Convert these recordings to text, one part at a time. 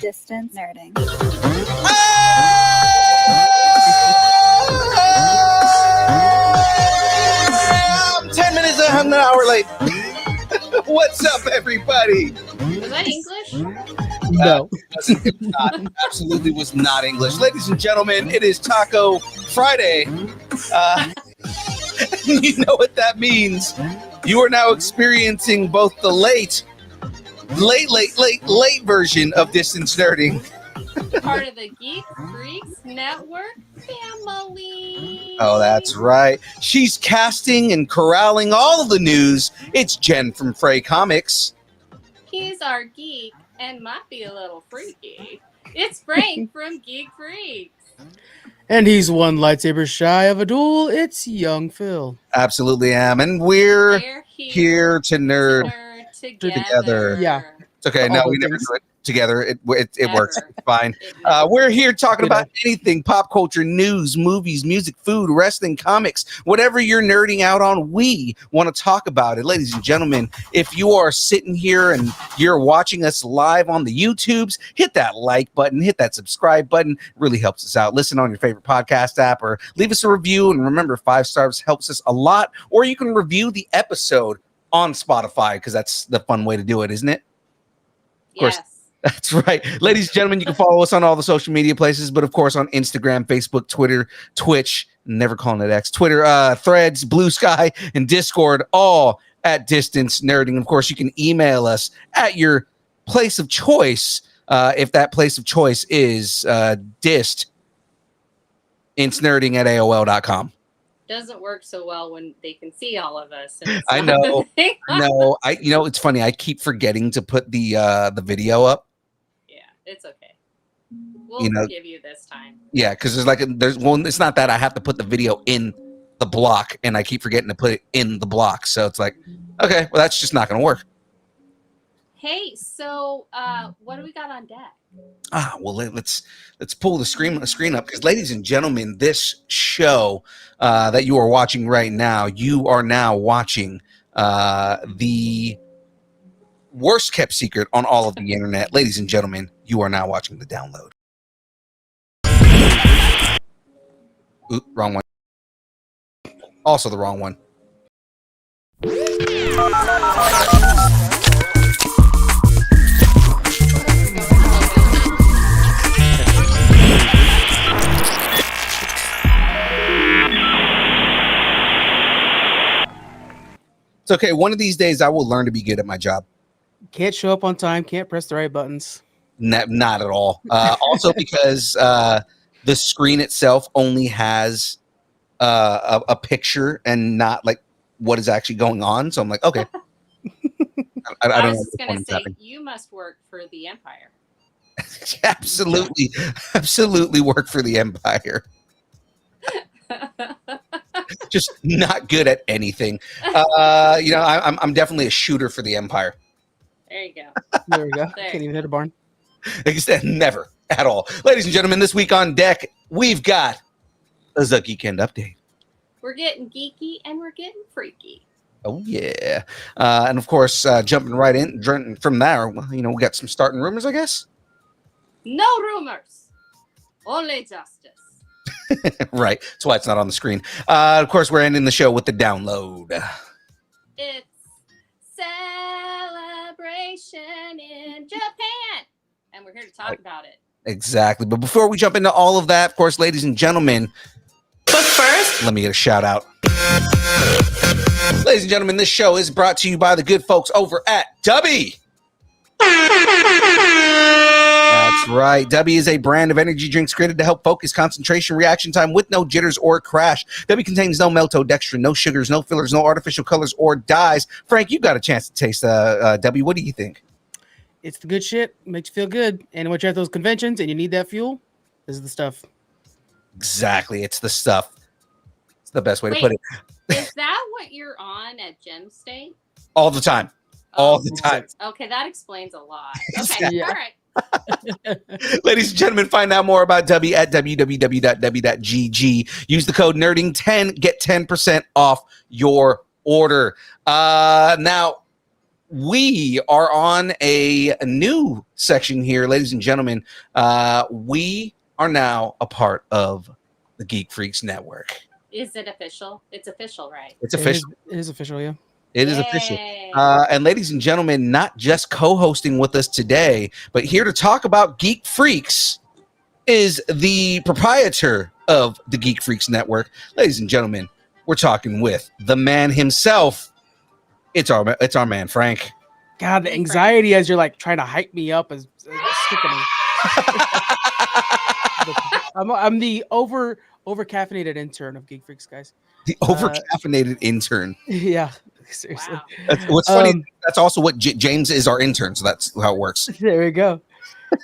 Distance Nerding. I'm 10 minutes, I'm an hour late. What's up, everybody? Was that English? No. It was not. Absolutely was not English. Ladies and gentlemen, it is Taco Friday. You know what that means. You are now experiencing both the late version of Distance Nerding. Part of the Geek Freaks Network family. Oh, that's right. She's casting and corralling all of the news. It's Jen from Frey Comics. He's our geek and might be a little freaky. It's Frank from Geek Freaks. And he's one lightsaber shy of a duel. It's young Phil. Absolutely am. And we're here to nerd together. Yeah. It's okay. No, we never do it together. It works. It's fine. We're here talking about anything pop culture, news, movies, music, food, wrestling, comics, whatever you're nerding out on. We want to talk about it. Ladies and gentlemen, if you are sitting here and you're watching us live on the YouTubes, hit that like button, hit that subscribe button. It really helps us out. Listen on your favorite podcast app or leave us a review. And remember, 5 stars helps us a lot. Or you can review the episode on Spotify because that's the fun way to do it, isn't it? Of course, that's right. Ladies and gentlemen, you can follow us on all the social media places, but of course on Instagram, Facebook, Twitter, Twitch, never calling it X, Twitter, Threads, Blue Sky, and Discord, all at Distance Nerding. Of course, you can email us at your place of choice, if that place of choice is distincnerding@aol.com. Doesn't work so well when they can see all of us. I know. No, it's funny. I keep forgetting to put the video up. Yeah, it's okay. We'll forgive you this time. Yeah, because it's not that I have to put the video in the block, and I keep forgetting to put it in the block. So it's like, okay, well, that's just not going to work. Hey, so what do we got on deck? Well, let's pull the screen up because, ladies and gentlemen, this show that you are watching right now, you are now watching the worst kept secret on all of the internet. Ladies and gentlemen, you are now watching The Download. Oop, wrong one. Also the wrong one. It's okay. One of these days, I will learn to be good at my job. Can't show up on time. Can't press the right buttons. Not at all. Also, because the screen itself only has a picture and not like what is actually going on. So I'm like, okay. I don't know. I was just going to say, you must work for the Empire. Absolutely work for the Empire. Just not good at anything. I'm definitely a shooter for the Empire. There you go. There we go. Can't even hit a barn. Never at all. Ladies and gentlemen, this week on deck, we've got a Geekend update. We're getting geeky and we're getting freaky. Oh, yeah. And of course, jumping right in from there, we got some starting rumors, I guess. No rumors. Only justice. Right. That's why it's not on the screen. Of course, we're ending the show with the download. It's celebration in Japan. And we're here to talk about it. Exactly. But before we jump into all of that, of course, ladies and gentlemen. But first, let me get a shout out. Ladies and gentlemen, this show is brought to you by the good folks over at Dubby. That's right. Dubby is a brand of energy drinks created to help focus, concentration, reaction time with no jitters or crash. Dubby contains no maltodextrin, no sugars, no fillers, no artificial colors or dyes. Frank, you got a chance to taste Dubby. What do you think? It's the good shit. Makes you feel good. And when you're at those conventions and you need that fuel, this is the stuff. Exactly. It's the stuff. It's the best way to put it. Is that what you're on at Gem State? All the time. All the time. Okay, that explains a lot. Okay, Yeah. all right. Ladies and gentlemen, find out more about Dubby at www.dubby.gg. Use the code nerding10, get 10% off your order. Now, we are on a new section here, ladies and gentlemen. We are now a part of the Geek Freaks Network. Is it official? It's official, right? It's official. It is official, yeah. It is official. Yay. And ladies and gentlemen, not just co-hosting with us today, but here to talk about Geek Freaks is the proprietor of the Geek Freaks Network. Ladies and gentlemen, we're talking with the man himself. It's our man, Frank. God, the anxiety as you're like trying to hype me up is sickening. I'm the over caffeinated intern of Geek Freaks, guys. The over-caffeinated intern. Yeah, seriously. Wow. That's, what's funny, that's also what James is, our intern, so that's how it works. There we go.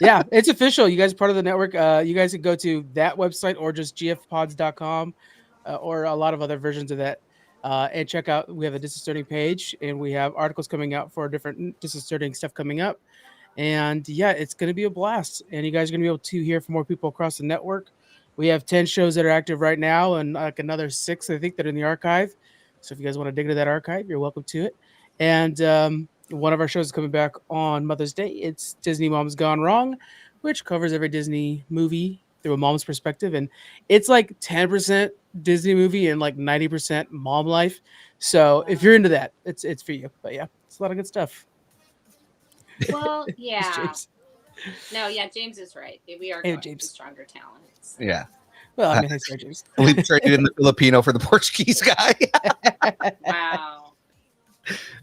Yeah, it's official. You guys are part of the network. You guys can go to that website or just gfpods.com or a lot of other versions of that and check out. We have a Disasserting page, and we have articles coming out for different Disasserting stuff coming up. And yeah, it's going to be a blast. And you guys are going to be able to hear from more people across the network. We have 10 shows that are active right now and like another 6, I think, that are in the archive. So if you guys want to dig into that archive, you're welcome to it. And one of our shows is coming back on Mother's Day. It's Disney Mom's Gone Wrong, which covers every Disney movie through a mom's perspective. And it's like 10% Disney movie and like 90% mom life. So if you're into that, it's for you. But yeah, it's a lot of good stuff. Well, yeah. James. No, yeah, James is right. We are Hey, going James. to stronger talents. Yeah. Well, I mean, thanks, James. We traded in the Filipino for the Portuguese guy. Wow.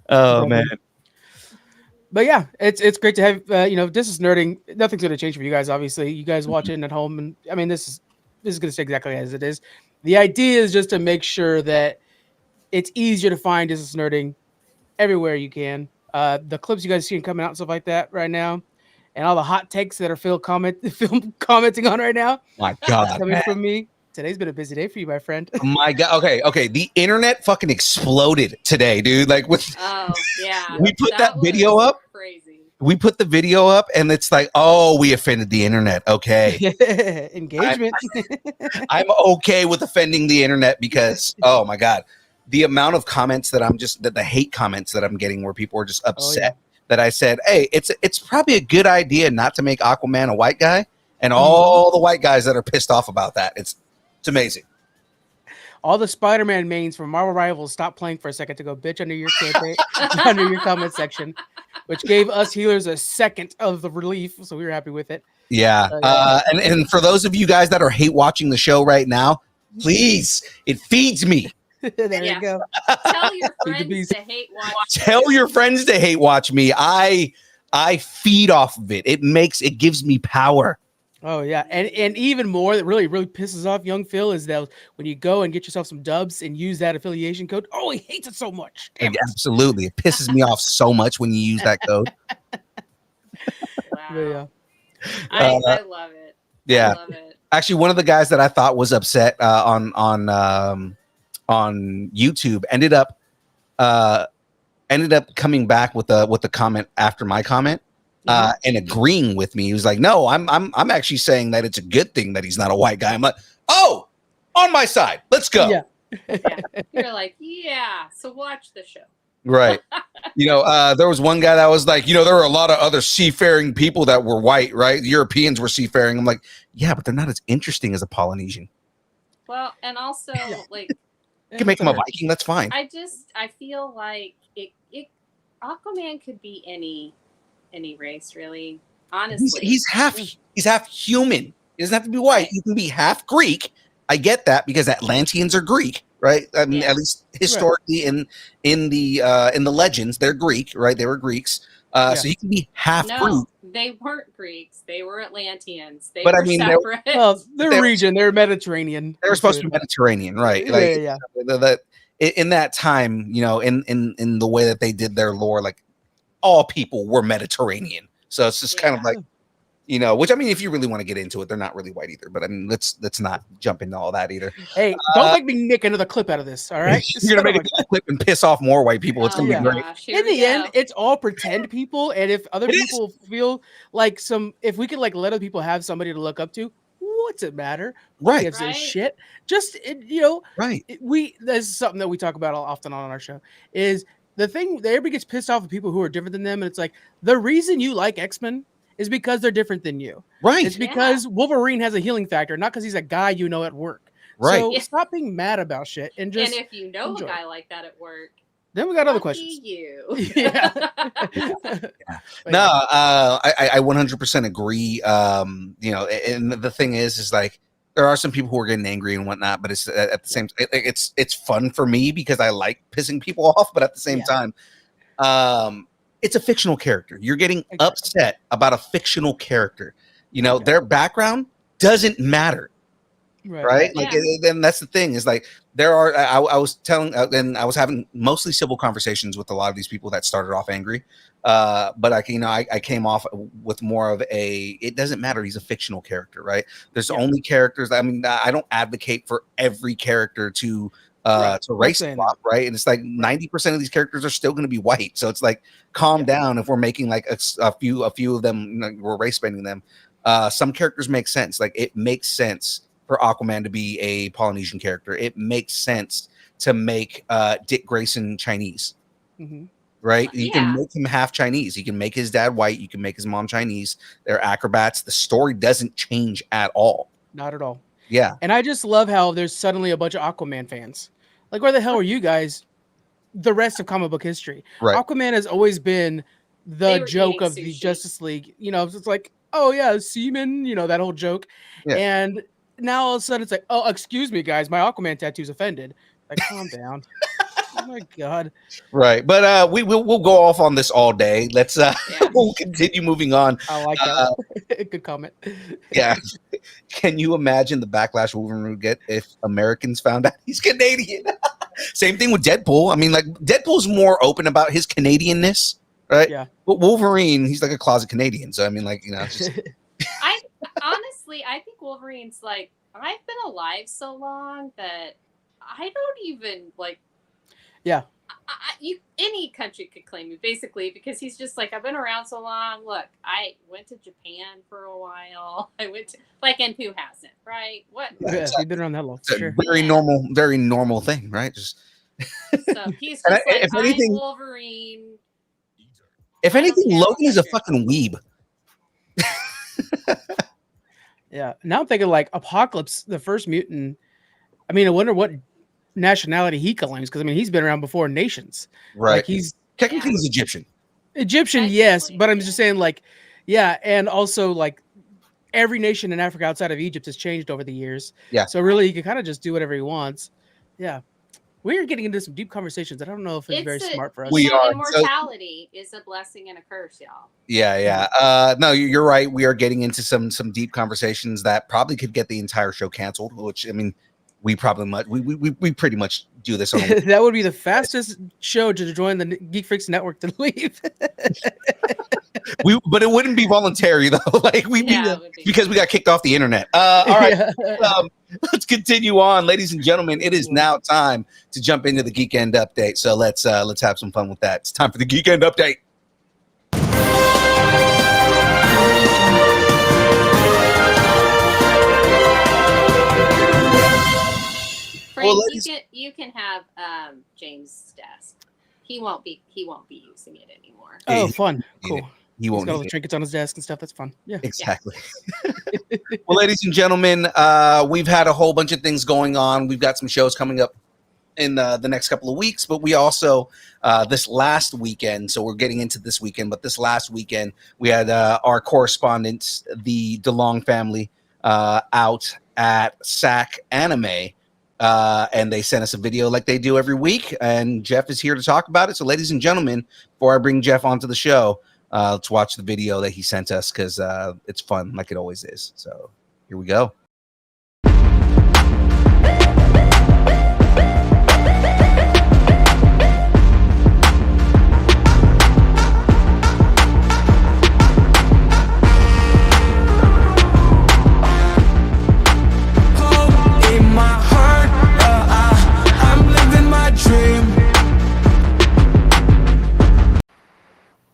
Oh, man. But yeah, it's great to have this is nerding. Nothing's going to change for you guys. Obviously, you guys watching at home, and I mean this is going to stay exactly as it is. The idea is just to make sure that it's easier to find This is Nerding everywhere you can. The clips you guys see coming out and stuff like that right now, and all the hot takes that are Phil commenting on right now. My God, coming from me. Today's been a busy day for you, my friend. My God. Okay. The internet fucking exploded today, dude. Like Oh, yeah. we put that video was up. Crazy. We put the video up, and it's like, oh, we offended the internet. Okay. Engagement. I'm okay with offending the internet because, oh my God, the amount of comments that the hate comments that I'm getting where people are just upset that I said, hey, it's probably a good idea not to make Aquaman a white guy, and all the white guys that are pissed off about that. It's amazing. All the Spider-Man mains from Marvel Rivals stopped playing for a second to go bitch under your campaign, under your comment section, which gave us healers a second of the relief, so we were happy with it. Yeah. And for those of you guys that are hate watching the show right now, please, it feeds me. There you go. Tell your friends to hate watch. Tell your friends to hate watch me. I feed off of it. It gives me power. Oh yeah, and even more that really pisses off young Phil is that when you go and get yourself some dubs and use that affiliation code, oh, he hates it so much. Damn it. Absolutely, it pisses me off so much when you use that code. Wow. Yeah. I love it. Yeah. I love it. Actually, one of the guys that I thought was upset on YouTube ended up coming back with a comment after my comment. And agreeing with me. He was like, no, I'm actually saying that it's a good thing that he's not a white guy. I'm like, oh, on my side. Let's go. Yeah. You're like, yeah. So watch the show. Right. There was one guy that was like, there were a lot of other seafaring people that were white, right? The Europeans were seafaring. I'm like, yeah, but they're not as interesting as a Polynesian. Well, and also like You can make him a Viking. That's fine. I feel like it Aquaman could be any race, really. Honestly, he's half human. He doesn't have to be white. He can be half Greek. I get that because Atlanteans are Greek, right? I mean, at least historically in the legends, they're Greek, right? They were Greeks. So he can be half Greek. They weren't Greeks. They were Atlanteans. But were I mean, separate. They're region. They're Mediterranean. They were supposed to be Mediterranean, right? Yeah. In that time, in the way that they did their lore, like all people were Mediterranean. So it's just kind of like, which I mean, if you really want to get into it, they're not really white either. But I mean, let's not jump into all that either. Hey, don't make me nick another clip out of this. All right, you're gonna make a clip and piss off more white people. It's gonna be great. In the end, it's all pretend people, and if other people feel like if we could like let other people have somebody to look up to, what's it matter? Right. Gives a shit. Just right. This is something that we talk about often on our show. Is the thing that everybody gets pissed off at people who are different than them, and it's like the reason you like X-Men is because they're different than you. Right. It's because Wolverine has a healing factor, not because he's a guy you know at work. Right. So stop being mad about shit and just. And if you know enjoy. a guy like that at work, Then we got other lucky questions. You. Yeah. No, I 100% agree. You know, and the thing is like there are some people who are getting angry and whatnot, but it's at the same time, it's fun for me because I like pissing people off, but at the same time, it's a fictional character. You're getting upset about a fictional character. You know, their background doesn't matter. Right. Like, and that's the thing is like there are I was telling and I was having mostly civil conversations with a lot of these people that started off angry. But I came off with more of a it doesn't matter. He's a fictional character. Right. There's only characters. I mean, I don't advocate for every character to race swap. Right. And it's like 90% of these characters are still going to be white. So it's like calm down if we're making like a few of them, you know, we're race bending them. Some characters make sense. Like it makes sense for Aquaman to be a Polynesian character. It makes sense to make Dick Grayson Chinese, right? You can make him half Chinese. You can make his dad white. You can make his mom Chinese. They're acrobats. The story doesn't change at all. Not at all. Yeah. And I just love how there's suddenly a bunch of Aquaman fans. Like, where the hell are you guys the rest of comic book history? Right. Aquaman has always been the joke of the Justice League. You know, it's like, oh yeah, seaman, you know, that whole joke. Yeah. And now all of a sudden it's like, oh, excuse me, guys, my Aquaman tattoo's offended. Like, calm down. Oh my god. Right. But we'll go off on this all day. Let's we'll continue moving on. I like that. Good comment. Yeah. Can you imagine the backlash Wolverine would get if Americans found out he's Canadian? Same thing with Deadpool. I mean, like Deadpool's more open about his Canadianness, right? Yeah. But Wolverine, he's like a closet Canadian. So I mean, like, you know, just... I think Wolverine's like, I've been alive so long that I don't even like. Yeah. Any country could claim me basically because he's just like, I've been around so long. Look, I went to Japan for a while. I went to and who hasn't, right? What? Yeah, you've been around that long. It's a very normal thing, right? Just. So he's just like, if anything, Wolverine. If anything, Logan is a fucking weeb. Yeah. Now I'm thinking like Apocalypse, the first mutant. I mean, I wonder what nationality he claims because I mean he's been around before nations. Right. Like he's technically he's Egyptian. Egyptian, yes, but I'm just saying like, yeah, and also like every nation in Africa outside of Egypt has changed over the years. Yeah. So really he can kind of just do whatever he wants. Yeah. We're getting into some deep conversations. I don't know if it's very smart for us. We are. Immortality is a blessing and a curse, y'all. Yeah. No, you're right. We are getting into some deep conversations that probably could get the entire show canceled. Which I mean, we pretty much do this on. That would be the fastest show to join the Geek Freaks Network to leave. But it wouldn't be voluntary though. Like because we got kicked off the internet. All right. Let's continue on, ladies and gentlemen. It is now time to jump into the Geek End update. So let's have some fun with that. It's time for the Geek End update. Frank, you can have James' desk. He won't be using it anymore. Oh, fun. Cool. He won't. He's got all the trinkets on his desk and stuff. That's fun. Yeah, exactly. Well, ladies and gentlemen, we've had a whole bunch of things going on. We've got some shows coming up in the next couple of weeks, but we also this last weekend. So we're getting into this weekend, but this last weekend we had our correspondents, the DeLong family, out at SAC Anime. And they sent us a video like they do every week, and Jeff is here to talk about it. So, ladies and gentlemen, before I bring Jeff onto the show, let's watch the video that he sent us because it's fun, like it always is. So, here we go.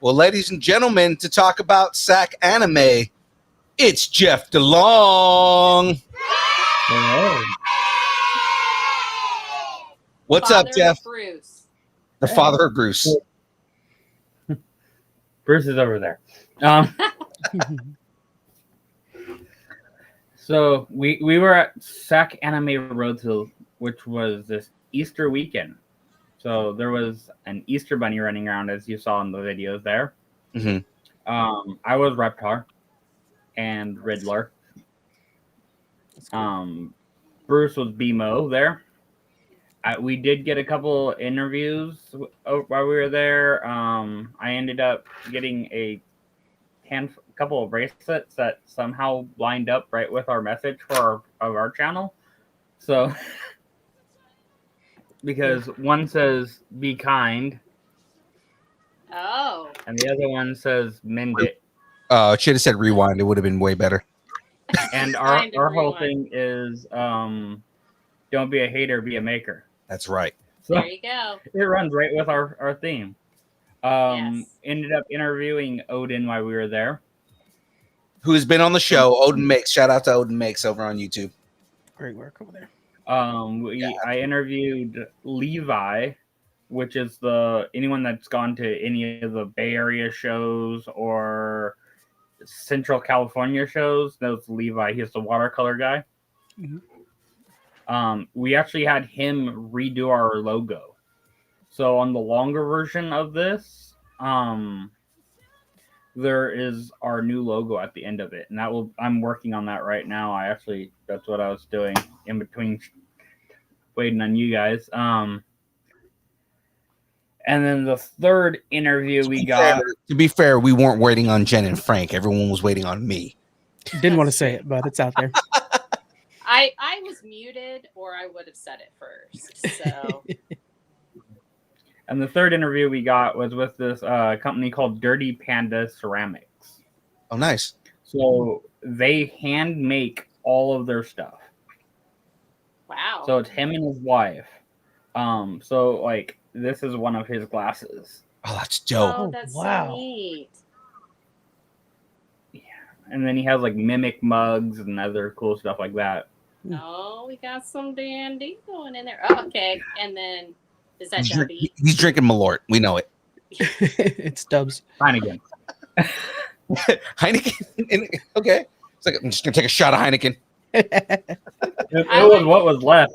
Well, ladies and gentlemen, to talk about SAC Anime, it's Jeff DeLong. Hello. What's up, Jeff? Bruce. The father of Bruce. Bruce is over there. So we were at SAC Anime Roadshow, which was this Easter weekend. So there was an Easter bunny running around, as you saw in the videos there. Mm-hmm. I was Reptar and Riddler. Bruce was BMO there. We did get a couple interviews while we were there. I ended up getting a couple of bracelets that somehow lined up right with our message for our channel. So, because one says "be kind," and the other one says "mend it." It should have said rewind. It would have been way better. And our whole thing is don't be a hater, be a maker. That's right. So there you go. It runs right with our theme. Yes. Ended up interviewing Odin while we were there. Who's been on the show? Odin Makes. Shout out to Odin Makes over on YouTube. Great work over there. I interviewed Levi, which is anyone that's gone to any of the Bay Area shows or Central California shows knows Levi. He's the watercolor guy. Mm-hmm. We actually had him redo our logo. So on the longer version of this, there is our new logo at the end of it, and I'm working on that right now. That's what I was doing in between waiting on you guys. And then the third interview we got. To be fair, we weren't waiting on Jen and Frank. Everyone was waiting on me. Didn't want to say it, but it's out there. I was muted, or I would have said it first. So. And the third interview we got was with this company called Dirty Panda Ceramics. Oh, nice. So they hand make all of their stuff. Wow. So it's him and his wife. So like this is one of his glasses. Oh, that's dope. Oh, that's wow. so neat. Yeah. And then he has like mimic mugs and other cool stuff like that. Oh, we got some dandy going in there. Oh, okay. And then is that Dubby? He's drinking Malort. We know it. It's Dubs. Heineken. Heineken. Okay. It's like I'm just gonna take a shot of Heineken. It was what was left.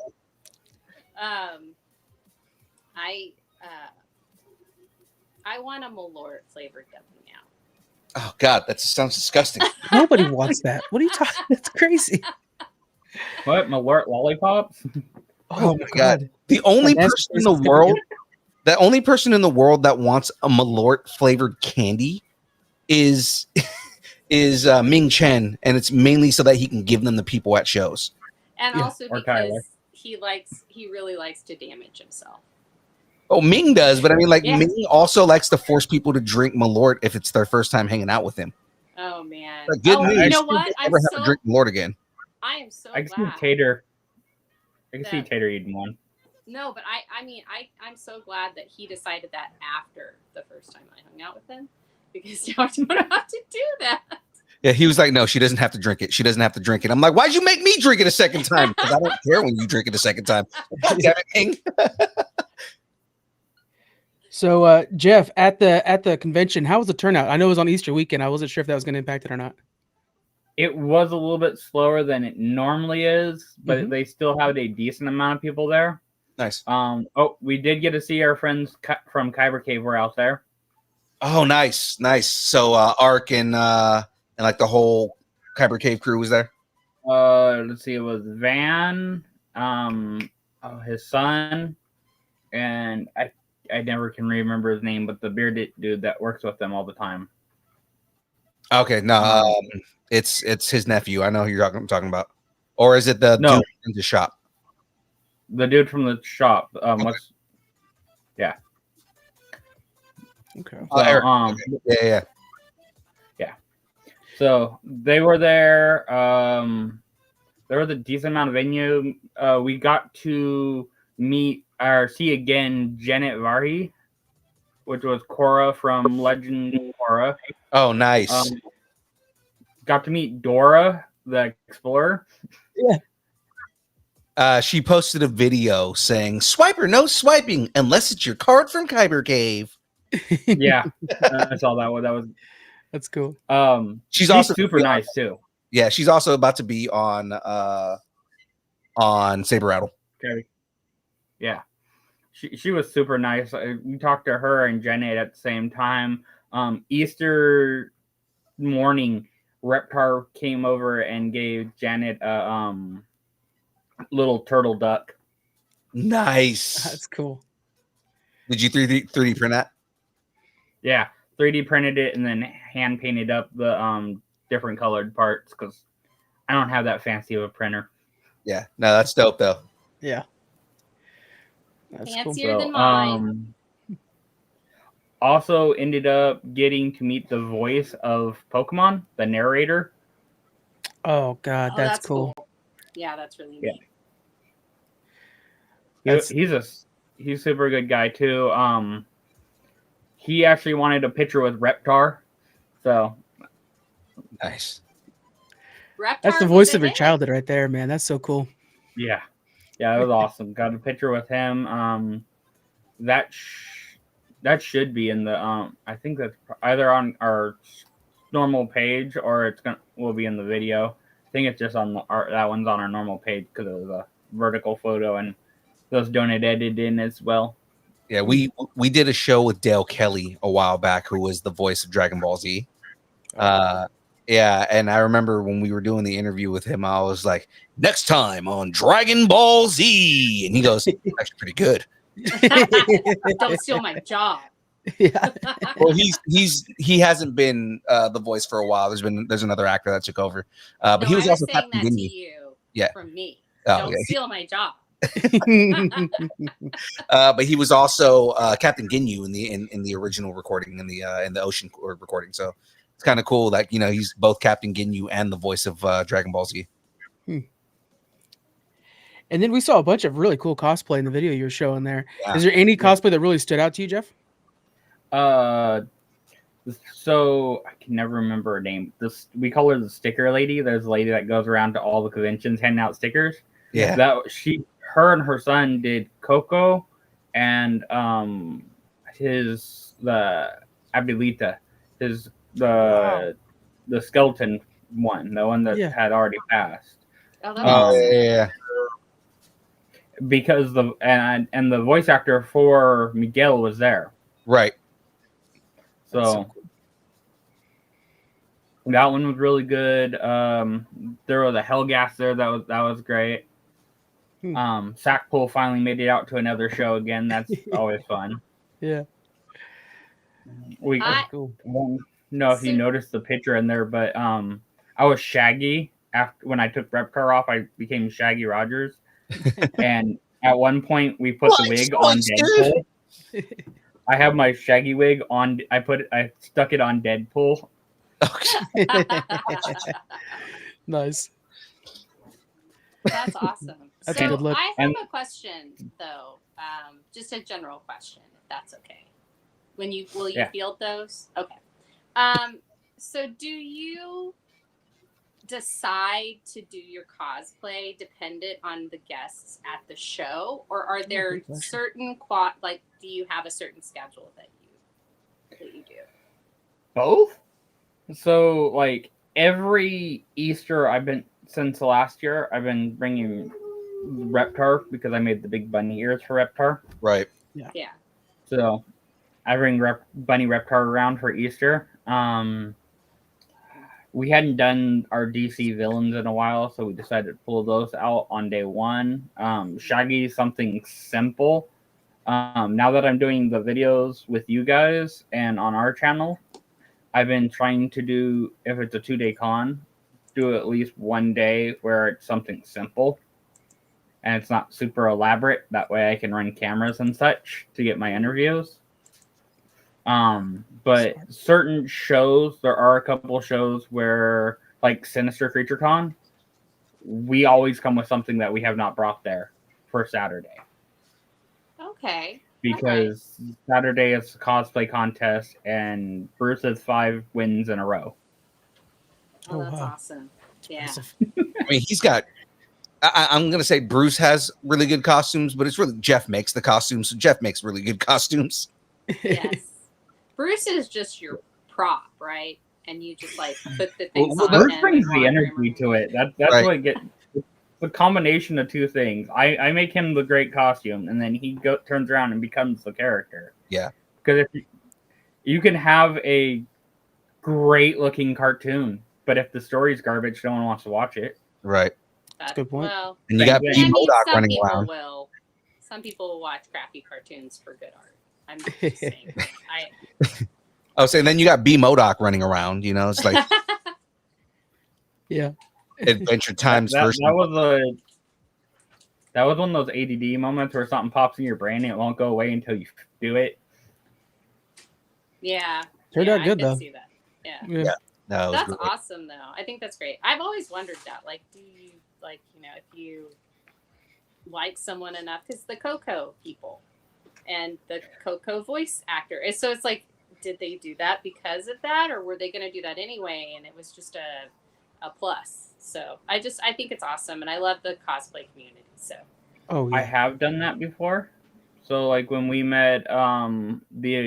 I want a Malort flavored Dubby now. Oh God, that sounds disgusting. Nobody wants that. What are you talking? That's crazy. What, Malort lollipops? Oh my God. The only person in the world that wants a Malort flavored candy is Ming Chen, and it's mainly so that he can give them to people at shows. And also or because Tyler. he really likes to damage himself. Oh, Ming does, but I mean, like, Yeah. Ming also likes to force people to drink Malort if it's their first time hanging out with him. Oh man. Like, good news. You know what? Never have to drink Malort again. I am so I can glad. see Tater. I can see Tater eating one. No, but I'm so glad that he decided that after the first time I hung out with him, because now I don't have to do that. Yeah, he was like, no, she doesn't have to drink it. She doesn't have to drink it. I'm like, why'd you make me drink it a second time? Because I don't care when you drink it a second time. God damn it, Ming. So, Jeff, at the convention, how was the turnout? I know it was on Easter weekend. I wasn't sure if that was going to impact it or not. It was a little bit slower than it normally is, but they still had a decent amount of people there. Nice. We did get to see our friends from Kyber Cave were out there. Oh, nice. So Ark and like the whole Kyber Cave crew was there. Let's see, it was Van, his son, and I never can remember his name, but the bearded dude that works with them all the time. Okay, no, it's his nephew. I know who you're talking about. Or is it the dude in the shop? The dude from the shop. Yeah. Okay. Eric. Yeah. So they were there. There was a decent amount of venue. We got to see again Janet Varhi, which was Korra from Legend Korra. Oh, nice. Got to meet Dora, the explorer. Yeah. She posted a video saying, "Swiper, no swiping unless it's your card from Kyber Cave." Yeah, I saw that one. That was That's cool. She's she's also super nice too. Yeah, she's also about to be on Saber Rattle. Okay. Yeah, she was super nice. We talked to her and Janet at the same time. Easter morning, Reptar came over and gave Janet a little turtle duck. Nice. That's cool. Did you 3D print that? Yeah, 3D printed it and then hand painted up the different colored parts because I don't have that fancy of a printer. Yeah, no, that's dope though. Yeah. That's Fancier than mine. Also ended up getting to meet the voice of Pokemon, the narrator. Oh god, that's cool. Yeah, that's really neat. He's a super good guy too. He actually wanted a picture with Reptar, so nice. Reptar That's the voice of your childhood right there, man. That's so cool. Yeah, it was awesome. Got a picture with him. That should be in the I think that's either on our normal page or will be in the video. I think it's just on that one's on our normal page because it was a vertical photo and those don't edited in as well. Yeah, we did a show with Dale Kelly a while back, who was the voice of Dragon Ball Z. Yeah, and I remember when we were doing the interview with him, I was like, "Next time on Dragon Ball Z," and he goes, "Actually, pretty good." Don't steal my job. Yeah. Well, he hasn't been the voice for a while. There's another actor that took over, but No, he was I also saying Captain that to Ginyu. you. Yeah. From me. Oh, Don't yeah. steal my job. But he was also Captain Ginyu in the original recording in the Ocean recording. So it's kind of cool that he's both Captain Ginyu and the voice of Dragon Ball Z. And then we saw a bunch of really cool cosplay in the video you were showing there. Yeah. Is there any cosplay that really stood out to you, Jeff? So I can never remember her name. We call her the sticker lady. There's a lady that goes around to all the conventions handing out stickers. Yeah. Her and her son did Coco and the Abilita, the skeleton one, the one that had already passed. Oh, that's awesome. Yeah. Because and the voice actor for Miguel was there. Right. So cool. That one was really good. There was a Hellgas there that was great. Sackpool finally made it out to another show again. That's always fun. Yeah. I don't know if you noticed the picture in there, but I was Shaggy when I took Reptar off. I became Shaggy Rogers, and at one point we put the wig on Deadpool. I have my Shaggy wig on. I stuck it on Deadpool. Okay. Nice. That's awesome. That's so a good look. I have a question though, just a general question, if that's okay. Will you field those? Okay. So do you decide to do your cosplay dependent on the guests at the show, or are there certain do you have a certain schedule that you do? Both. So every Easter since last year I've been bringing Reptar because I made the big bunny ears for Reptar. Right. Yeah. So I bring bunny Reptar around for Easter. We hadn't done our DC villains in a while, so we decided to pull those out on day one. Shaggy, something simple. Now that I'm doing the videos with you guys and on our channel, I've been trying to do, if it's a 2-day con, do at least one day where it's something simple and it's not super elaborate. That way I can run cameras and such to get my interviews. But certain shows, there are a couple shows where, like Sinister Creature Con, we always come with something that we have not brought there for Saturday. Okay. Because Saturday is a cosplay contest and Bruce has 5 wins in a row. Oh, that's awesome. Yeah. I mean, he's got I'm gonna say Bruce has really good costumes, but it's really Jeff makes the costumes. So Jeff makes really good costumes. Yes. Bruce is just your prop, right? And you just like put the Well, things well, on Bruce him brings and the water him energy or- to it. That's Right. what get the combination of two things. I make him the great costume, and then he turns around and becomes the character. Yeah. Because if you can have a great looking cartoon, but if the story's garbage, no one wants to watch it. Right. That's a good point. Well, And you Same got thing. B I mean, Modoc some running people around. will. Some people will watch crappy cartoons for good art. I'm just saying. I was saying then you got B Modoc running around. You know, it's like Yeah. Adventure Time's that version. that was one of those ADD moments where something pops in your brain and it won't go away until you do it. Yeah. Turned out good I though. can see that. Yeah. Yeah. That was That's great. awesome, though. I think that's great. I've always wondered that. Like, do you, like, you know, if you like someone enough, because the Coco people and the Coco voice actor. So it's like, did they do that because of that, or were they going to do that anyway? And it was just a plus. So I think it's awesome. And I love the cosplay community. So, Oh I yeah. have done that before. So like when we met the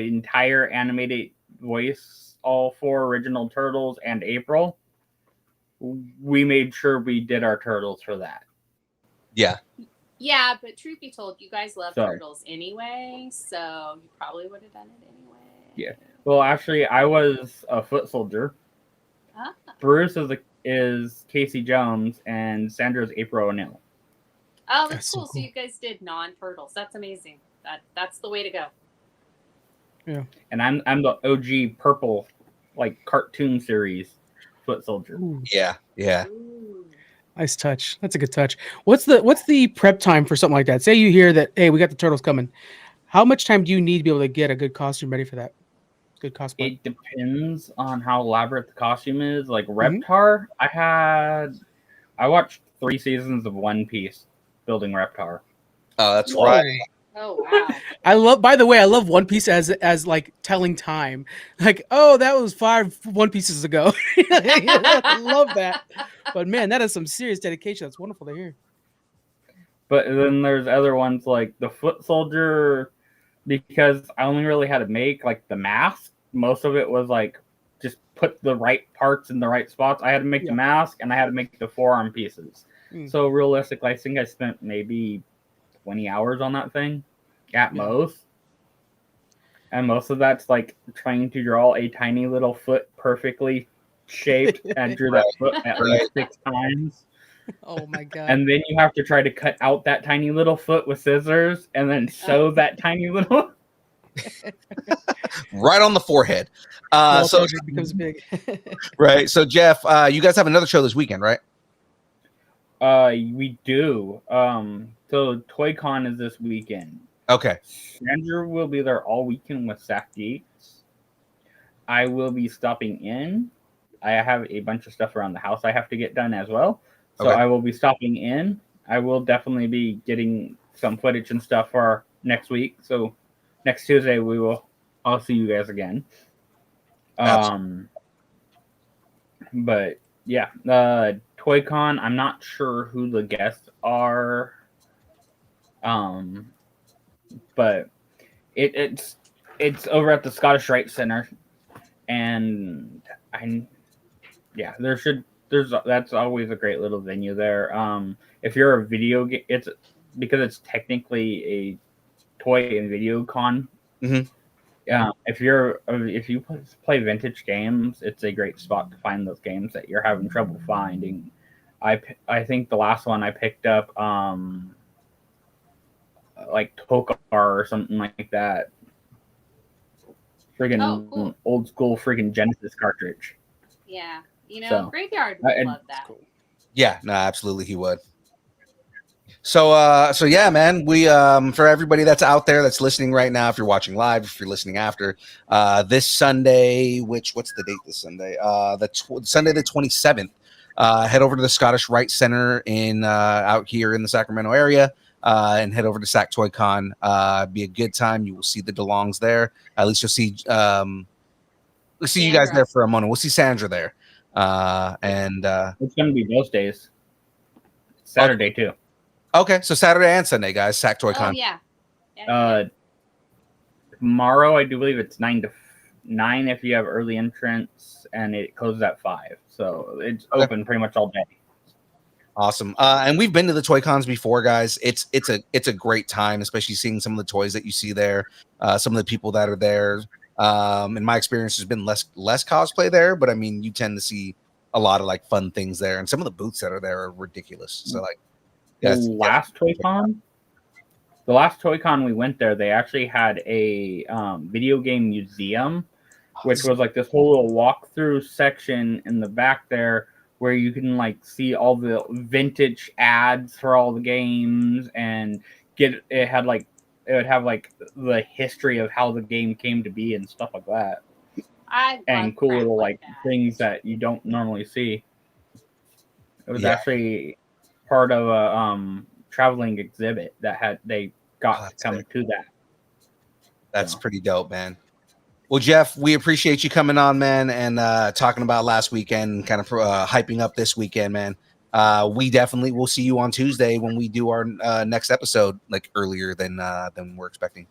entire animated voice, all 4 original turtles and April, we made sure we did our turtles for that. Yeah. yeah, but truth be told, you guys love So- turtles anyway. So you probably would have done it anyway. Yeah. Well, actually, I was a foot soldier. Ah. Bruce is Casey Jones, and Sandra's April O'Neil. Oh, that's That's so cool. So cool. you guys did non-turtles. That's amazing. That's the way to go. And I'm the OG purple, like cartoon series foot soldier. Ooh, Yeah. Yeah. Ooh. nice touch. That's a good touch. What's the prep time for something like that? Say you hear that, hey, we got the turtles coming. How much time do you need to be able to get a good costume ready for that? Good cosplay. It depends on how elaborate the costume is. Like Mhm. Reptar, I watched 3 seasons of One Piece building Reptar. Oh, that's Whoa. right. Oh wow. By the way, I love One Piece as like telling time. Like, oh, that was 5 One Pieces ago. I love that. But man, that is some serious dedication. That's wonderful to hear. But then there's other ones like the foot soldier, because I only really had to make like the mask. Most of it was like just put the right parts in the right spots. I had to make Yeah. the mask and I had to make the forearm pieces. Mm. So realistically, I think I spent maybe 20 hours on that thing at Yeah. most. And most of that's like trying to draw a tiny little foot perfectly shaped and drew that foot at least 6 times. Oh my god. And then you have to try to cut out that tiny little foot with scissors and then sew that tiny little. Right on the forehead. Small So project becomes big. right. So Jeff, you guys have another show this weekend, right? We do. So ToyCon is this weekend. Okay. Sandra will be there all weekend with Sack Geeks. I will be stopping in. I have a bunch of stuff around the house I have to get done as well. So Okay. I will be stopping in. I will definitely be getting some footage and stuff for next week. So next Tuesday I'll see you guys again. But yeah, ToyCon, I'm not sure who the guests are. But it's over at the Scottish Rite Center, and that's always a great little venue there. If you're a video game, it's because it's technically a toy and video con. Mhm. If you play vintage games, it's a great spot to find those games that you're having trouble finding. I think the last one I picked up, like Tokar or something like that. Friggin' cool. old school friggin' Genesis cartridge. Yeah. You know, So, Graveyard would and- love that. Yeah, no, absolutely he would. So yeah, man, we for everybody that's out there that's listening right now, if you're watching live, if you're listening after, this Sunday, what's the date this Sunday? Sunday the 27th, head over to the Scottish Rite Center in out here in the Sacramento area, and head over to Sac Toy Con. Be a good time. You will see the DeLongs there. At least you'll see we'll see you guys Sandra. there for a moment. We'll see Sandra there. And It's gonna be those days. Saturday too. Okay, so Saturday and Sunday, guys. Sac Toy Con. Oh yeah. Tomorrow, I do believe it's 9 to 9 if you have early entrance, and it closes at 5. So it's open pretty much all day. Awesome. And we've been to the Toy Cons before, guys. It's a great time, especially seeing some of the toys that you see there, some of the people that are there. In my experience, there's been less cosplay there, but I mean, you tend to see a lot of like fun things there, and some of the booths that are there are ridiculous. So like, the last Toy Con we went there, they actually had a video game museum, which was like this whole little walkthrough section in the back there where you can like see all the vintage ads for all the games and it would have like the history of how the game came to be and stuff like that. And cool little like things that you don't normally see. It was actually part of a traveling exhibit that they got to come to that. That's pretty dope, man. Well, Jeff, we appreciate you coming on, man, and talking about last weekend, kind of hyping up this weekend, man. We definitely will see you on Tuesday when we do our next episode, like earlier than we're expecting.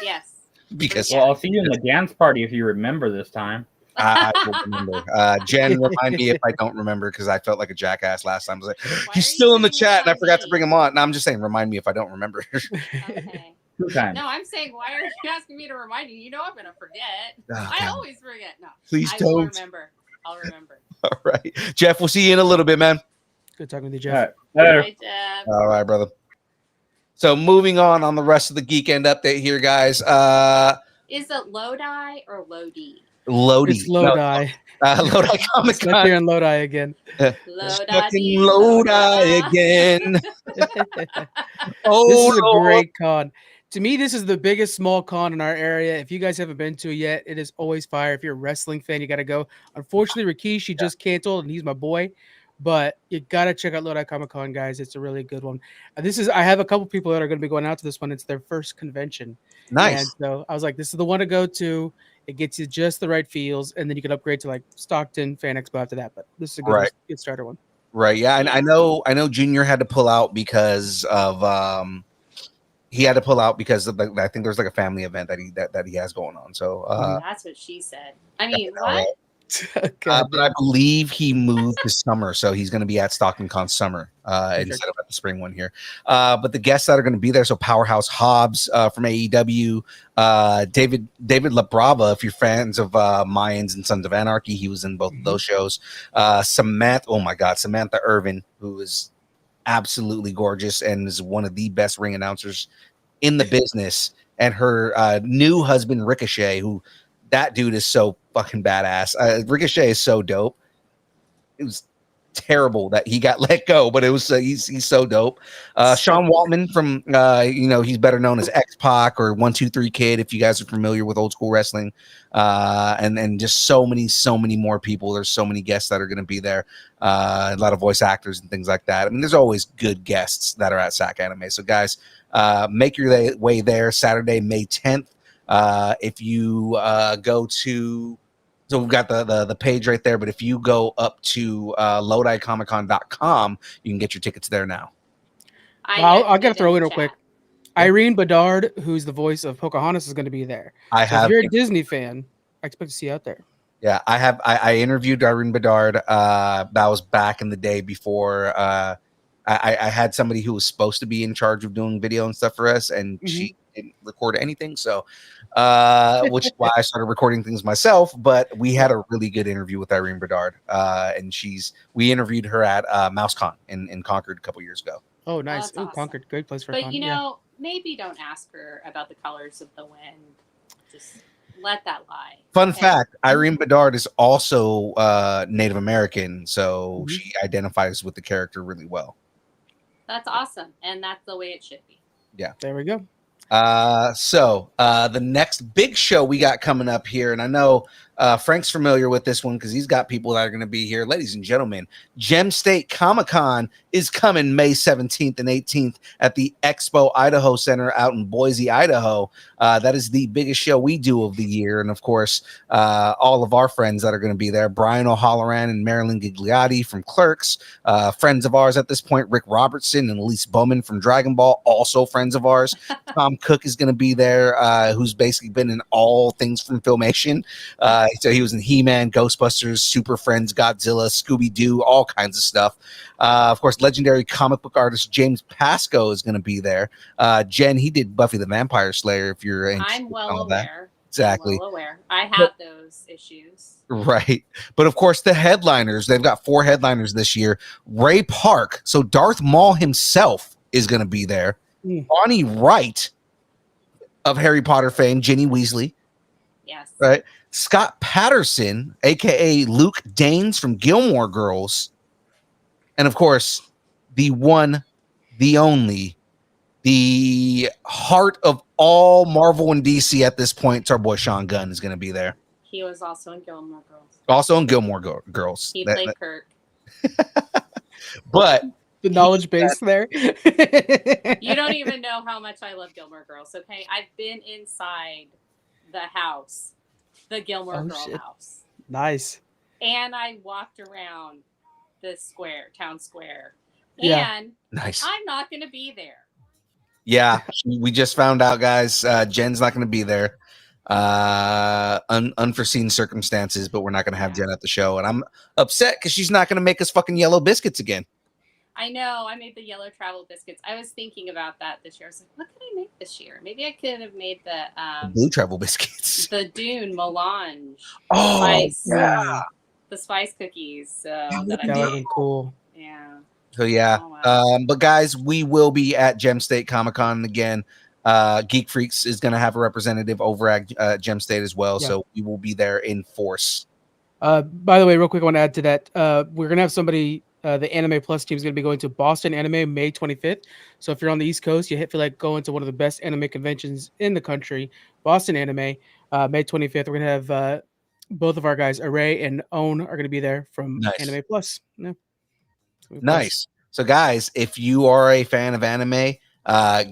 Yes. Because I'll see you in the dance party if you remember this time. I will remember. Jen, remind me if I don't remember, because I felt like a jackass last time. I was like, he's still in the chat, and I forgot to bring him on. No, I'm just saying, remind me if I don't remember. Okay. No, I'm saying, why are you asking me to remind you? You know I'm gonna forget. I always forget. No, please don't. Will remember. I'll remember. All right, Jeff. We'll see you in a little bit, man. Good talking with you, Jeff. All right, Jeff. All right, brother. So moving on the rest of the Geek End update here, guys. Is it Lodi or Lodi? Lodi. It's Lodi. Lodi Comic Con. Stuck here in Lodi again. Lodi again. This is a great con. To me, this is the biggest small con in our area. If you guys haven't been to it yet, it is always fire. If you're a wrestling fan, you got to go. Unfortunately, Rikishi just canceled, and he's my boy. But you got to check out Lodi Comic Con, guys. It's a really good one. I have a couple people that are going to be going out to this one. It's their first convention. Nice. And so I was like, this is the one to go to. It gets you just the right feels, and then you can upgrade to like Stockton Fan Expo after that. But this is a good starter one. Right. Yeah. And I know Junior had to pull out because of I think there's like a family event that he has going on. So that's what she said. I mean, what? But I believe he moved to summer, so he's going to be at Stockton Con Summer instead of at the spring one here. But the guests that are going to be there, so Powerhouse Hobbs from AEW, David LaBrava, if you're fans of Mayans and Sons of Anarchy, he was in both of those shows. Samantha Irvin, who is absolutely gorgeous and is one of the best ring announcers in the business, and her new husband Ricochet, who that dude is so fucking badass. Ricochet is so dope. It was terrible that he got let go, but it was he's so dope. Sean Waltman from he's better known as X-Pac or 123 Kid, if you guys are familiar with old school wrestling. And just so many more people. There's so many guests that are going to be there. A lot of voice actors and things like that. I mean, there's always good guests that are at SAC Anime. So guys, make your way there Saturday, May 10th. If you go to, so we've got the page right there, but if you go up to LodiComicCon.com, you can get your tickets there now. I'll get to throw in real quick. Irene Bedard, who's the voice of Pocahontas, is going to be there. If you're a Disney fan, I expect to see you out there. Yeah, I interviewed Irene Bedard. That was back in the day before I had somebody who was supposed to be in charge of doing video and stuff for us, and she didn't record anything. So, which is why I started recording things myself. But we had a really good interview with Irene Bedard, and we interviewed her at MouseCon in Concord a couple years ago. Oh, nice! Awesome. Concord, great place for. But maybe don't ask her about the colors of the wind. Just let that lie. Fun fact: Irene Bedard is also Native American, so she identifies with the character really well. That's awesome, and that's the way it should be. Yeah, there we go. So the next big show we got coming up here, and I know Frank's familiar with this one because he's got people that are going to be here. Ladies and gentlemen, Gem State Comic-Con is coming May 17th and 18th at the Expo Idaho Center out in Boise, Idaho. That is the biggest show we do of the year. And of course, all of our friends that are going to be there, Brian O'Halloran and Marilyn Gigliotti from Clerks, friends of ours at this point, Rick Robertson and Elise Bowman from Dragon Ball, also friends of ours. Tom Cook is going to be there, who's basically been in all things from Filmation. So he was in He-Man, Ghostbusters, Super Friends, Godzilla, Scooby-Doo, all kinds of stuff. Of course, legendary comic book artist James Pascoe is going to be there. Jen, he did Buffy the Vampire Slayer, if you're interested. I'm well aware. Exactly. I'm well aware. I have those issues. Right. But of course, the headliners, they've got 4 headliners this year. Ray Park, so Darth Maul himself is going to be there. Bonnie Wright of Harry Potter fame, Ginny Weasley. Yes. Right. Scott Patterson, aka Luke Danes from Gilmore Girls. And of course, the one, the only, the heart of all Marvel and DC at this point, our boy Sean Gunn is going to be there. He was also in Gilmore Girls. Also in Gilmore Girls. He played Kirk. But the knowledge base there. You don't even know how much I love Gilmore Girls, okay? I've been inside the house, the Gilmore Girl house. Nice. And I walked around the town square. Yeah. And nice. I'm not going to be there. Yeah, we just found out, guys. Jen's not going to be there. Unforeseen circumstances, but we're not going to have Jen at the show. And I'm upset because she's not going to make us fucking yellow biscuits again. I know. I made the yellow travel biscuits. I was thinking about that this year. I was like, what could I make this year? Maybe I could have made the blue travel biscuits. The Dune melange. Oh, spice, yeah. The spice cookies. That would have been cool. Yeah. So, yeah. Oh, wow. But, guys, we will be at Gem State Comic-Con again. Geek Freaks is going to have a representative over at Gem State as well. Yeah. So, we will be there in force. By the way, real quick, I want to add to that. We're going to have somebody... the Anime Plus team is going to be going to Boston Anime May 25th. So if you're on the East Coast, you feel like going to one of the best anime conventions in the country, Boston Anime, May 25th. We're going to have both of our guys, Array and Own, are going to be there from Anime Plus. Yeah. Nice. So, guys, if you are a fan of anime,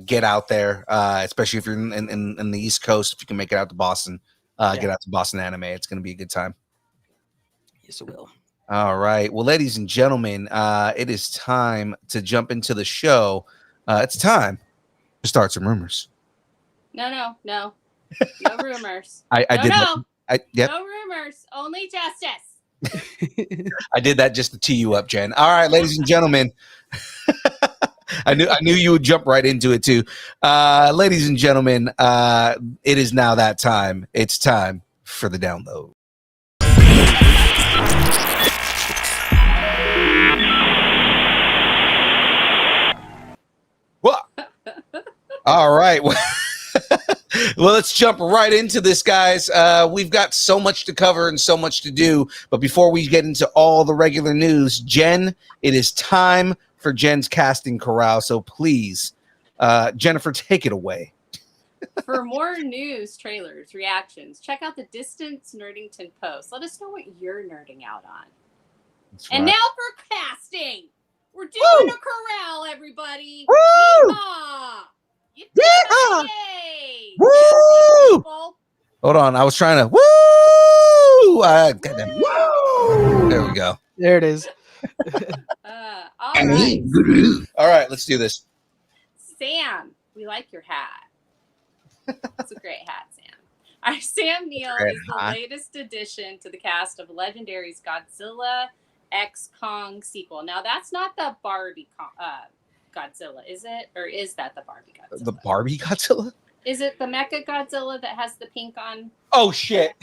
get out there, especially if you're in the East Coast. If you can make it out to Boston, get out to Boston Anime. It's going to be a good time. Yes, it will. All right. Well, ladies and gentlemen, it is time to jump into the show. It's time to start some rumors. No rumors. No rumors. Only justice. I did that just to tee you up, Jen. All right, ladies and gentlemen. I knew you would jump right into it too. Ladies and gentlemen, it is now that time. It's time for the download. What? All right. Well, let's jump right into this, guys. We've got so much to cover and so much to do. But before we get into all the regular news, Jen, it is time for Jen's casting corral. So please, Jennifer, take it away. For more news, trailers, reactions, check out the Distance Nerdington post. Let us know what you're nerding out on. That's and right. Now for casting. We're doing a corral, everybody. Woo! Yeehaw! Yay! Woo! Hold on, I was trying to woo! Woo! There we go. There it is. All right. All right, let's do this. Sam, we like your hat. It's a great hat, Sam. Our Sam Neill is the latest addition to the cast of Legendary's Godzilla X Kong sequel. Now, that's not the Barbie Godzilla, is it? Or is that the Barbie Godzilla? The Barbie Godzilla? Is it the Mecha Godzilla that has the pink on? Oh, shit.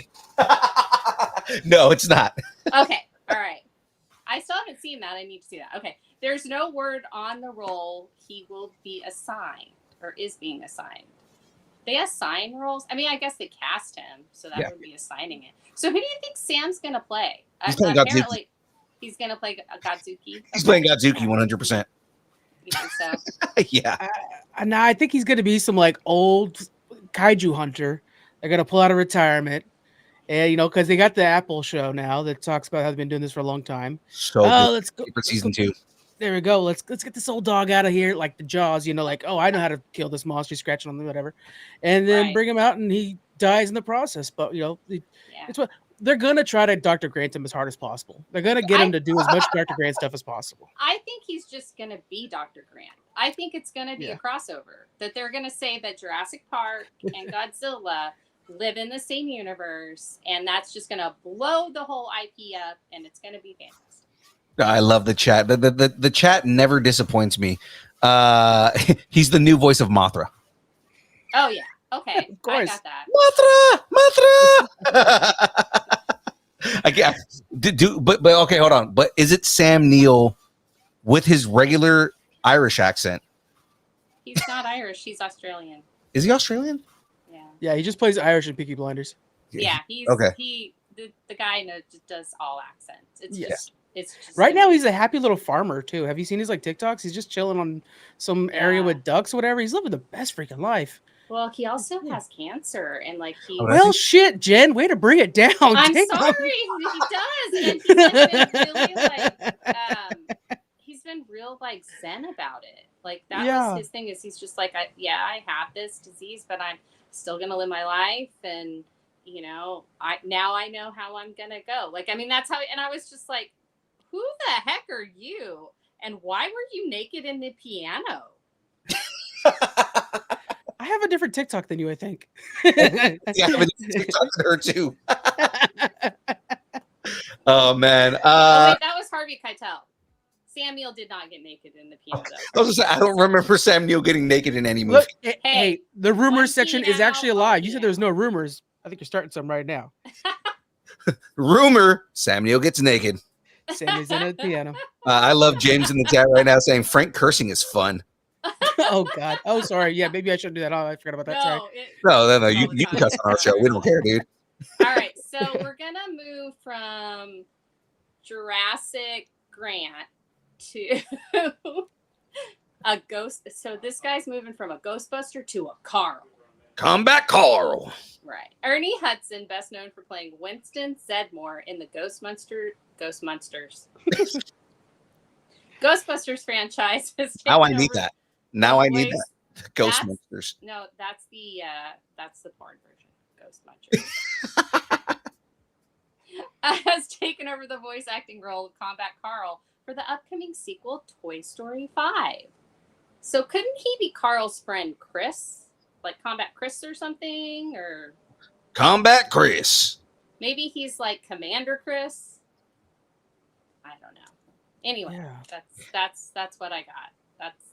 No, it's not. Okay. All right. I still haven't seen that. I need to see that. Okay. There's no word on the role he will be assigned or is being assigned. They assign roles? I mean, I guess they cast him, so that would be assigning it. So who do you think Sam's going to play? Apparently, he's going to play Godzuki. He's playing Godzuki 100%. You think so? Yeah. No, I think he's going to be some like old kaiju hunter. They're going to pull out of retirement, And because they got the Apple show now that talks about how they've been doing this for a long time. So good. Let's go for season 2. There we go. Let's get this old dog out of here, like the Jaws. Like, oh, I know how to kill this monster, scratching on the whatever, and then bring him out, and he dies in the process. But it's what they're gonna try to Dr. Grant him as hard as possible. They're gonna get him to do as much Dr. Grant stuff as possible. I think he's just gonna be Dr. Grant. I think it's gonna be a crossover that they're gonna say that Jurassic Park and Godzilla live in the same universe, and that's just gonna blow the whole IP up, and it's gonna be fantastic. I love the chat. The chat never disappoints me. He's the new voice of Mothra. Oh yeah, okay, of course. I got that. Mothra. I can't but okay, hold on. But is it Sam Neill with his regular Irish accent? He's not Irish. He's Australian. Is he Australian? Yeah, he just plays Irish in Peaky Blinders. Yeah, he's okay. The guy does all accents. It's just right now he's a happy little farmer too. Have you seen his TikToks? He's just chilling on some area with ducks or whatever. He's living the best freaking life. Well, he also has cancer and he. Well, shit, Jen, way to bring it down. I'm sorry, he does, and he's been really he's been real zen about it. That was his thing. Is he's just I have this disease, but I'm still gonna live my life, and I know how I'm gonna go. That's how. And I was just like, who the heck are you? And why were you naked in the piano? I have a different TikTok than you, I think. Yeah, I have a different TikTok than her too. Oh man. Wait, that was Harvey Keitel. Sam Neill did not get naked in the piano. I don't remember Sam Neill getting naked in any movie. Look, hey, the rumors section is actually alive. You said there's no rumors. I think you're starting some right now. Rumor: Sam Neill gets naked. Sammy's in a piano. I love James in the chat right now saying Frank cursing is fun. Oh God. Oh, sorry. Yeah, maybe I shouldn't do that. Oh, I forgot about that. Sorry. No. You can cuss on our show. We don't care, dude. All right, so we're gonna move from Jurassic Grant to a ghost. So this guy's moving from a Ghostbuster to a Carl. Combat Carl. Right. Ernie Hudson, best known for playing Winston Zedmore in the Ghostbusters franchise. Now I need that. Now I need that. Ghostbusters. No, that's the porn version. Ghostbusters. Has taken over the voice acting role of Combat Carl for the upcoming sequel, Toy Story 5. So couldn't he be Carl's friend Chris? Like Combat Chris or something? Or Combat Chris. Maybe he's like Commander Chris. I don't know. Anyway, that's what I got.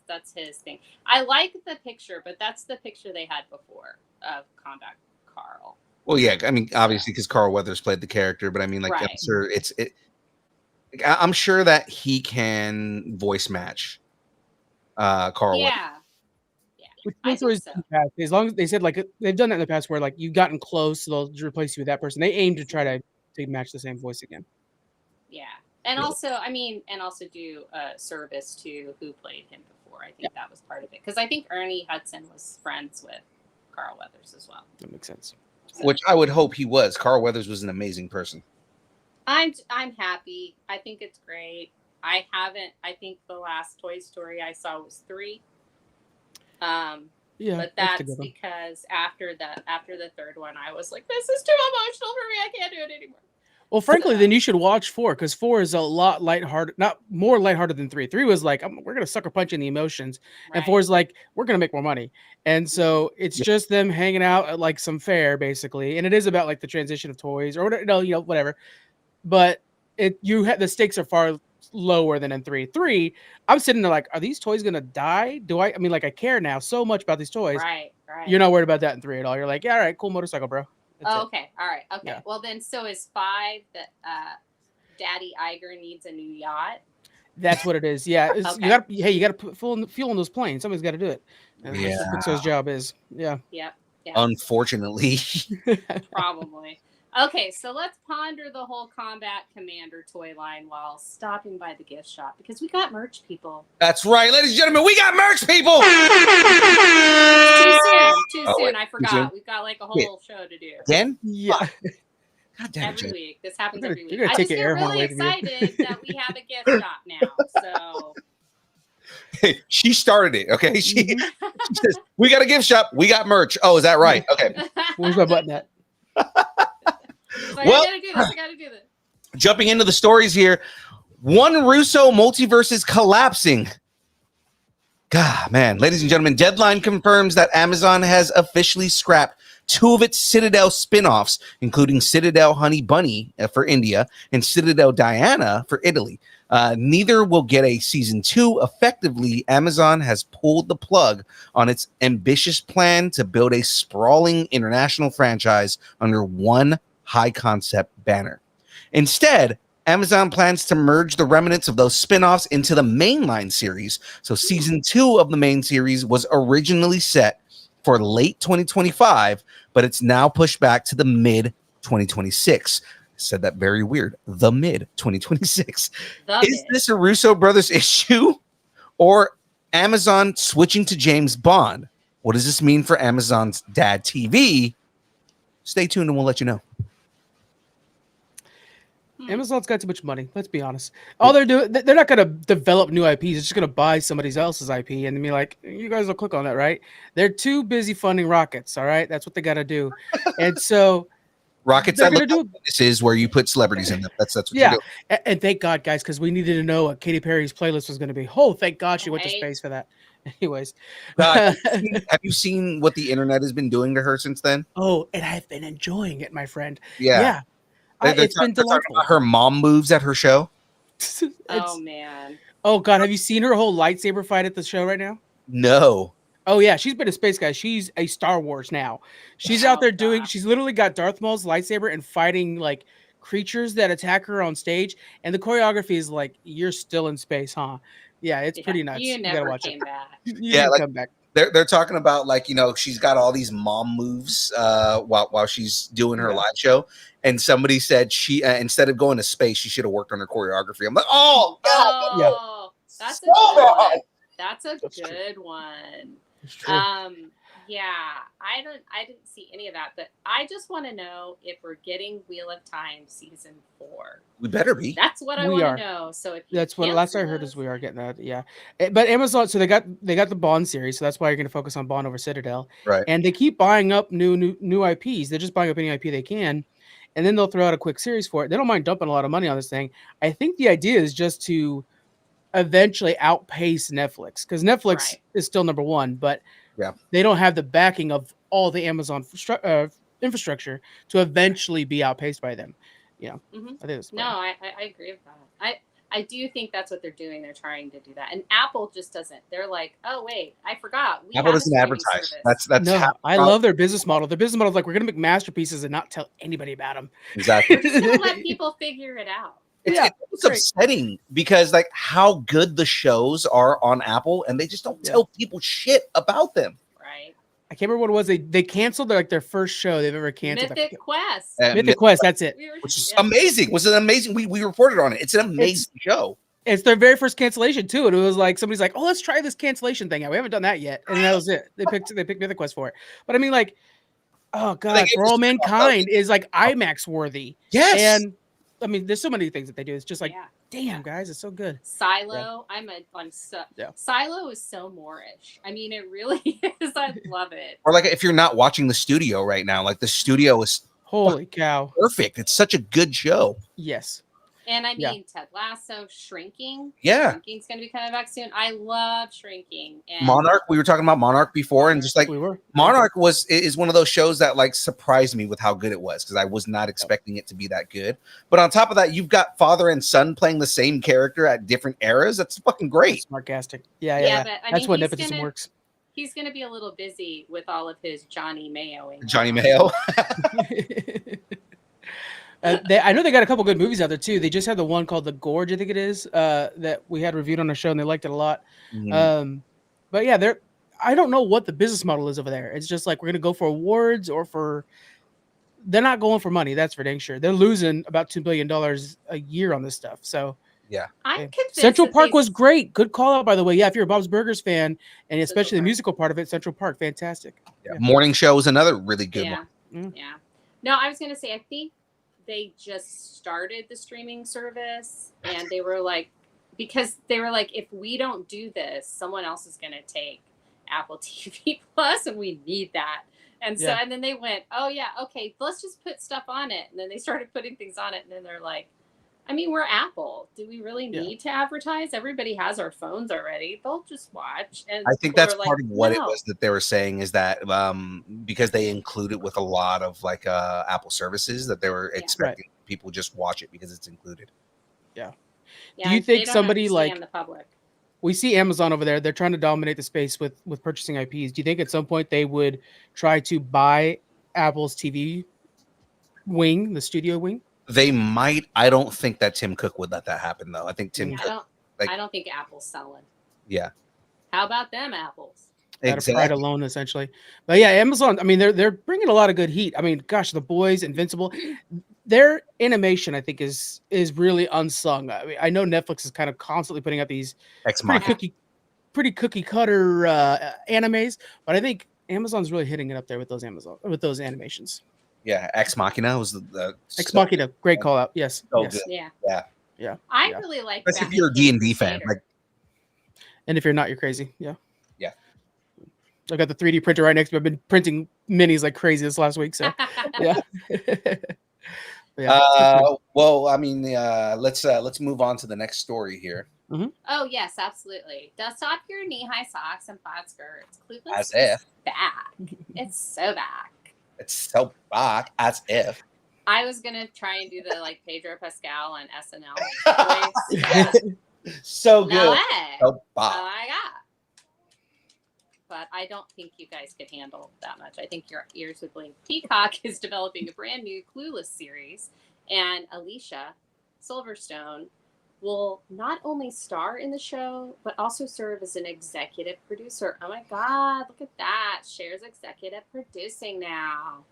That's his thing. I like the picture, but that's the picture they had before of Combat Carl. Well, yeah, obviously because Carl Weathers played the character, but I'm sure I'm sure that he can voice match Carl Weathers. I think so. As long as they said they've done that in the past where you've gotten close, so they'll replace you with that person. They aim to try to match the same voice again. Yeah. And also do service to who played him before. I think that was part of it. Because I think Ernie Hudson was friends with Carl Weathers as well. That makes sense. So, which I would hope he was. Carl Weathers was an amazing person. I'm happy. I think it's great. I think the last Toy Story I saw was 3. But that's because after the third one, I was like, this is too emotional for me. I can't do it anymore. Well, frankly, then you should watch 4 because 4 is a lot lighthearted, not more lighthearted than 3. 3 was we're going to sucker punch in the emotions. Right. And 4 is we're going to make more money. And so it's just them hanging out at some fair, basically. And it is about the transition of toys or whatever, whatever. But the stakes are far lower than in 3. 3, I'm sitting there are these toys going to die? I care now so much about these toys. Right. You're not worried about that in 3 at all. You're yeah, all right, cool motorcycle, bro. Okay. All right. Okay. Yeah. Well, then, so is 5 that Daddy Iger needs a new yacht? That's what it is. Yeah. Okay. You got to put fuel in those planes. Somebody's got to do it. That's what Pixar's job is. Yeah. Yep. Unfortunately. Probably. Okay, so let's ponder the whole Combat Commander toy line while stopping by the gift shop because we got merch, people. That's right, ladies and gentlemen, we got merch, people. Too soon. I forgot. We've got a whole show to do. Again? Yeah. God damn it, every Jen. week. This happens They're every week. gonna I take just your get air horn really away from you. excited that we have a gift shop now. So Hey, she started it. Okay, she Mhm. says we got a gift shop. We got merch. Oh, is that right? Okay. Where's my button at? It's like, Well- I gotta do this. I gotta do this. Jumping into the stories here, one Russo multiverse is collapsing. God, man. Ladies and gentlemen, Deadline confirms that Amazon has officially scrapped 2 of its Citadel spin-offs, including Citadel Honey Bunny for India and Citadel Diana for Italy. Neither will get a season 2. Effectively, Amazon has pulled the plug on its ambitious plan to build a sprawling international franchise under one high-concept banner. Instead, Amazon plans to merge the remnants of those spin-offs into the mainline series. So season 2 of the main series was originally set for late 2025, but it's now pushed back to the mid 2026. Said that very weird. The mid 2026. Is this a Russo brothers issue or Amazon switching to James Bond? What does this mean for Amazon's Dad TV? Stay tuned and we'll let you know. Amazon's got too much money. Let's be honest. All they're doing, they're not going to develop new IPs. They're just going to buy somebody else's IP and be like, you guys will click on that, right? They're too busy funding rockets. All right. That's what they got to do. And so Rockets, they're going to do. This is where you put celebrities in them. That's what Yeah. you do. And thank God, guys, because we needed to know what Katy Perry's playlist was going to be. Oh, thank God she went to space for that. Anyways. Have you seen what the internet has been doing to her since then? Oh, and I've been enjoying it, my friend. Yeah. It's been delightful. Her mom moves at her show. Oh, man. Oh, God. Have you seen her whole lightsaber fight at the show right now? No. Oh, yeah. She's been a space guy. She's a Star Wars now. She's out there doing, she's literally got Darth Maul's lightsaber and fighting like creatures that attack her on stage. And the choreography is like, you're still in space, huh? Yeah, it's pretty nuts. You never came back. Yeah, like, come back. They're talking about like, you know, she's got all these mom moves while she's doing her live show. And somebody said she instead of going to space, she should have worked on her choreography. I'm like, oh God. Oh, that's a good one. That's a good one. Yeah, I didn't see any of that, but I just want to know if we're getting Wheel of Time season 4. We better be. That's what I want to know. So if that's what last I heard is we are getting that. Yeah, but Amazon. So they got the Bond series, so that's why you're going to focus on Bond over Citadel. Right. And they keep buying up new IPs. They're just buying up any IP they can, and then they'll throw out a quick series for it. They don't mind dumping a lot of money on this thing. I think the idea is just to eventually outpace Netflix because Netflix is still number one, but they don't have the backing of all the Amazon infrastructure to eventually be outpaced by them. You know, I think I agree with that. I do think that's what they're doing. They're trying to do that, and Apple just doesn't. They're like, oh wait, I forgot. Apple doesn't advertise. That's I love their business model. Their business model is like, we're gonna make masterpieces and not tell anybody about them. Exactly. We're just gonna let people figure it out. It's upsetting because like how good the shows are on Apple, and they just don't tell people shit about them. Right. I can't remember what it was. They canceled their first show they've ever canceled. Mythic Quest. Mythic Quest. That's it. Which is amazing. Was an amazing. We reported on it. It's an amazing show. It's their very first cancellation too, and it was like somebody's like, "Oh, let's try this cancellation thing out. We haven't done that yet," and that was it. They picked Mythic Quest for it. But I mean, like, oh god, For All Mankind is like IMAX worthy. Yes. And I mean, there's so many things that they do. It's just like, damn, guys, it's so good. Silo, Silo is so Moorish. I mean, it really is. I love it. Or like if you're not watching the studio right now, like the studio is holy cow, perfect. It's such a good show. Yes. And I mean, Ted Lasso, Shrinking. Yeah. Shrinking's going to be coming back soon. I love Shrinking. And Monarch, we were talking about Monarch before, and just like Monarch is one of those shows that like surprised me with how good it was because I was not expecting it to be that good. But on top of that, you've got father and son playing the same character at different eras. That's fucking great. Smart casting. Yeah. But, that's what nepotism works. He's going to be a little busy with all of his Johnny Mayo. Johnny Mayo. I know they got a couple good movies out there too. They just had the one called The Gorge, I think it is, that we had reviewed on our show, and they liked it a lot. Mm-hmm. But yeah, I don't know what the business model is over there. It's just like we're gonna go for awards or for. They're not going for money. That's for dang sure. They're losing about $2 billion a year on this stuff. So yeah, I'm convinced Central Park was great. Good call out, by the way. Yeah, if you're a Bob's Burgers fan, and especially the musical part of it, Central Park, fantastic. Yeah. Morning Show is another really good one. Yeah. No, I was gonna say I think they just started the streaming service, and they were like, because they were like, if we don't do this, someone else is going to take Apple TV Plus, and we need that. And so, and then they went, oh yeah, okay, let's just put stuff on it. And then they started putting things on it, and then they're like, I mean, we're Apple. Do we really need to advertise? Everybody has our phones already. They'll just watch. And I think that's part of what it was that they were saying is that because they include it with a lot of like Apple services, that they were expecting people just watch it because it's included. Yeah. Do you think somebody like the public? We see Amazon over there? They're trying to dominate the space with purchasing IPs. Do you think at some point they would try to buy Apple's TV wing, the studio wing? They might. I don't think that Tim Cook would let that happen, though. I think Tim Cook. I don't think Apple's selling. Yeah. How about them apples? Out of pride alone, essentially. But yeah, Amazon. I mean, they're bringing a lot of good heat. I mean, gosh, The Boys, Invincible. Their animation, I think, is really unsung. I mean, I know Netflix is kind of constantly putting out these pretty cookie cutter animes, but I think Amazon's really hitting it up there with those animations. Yeah, Ex Machina was the Ex Machina, great call out. Yes, yes. Yeah. I really like. That's if you're a D&D fan, like, and if you're not, you're crazy. Yeah. Yeah. I got the 3D printer right next to me. I've been printing minis like crazy this last week. So yeah. Well, I mean, let's move on to the next story here. Mm-hmm. Oh yes, absolutely. Dust off your knee-high socks and plaid skirts. Clueless as if back. It's so back. It's so back as if. I was gonna try and do the like Pedro Pascal on SNL voice. So good. No so back. Oh my god. But I don't think you guys could handle that much. I think your ears would blink. Peacock is developing a brand new Clueless series, and Alicia Silverstone will not only star in the show, but also serve as an executive producer. Oh my God, look at that. Cher's executive producing now.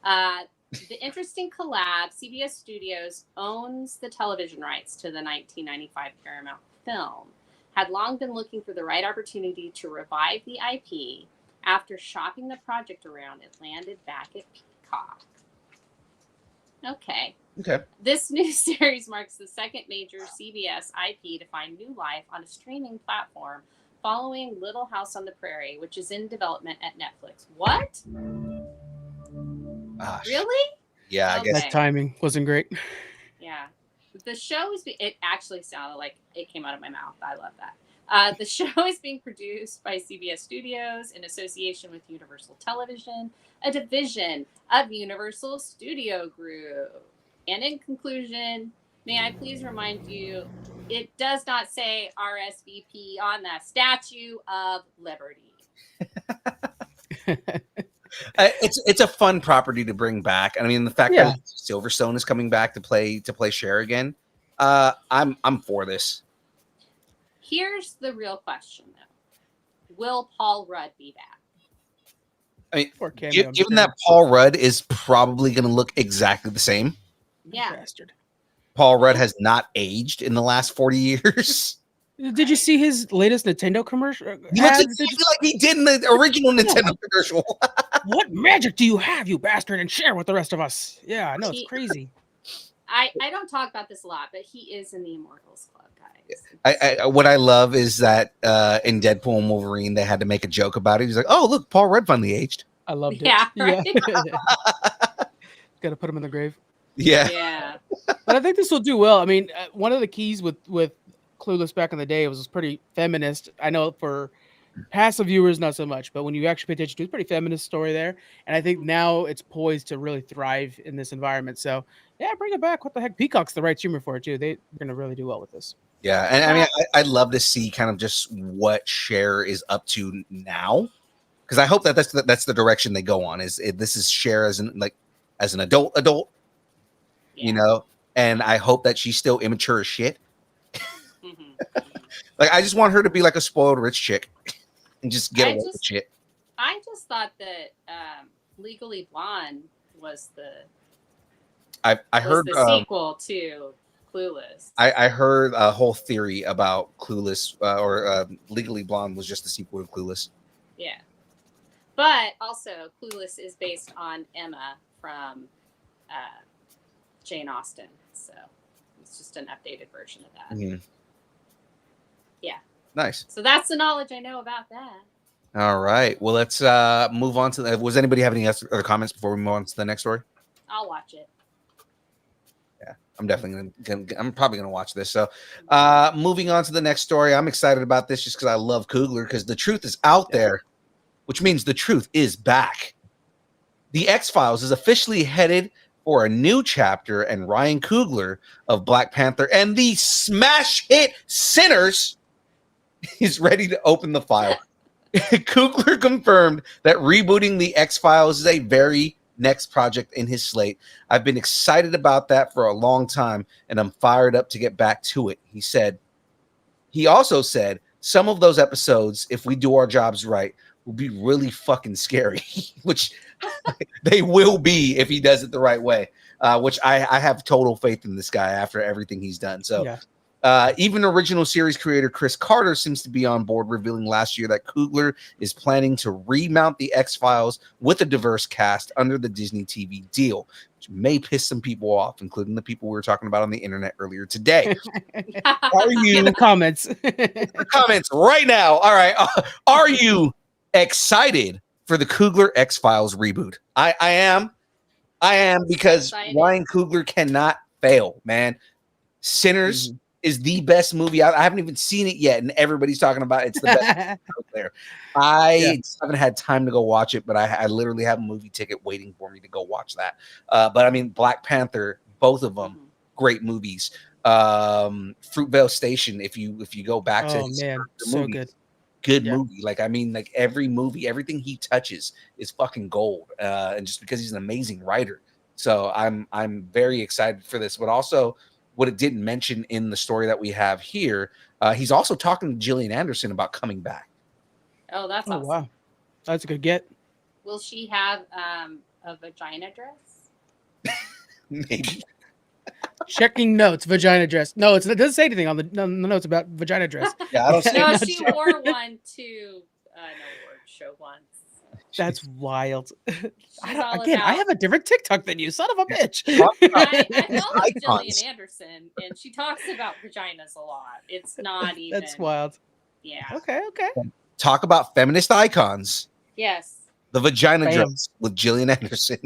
The interesting collab, CBS Studios owns the television rights to the 1995 Paramount film. Had long been looking for the right opportunity to revive the IP. After shopping the project around, it landed back at Peacock. Okay. This new series marks the second major CBS IP to find new life on a streaming platform following Little House on the Prairie, which is in development at Netflix. What? Really? Yeah, I guess that timing wasn't great. Yeah. The show is, it actually sounded like it came out of my mouth. I love that. The show is being produced by CBS Studios in association with Universal Television, a division of Universal Studio Group. And in conclusion, may I please remind you, it does not say RSVP on the Statue of Liberty. It's a fun property to bring back. I mean, the fact that Silverstone is coming back to play Cher again, I'm for this. Here's the real question, though: will Paul Rudd be back? I mean, given that Paul Rudd is probably going to look exactly the same. Yeah. Bastard. Paul Rudd has not aged in the last 40 years. Did you see his latest Nintendo commercial? He looks exactly like he did in the original Nintendo commercial. What magic do you have, you bastard, and share with the rest of us? Yeah, I know, it's crazy. I don't talk about this a lot, but he is in the Immortals Club, guys. What I love is that in Deadpool and Wolverine, they had to make a joke about it. He's like, oh, look, Paul Rudd finally aged. I loved it. Yeah, right? Got to put him in the grave. Yeah. But I think this will do well. I mean, one of the keys with Clueless back in the day, it was pretty feminist. I know for passive viewers, not so much, but when you actually pay attention to it, it's a pretty feminist story there. And I think now it's poised to really thrive in this environment. So yeah, bring it back. What the heck? Peacock's the right streamer for it too. They're going to really do well with this. Yeah. And I mean, I'd love to see kind of just what Cher is up to now. Because I hope that's the direction they go on. This is Cher as an adult, you know, and I hope that she's still immature as shit. Like, I just want her to be like a spoiled rich chick and just get away with shit. I just thought that Legally Blonde was I heard the sequel to Clueless. I heard a whole theory about Clueless or Legally Blonde was just the sequel to Clueless. Yeah. But also, Clueless is based on Emma from Jane Austen. So it's just an updated version of that. Mm-hmm. Yeah. Nice. So that's the knowledge I know about that. All right. Well, let's move on to. Was anybody have any other comments before we move on to the next story? I'll watch it. Yeah, I'm definitely I'm probably gonna watch this. So, moving on to the next story, I'm excited about this just because I love Coogler, because the truth is out there, which means the truth is back. The X-Files is officially headed for a new chapter, and Ryan Coogler of Black Panther and the smash hit Sinners is ready to open the file. Coogler confirmed that rebooting the X-Files is a very next project in his slate. I've been excited about that for a long time, and I'm fired up to get back to it. He also said some of those episodes, if we do our jobs right, will be really fucking scary, which they will be if he does it the right way, which I have total faith in this guy after everything he's done. So even original series creator Chris Carter seems to be on board, revealing last year that Coogler is planning to remount the X-Files with a diverse cast under the Disney TV deal, which may piss some people off, including the people we were talking about on the internet earlier today. Are you in the comments? Comments right now. All right. Are you excited for the Coogler X-Files reboot? I am, because Ryan Coogler cannot fail, man. Sinners is the best movie. I haven't even seen it yet, and everybody's talking about it's the best out there. I haven't had time to go watch it, but I literally have a movie ticket waiting for me to go watch that. But I mean, Black Panther, both of them, great movies. Fruitvale Station, if you go back to so movies, good movie. Like, I mean, like every movie, everything he touches is fucking gold. And just because he's an amazing writer. So I'm very excited for this, but also what it didn't mention in the story that we have here, he's also talking to Gillian Anderson about coming back. Oh, that's awesome. Wow. That's a good get. Will she have a vagina dress? Maybe. Checking notes, vagina dress. No, it doesn't say anything on the notes about vagina dress. Yeah, I don't see no, she wore one to an award show once. That's wild. I have a different TikTok than you, son of a bitch. I follow Gillian Anderson, and she talks about vaginas a lot. It's not even. That's wild. Yeah. Okay. Talk about feminist icons. Yes. The vagina dress with Gillian Anderson.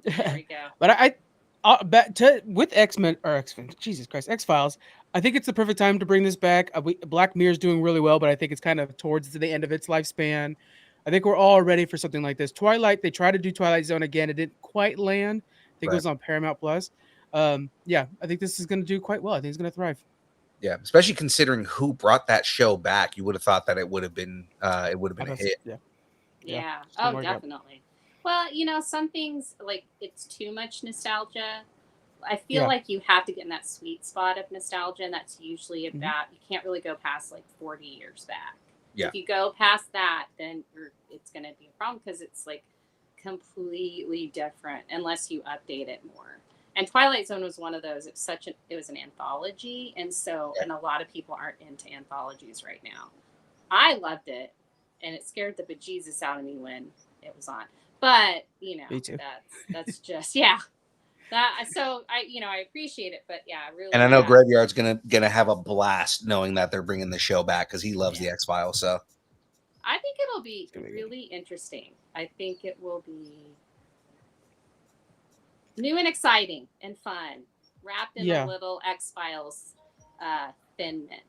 There we go. But with X-Men, Jesus Christ, X-Files, I think it's the perfect time to bring this back. Black Mirror's doing really well, but I think it's kind of towards the end of its lifespan. I think we're all ready for something like this. Twilight, they tried to do Twilight Zone again. It didn't quite land. I think it was on Paramount Plus. I think this is going to do quite well. I think it's going to thrive. Yeah, especially considering who brought that show back. You would have thought that it would have been a hit. Yeah. Oh, definitely. Well, some things, like, it's too much nostalgia. I feel like you have to get in that sweet spot of nostalgia, and that's usually about, you can't really go past, like, 40 years back. Yeah. If you go past that, then it's going to be a problem, because it's, like, completely different unless you update it more. And Twilight Zone was one of those. It was an anthology, and and a lot of people aren't into anthologies right now. I loved it, and it scared the bejesus out of me when it was on. But me too. That's just so I appreciate it, but really. And I know Graveyard's gonna have a blast knowing that they're bringing the show back, because he loves the X-Files. So I think it'll be really interesting. I think it will be new and exciting and fun, wrapped in a little X-Files thin mint.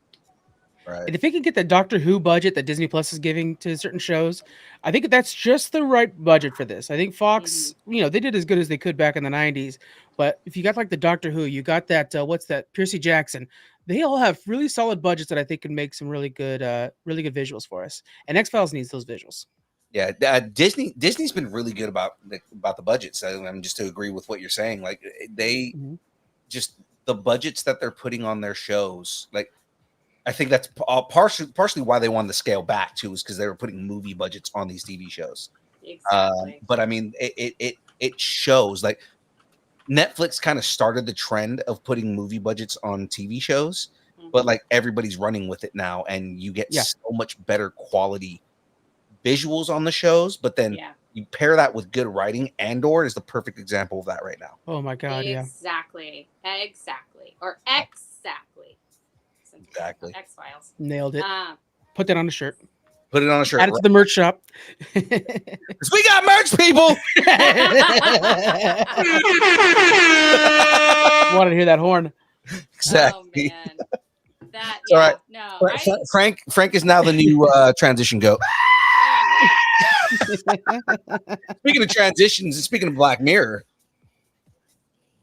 Right. And if it can get the Doctor Who budget that Disney Plus is giving to certain shows, I think that's just the right budget for this. I think Fox, they did as good as they could back in the 90s. But if you got like the Doctor Who, you got that, Percy Jackson. They all have really solid budgets that I think can make some really good visuals for us. And X-Files needs those visuals. Yeah, Disney's been really good about the budgets. I'm just to agree with what you're saying. Like, they just, the budgets that they're putting on their shows, like, I think that's partially why they wanted to scale back too, is because they were putting movie budgets on these TV shows. Exactly. But I mean, it shows, like, Netflix kind of started the trend of putting movie budgets on TV shows, but like everybody's running with it now, and you get so much better quality visuals on the shows. But then You pair that with good writing. Andor is the perfect example of that right now. Oh my god, exactly. Or Exactly. X-Files. nailed it. Put that on a shirt. Put it on a shirt. Add it to the merch shop. 'Cause we got merch, people. Wanted to hear that horn. Exactly. Oh man, that All right. no. Frank is now the new transition goat. Speaking of transitions and speaking of Black Mirror,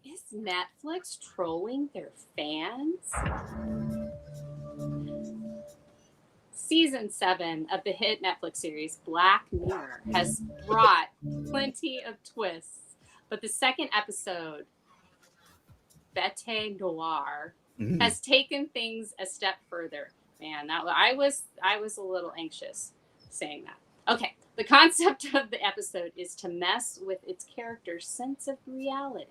Is Netflix trolling their fans? Season 7 of the hit Netflix series Black Mirror has brought plenty of twists, but the second episode, Bete Noir, has taken things a step further. Man, I was a little anxious saying that. Okay, the concept of the episode is to mess with its character's sense of reality.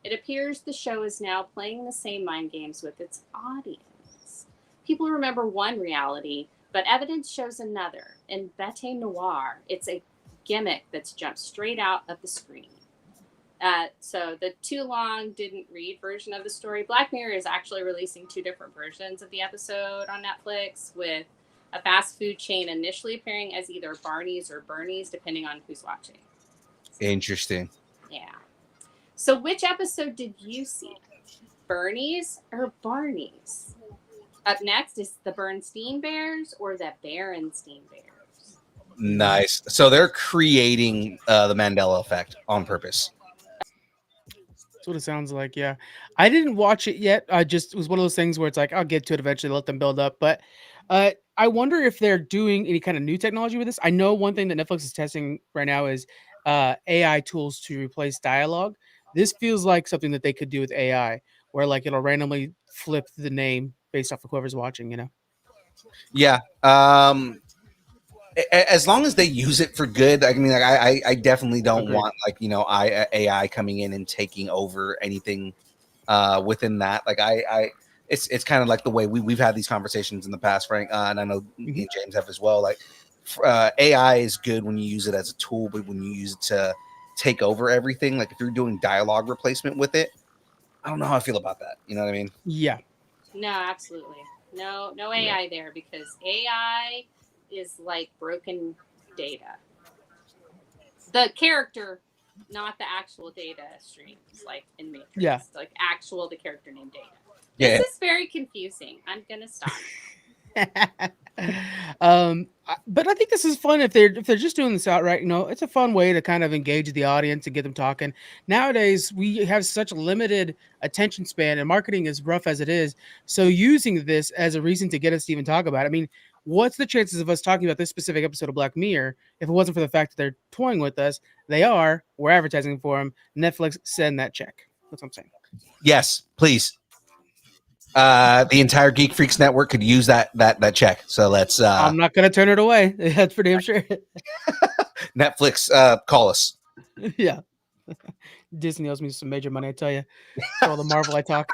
It appears the show is now playing the same mind games with its audience. People remember one reality, but evidence shows another. In Bete Noir, it's a gimmick that's jumped straight out of the screen. So the too long didn't read version of the story, Black Mirror is actually releasing 2 different versions of the episode on Netflix, with a fast food chain initially appearing as either Barney's or Bernie's, depending on who's watching. interesting. Yeah. So which episode did you see? Bernie's or Barney's? Up next is the Bernstein Bears or the Berenstein Bears? Nice. So they're creating the Mandela effect on purpose. That's what it sounds like. Yeah, I didn't watch it yet. It was one of those things where it's like I'll get to it eventually, let them build up. But I wonder if they're doing any kind of new technology with this. I know one thing that Netflix is testing right now is AI tools to replace dialogue. This feels like something that they could do with AI, where like it'll randomly flip the name based off of whoever's watching. You know? Yeah. As long as they use it for good, I mean, like, I definitely don't want like AI coming in and taking over anything within that. Like it's kind of like the way we've had these conversations in the past, Frank, and I know me and James have as well. Like AI is good when you use it as a tool, but when you use it to take over everything, like if you're doing dialogue replacement with it, I don't know how I feel about that. You know what I mean? Yeah. No, absolutely. No AI there, because AI is like broken data. The character, not the actual data streams, like in Matrix. Yeah. Like the character name data. Yeah. This is very confusing. I'm gonna stop. But I think this is fun if they're just doing this outright. It's a fun way to kind of engage the audience and get them talking. Nowadays, we have such limited attention span, and marketing is rough as it is. So using this as a reason to get us to even talk about it. I mean, what's the chances of us talking about this specific episode of Black Mirror if it wasn't for the fact that they're toying with us? We're advertising for them. Netflix, send that check. That's what I'm saying. Yes, please. The entire Geek Freaks Network could use that check. So let's. I'm not gonna turn it away. That's for damn sure. Netflix, call us. Yeah. Disney owes me some major money, I tell you. For all the Marvel I talk.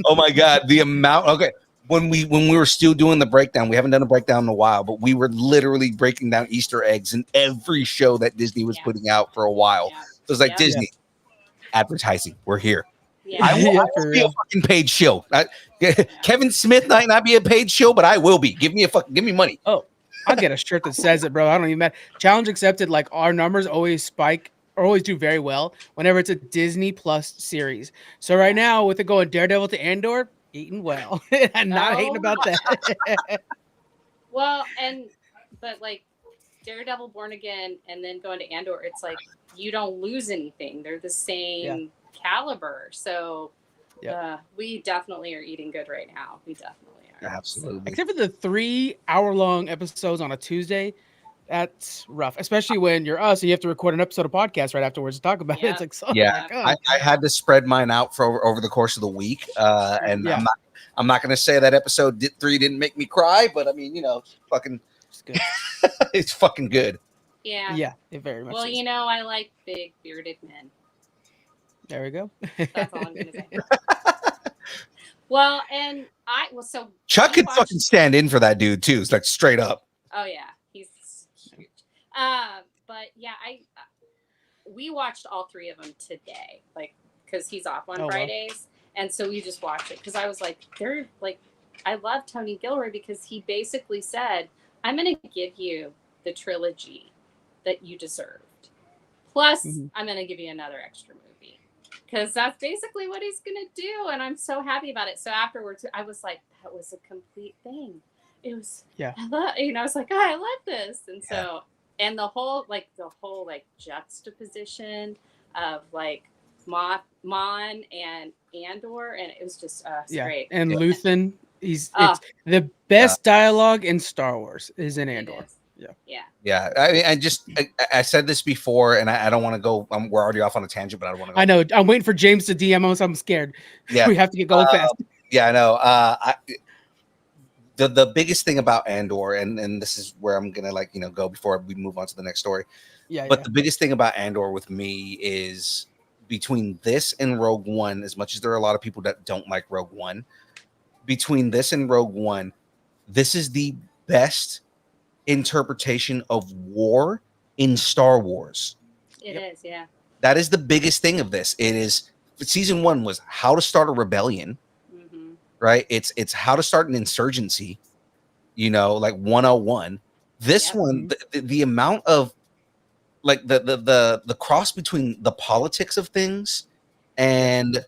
Oh my God, the amount. Okay, when we were still doing the breakdown, we haven't done a breakdown in a while, but we were literally breaking down Easter eggs in every show that Disney was putting out for a while. Yeah. So it's like Disney advertising. We're here. Yeah. I will be a fucking paid show. Kevin Smith might not be a paid show, but I will be. Give me money. Oh, I'll get a shirt that says it, bro. I don't even matter. Challenge accepted. Like our numbers always spike or always do very well whenever it's a Disney Plus series. So right now with it going Daredevil to Andor, eating well. I'm not hating about that. Well, but like Daredevil, Born Again, and then going to Andor, it's like you don't lose anything. They're the same caliber. So we definitely are eating good right now. We definitely are. Absolutely. Except for the 3-hour-long episodes on a Tuesday. That's rough, especially when you're us and you have to record an episode of podcast right afterwards to talk about it. It's like, I had to spread mine out for over the course of the week. And I'm not going to say that episode 3 didn't make me cry, but I mean, fucking it's good. It's fucking good. Yeah. Yeah, it very much. Well, is. I like big bearded men. There we go. That's all I'm gonna say. Well, and so Chuck could fucking stand in for that dude too. It's like straight up. Oh yeah, he's huge. But yeah, we watched all 3 of them today, like because he's off on Fridays, and so we just watched it because I was like, they're like, I love Tony Gilroy because he basically said, I'm going to give you the trilogy that you deserved. Plus, I'm going to give you another extra movie because that's basically what he's going to do. And I'm so happy about it. So afterwards, I was like, that was a complete thing. It was, I was like, oh, I love this. And so, and the whole juxtaposition of like Mon and Andor, and it was just great. And Luthen, it's the best dialogue in Star Wars is in Andor. Yeah. I said this before, and I don't want to go. We're already off on a tangent, but I don't want to go. I know. I'm waiting for James to DM us. I'm scared. Yeah, we have to get going fast. Yeah, I know. The biggest thing about Andor, and this is where I'm gonna go before we move on to the next story. But the biggest thing about Andor with me is between this and Rogue One, as much as there are a lot of people that don't like Rogue One, between this and Rogue One, this is the best interpretation of war in Star Wars. It is, yeah. That is the biggest thing of this. It is, season 1 was how to start a rebellion, right? It's how to start an insurgency, like 101. This one, the amount of like the cross between the politics of things and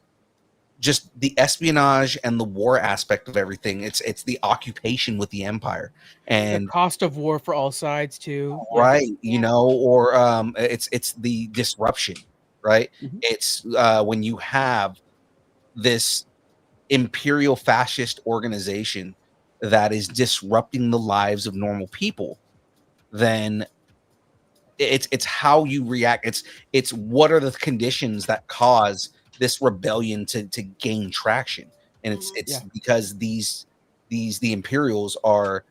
just the espionage and the war aspect of everything. It's the occupation with the Empire and the cost of war for all sides too. Right. Or it's the disruption, right? It's when you have this imperial fascist organization that is disrupting the lives of normal people, then it's how you react. It's what are the conditions that cause this rebellion to gain traction, and it's because the Imperials are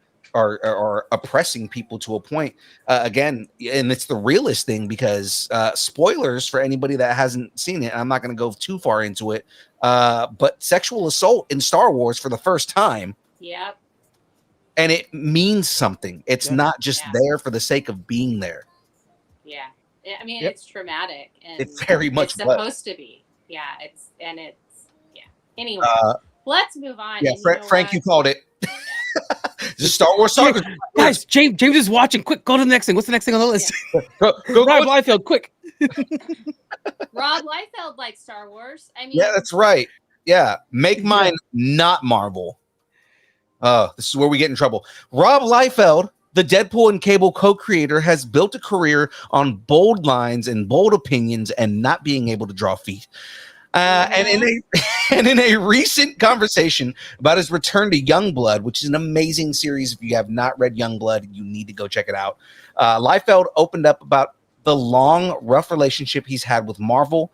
oppressing people to a point, again, and it's the realest thing because spoilers for anybody that hasn't seen it. I'm not going to go too far into it, but sexual assault in Star Wars for the first time. Yep. And it means something. It's not just there for the sake of being there. Yeah. I mean, it's traumatic, and it's very much supposed to be. Yeah, Anyway, let's move on. Yeah, Frank, you called it. This is Star Wars Saga. Guys, James is watching. Quick, go to the next thing. What's the next thing on the list? Go, Rob Liefeld, quick. Rob Liefeld likes Star Wars. I mean, yeah, that's right. Yeah, make mine not Marvel. This is where we get in trouble. Rob Liefeld, the Deadpool and Cable co-creator, has built a career on bold lines and bold opinions and not being able to draw feet. And in a recent conversation about his return to Youngblood, which is an amazing series. If you have not read Youngblood, you need to go check it out. Liefeld opened up about the long, rough relationship he's had with Marvel,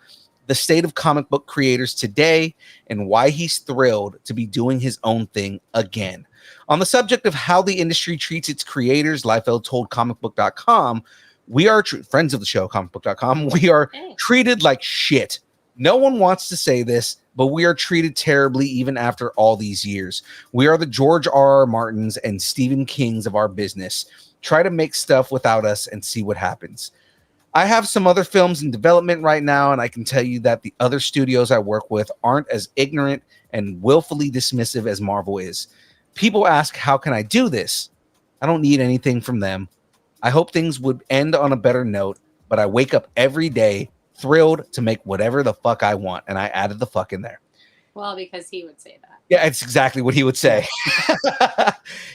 the state of comic book creators today, and why he's thrilled to be doing his own thing again. On the subject of how the industry treats its creators, Liefeld told comicbook.com, we are friends of the show, comicbook.com. We are treated like shit. No one wants to say this, but we are treated terribly even after all these years. We are the George R.R. Martins and Stephen Kings of our business. Try to make stuff without us and see what happens. I have some other films in development right now, and I can tell you that the other studios I work with aren't as ignorant and willfully dismissive as Marvel is. People ask, how can I do this? I don't need anything from them. I hope things would end on a better note, but I wake up every day thrilled to make whatever the fuck I want. And I added the fuck in there. Well, because he would say that. Yeah, it's exactly what he would say.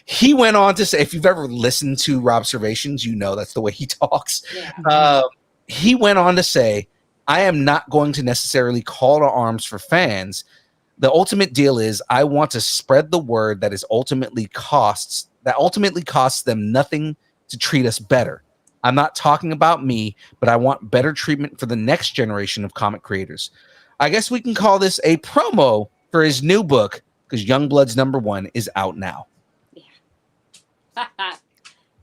He went on to say, if you've ever listened to Robservations, you know that's the way he talks. Yeah. He went on to say, I am not going to necessarily call to arms for fans. The ultimate deal is I want to spread the word that ultimately costs them nothing to treat us better. I'm not talking about me, but I want better treatment for the next generation of comic creators. I guess we can call this a promo for his new book because Youngblood's #1 is out now.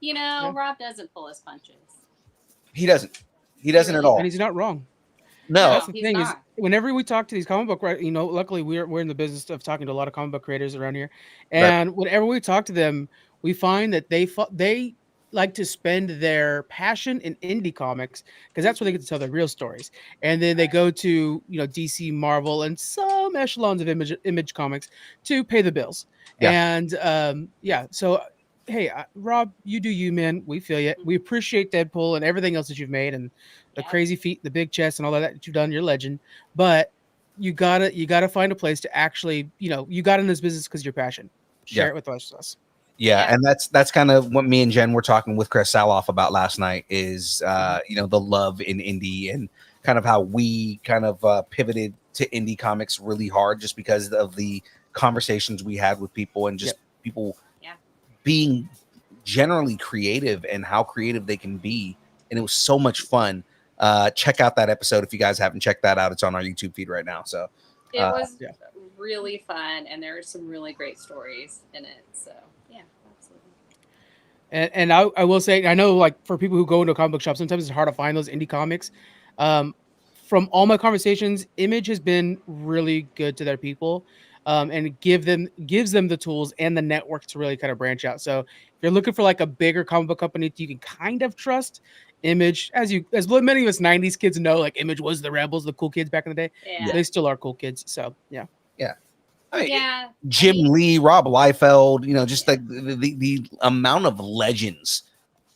Yeah. Rob doesn't pull his punches. He doesn't. He doesn't at all. And he's not wrong. No. That's the thing is, whenever we talk to these comic book writers, luckily we're in the business of talking to a lot of comic book creators around here. And whenever we talk to them, we find that they like to spend their passion in indie comics because that's where they get to tell their real stories. And then they go to, DC, Marvel, and some echelons of image comics to pay the bills. Yeah. And so hey, Rob, you do you, man. We feel you. We appreciate Deadpool and everything else that you've made and the crazy feet, the big chest, and all that you've done. You're a legend. But you gotta find a place to actually, you got in this business because your passion. Share it with us. Yeah, and that's kind of what me and Jen were talking with Chris Saloff about last night is the love in indie and kind of how we kind of pivoted to indie comics really hard just because of the conversations we had with people and just people being generally creative and how creative they can be. And it was so much fun. Check out that episode if you guys haven't checked that out. It's on our YouTube feed right now. So it was really fun, and there were some really great stories in it. So yeah, absolutely. And I will say, I know, like, for people who go into a comic book shop, sometimes it's hard to find those indie comics. From all my conversations, Image has been really good to their people, and it gives them the tools and the network to really kind of branch out. So if you're looking for like a bigger comic book company you can kind of trust, Image, as many of us 90s kids know, like Image was the rebels, the cool kids back in the day. Yeah. They still are cool kids. So yeah. I mean, Jim Lee, Rob Liefeld, just like the amount of legends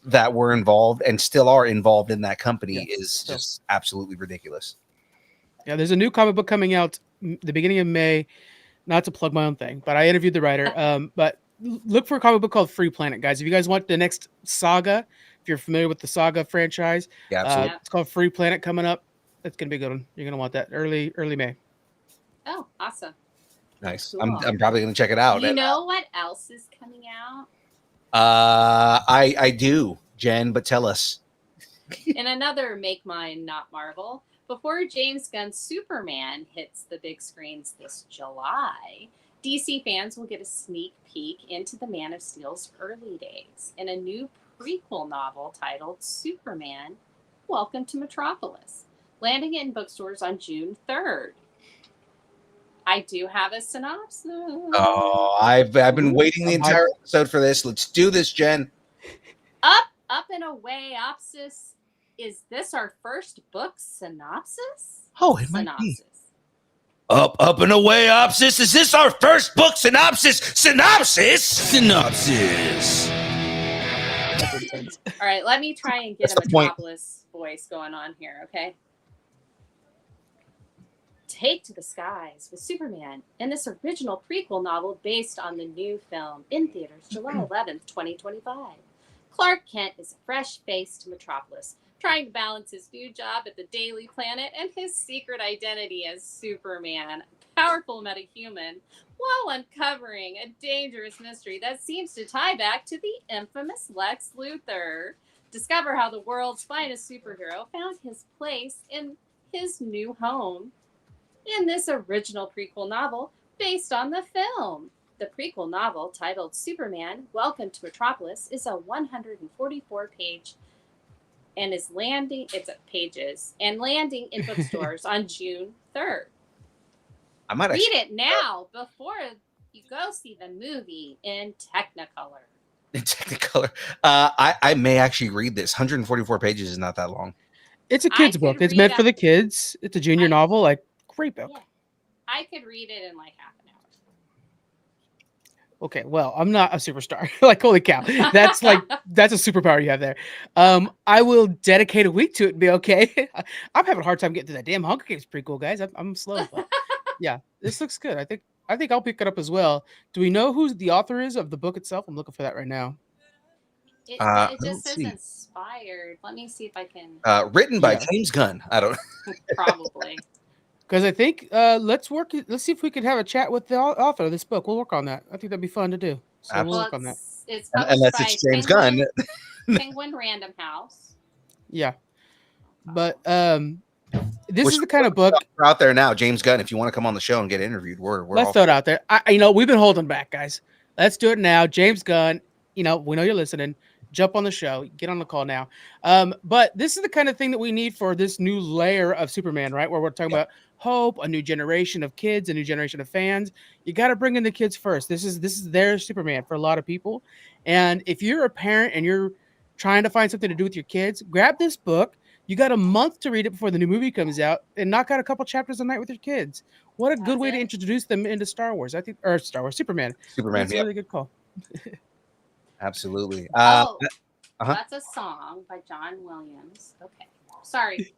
that were involved and still are involved in that company is just absolutely ridiculous. Yeah, there's a new comic book coming out the beginning of May. Not to plug my own thing, but I interviewed the writer. But look for a comic book called Free Planet, guys. If you guys want the next saga, if you're familiar with the Saga franchise, it's called Free Planet coming up. That's gonna be a good one. You're gonna want that early May. Oh, awesome. Nice. Cool. I'm probably gonna check it out. You know what else is coming out? I do, Jen, but tell us. In another Make Mine Not Marvel, before James Gunn's Superman hits the big screens this July, DC fans will get a sneak peek into the Man of Steel's early days in a new prequel novel titled Superman, Welcome to Metropolis, landing in bookstores on June 3rd. I do have a synopsis. Oh, I've been waiting the entire episode for this. Let's do this, Jen. Up and away, Opsis. Is this our first book synopsis? Oh, it might be. Up and away, Opsis. Is this our first book synopsis? Synopsis. All right, let me try and get a Metropolis voice going on here, okay? Take to the skies with Superman in this original prequel novel based on the new film in theaters July 11th, 2025. Clark Kent is a fresh-faced Metropolis, trying to balance his new job at the Daily Planet and his secret identity as Superman, a powerful metahuman, while uncovering a dangerous mystery that seems to tie back to the infamous Lex Luthor. Discover how the world's finest superhero found his place in his new home in this original prequel novel based on the film. The prequel novel, titled Superman, Welcome to Metropolis, is a 144-page and landing in bookstores on June 3rd. I might read it now before you go see the movie in Technicolor. I may actually read this. 144 pages is not that long. It's a kid's book. It's meant for the kids. It's a junior novel. Like, great book. Yeah. I could read it in like half an hour. Okay, well, I'm not a superstar. Like, holy cow. That's a superpower you have there. I will dedicate a week to it and be okay. I'm having a hard time getting to that damn Hunger Games prequel, guys. I'm slow. But yeah, this looks good. I think I'll pick it up as well. Do we know who the author is of the book itself? I'm looking for that right now. It just says inspired. Let me see if I can. Written by James Gunn. I don't know. Probably. Because I think let's see if we can have a chat with the author of this book. We'll work on that. I think that'd be fun to do. So we'll work on that. It's unless it's James Gunn. Penguin Random House. Yeah. But this is the kind of book out there now. James Gunn, if you want to come on the show and get interviewed, let's throw it out there. We've been holding back, guys. Let's do it now. James Gunn, we know you're listening. Jump on the show. Get on the call now. But this is the kind of thing that we need for this new layer of Superman, right? Where we're talking about hope, a new generation of kids, a new generation of fans. You got to bring in the kids first. This is their Superman for a lot of people. And if you're a parent and you're trying to find something to do with your kids, grab this book. You got a month to read it before the new movie comes out, and knock out a couple chapters a night with your kids. What a good way to introduce them into Star Wars. I think, or Star Wars, Superman. Superman, That's a really good call. Absolutely. That's a song by John Williams. Okay, sorry.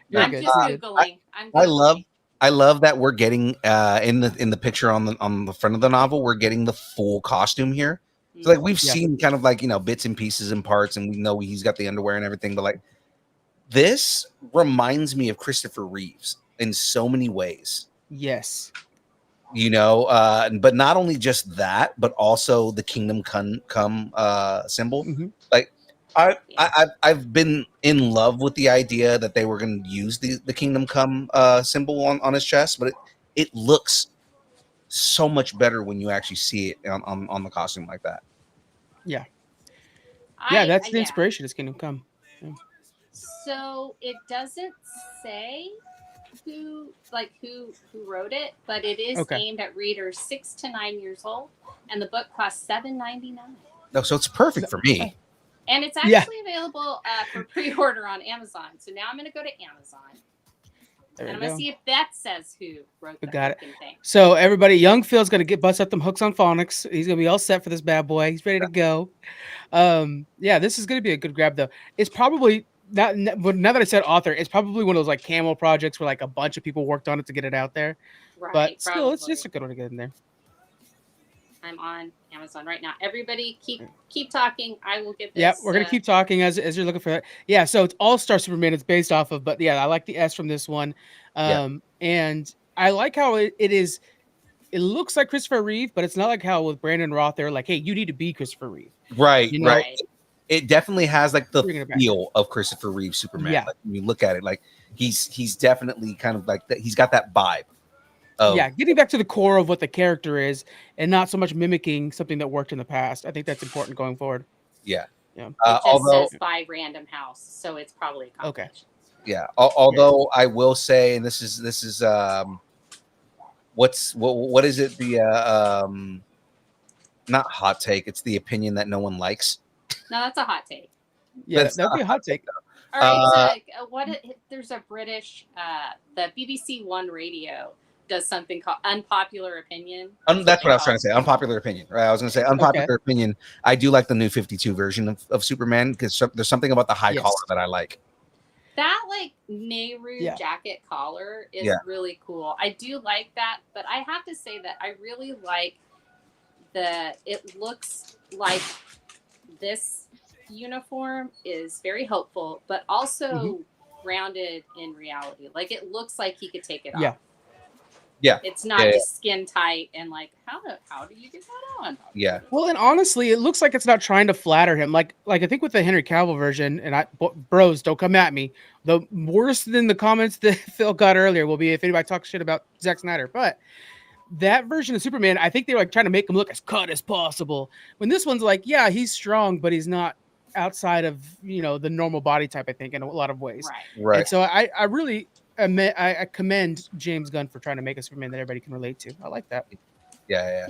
You're I'm good. just Googling. I'm Googling. I love that we're getting in the picture on the front of the novel. We're getting the full costume here. So like we've seen kind of like bits and pieces and parts, and we know he's got the underwear and everything. But like this reminds me of Christopher Reeves in so many ways. Yes. But not only just that, but also the Kingdom Come symbol. Like I've been in love with the idea that they were going to use the Kingdom Come symbol on his chest, but it looks so much better when you actually see it on the costume like that. Yeah. That's the inspiration. Is Kingdom Come. Yeah. So it doesn't say who wrote it, but it is aimed at readers 6 to 9 years old, and the book costs $7.99. No, so it's perfect for me. And it's actually available for pre-order on Amazon. So now I'm going to go to Amazon. And I'm going to see if that says who wrote the thing. So everybody, young Phil's going to bust up them hooks on phonics. He's going to be all set for this bad boy. He's ready to go. This is going to be a good grab, though. It's probably, now that I said author, it's probably one of those like camel projects where like a bunch of people worked on it to get it out there. Right, but still, it's just a good one to get in there. I'm on Amazon right now. Everybody keep talking. I will get this. Yeah, we're going to keep talking as you're looking for that. Yeah, so it's All-Star Superman it's based off of, but I like the S from this one. And I like how it is. It looks like Christopher Reeve, but it's not like how with Brandon Roth, they're like, hey, you need to be Christopher Reeve. Right, right. It definitely has like the feel of Christopher Reeve Superman. Yeah. Like, when you look at it, like he's definitely kind of like that. He's got that vibe. Getting back to the core of what the character is and not so much mimicking something that worked in the past. I think that's important going forward. Yeah. It just says by Random House, so it's probably a combination. Yeah. Although I will say, and this is what is it? The not hot take. It's the opinion that no one likes. No, that's a hot take. Yeah, that'd be a hot take. All right. There's a British, the BBC One Radio does something called unpopular opinion. That's what I was trying to say. Unpopular opinion. Right. I was going to say unpopular opinion. I do like the new 52 version of Superman because there's something about the high collar that I like. That like Nehru jacket collar is really cool. I do like that, but I have to say that I really like it looks like this uniform is very hopeful, but also grounded in reality. Like it looks like he could take it off. Yeah. It's not just skin tight and like how do you get that on? Yeah. Well, and honestly, it looks like it's not trying to flatter him. Like I think with the Henry Cavill version, and bros, don't come at me. The worse than the comments that Phil got earlier will be if anybody talks shit about Zack Snyder. But that version of Superman, I think they're like trying to make him look as cut as possible. When this one's like, yeah, he's strong, but he's not outside of the normal body type. I think in a lot of ways. Right. And so I really. I commend James Gunn for trying to make a Superman that everybody can relate to. I like that. Yeah.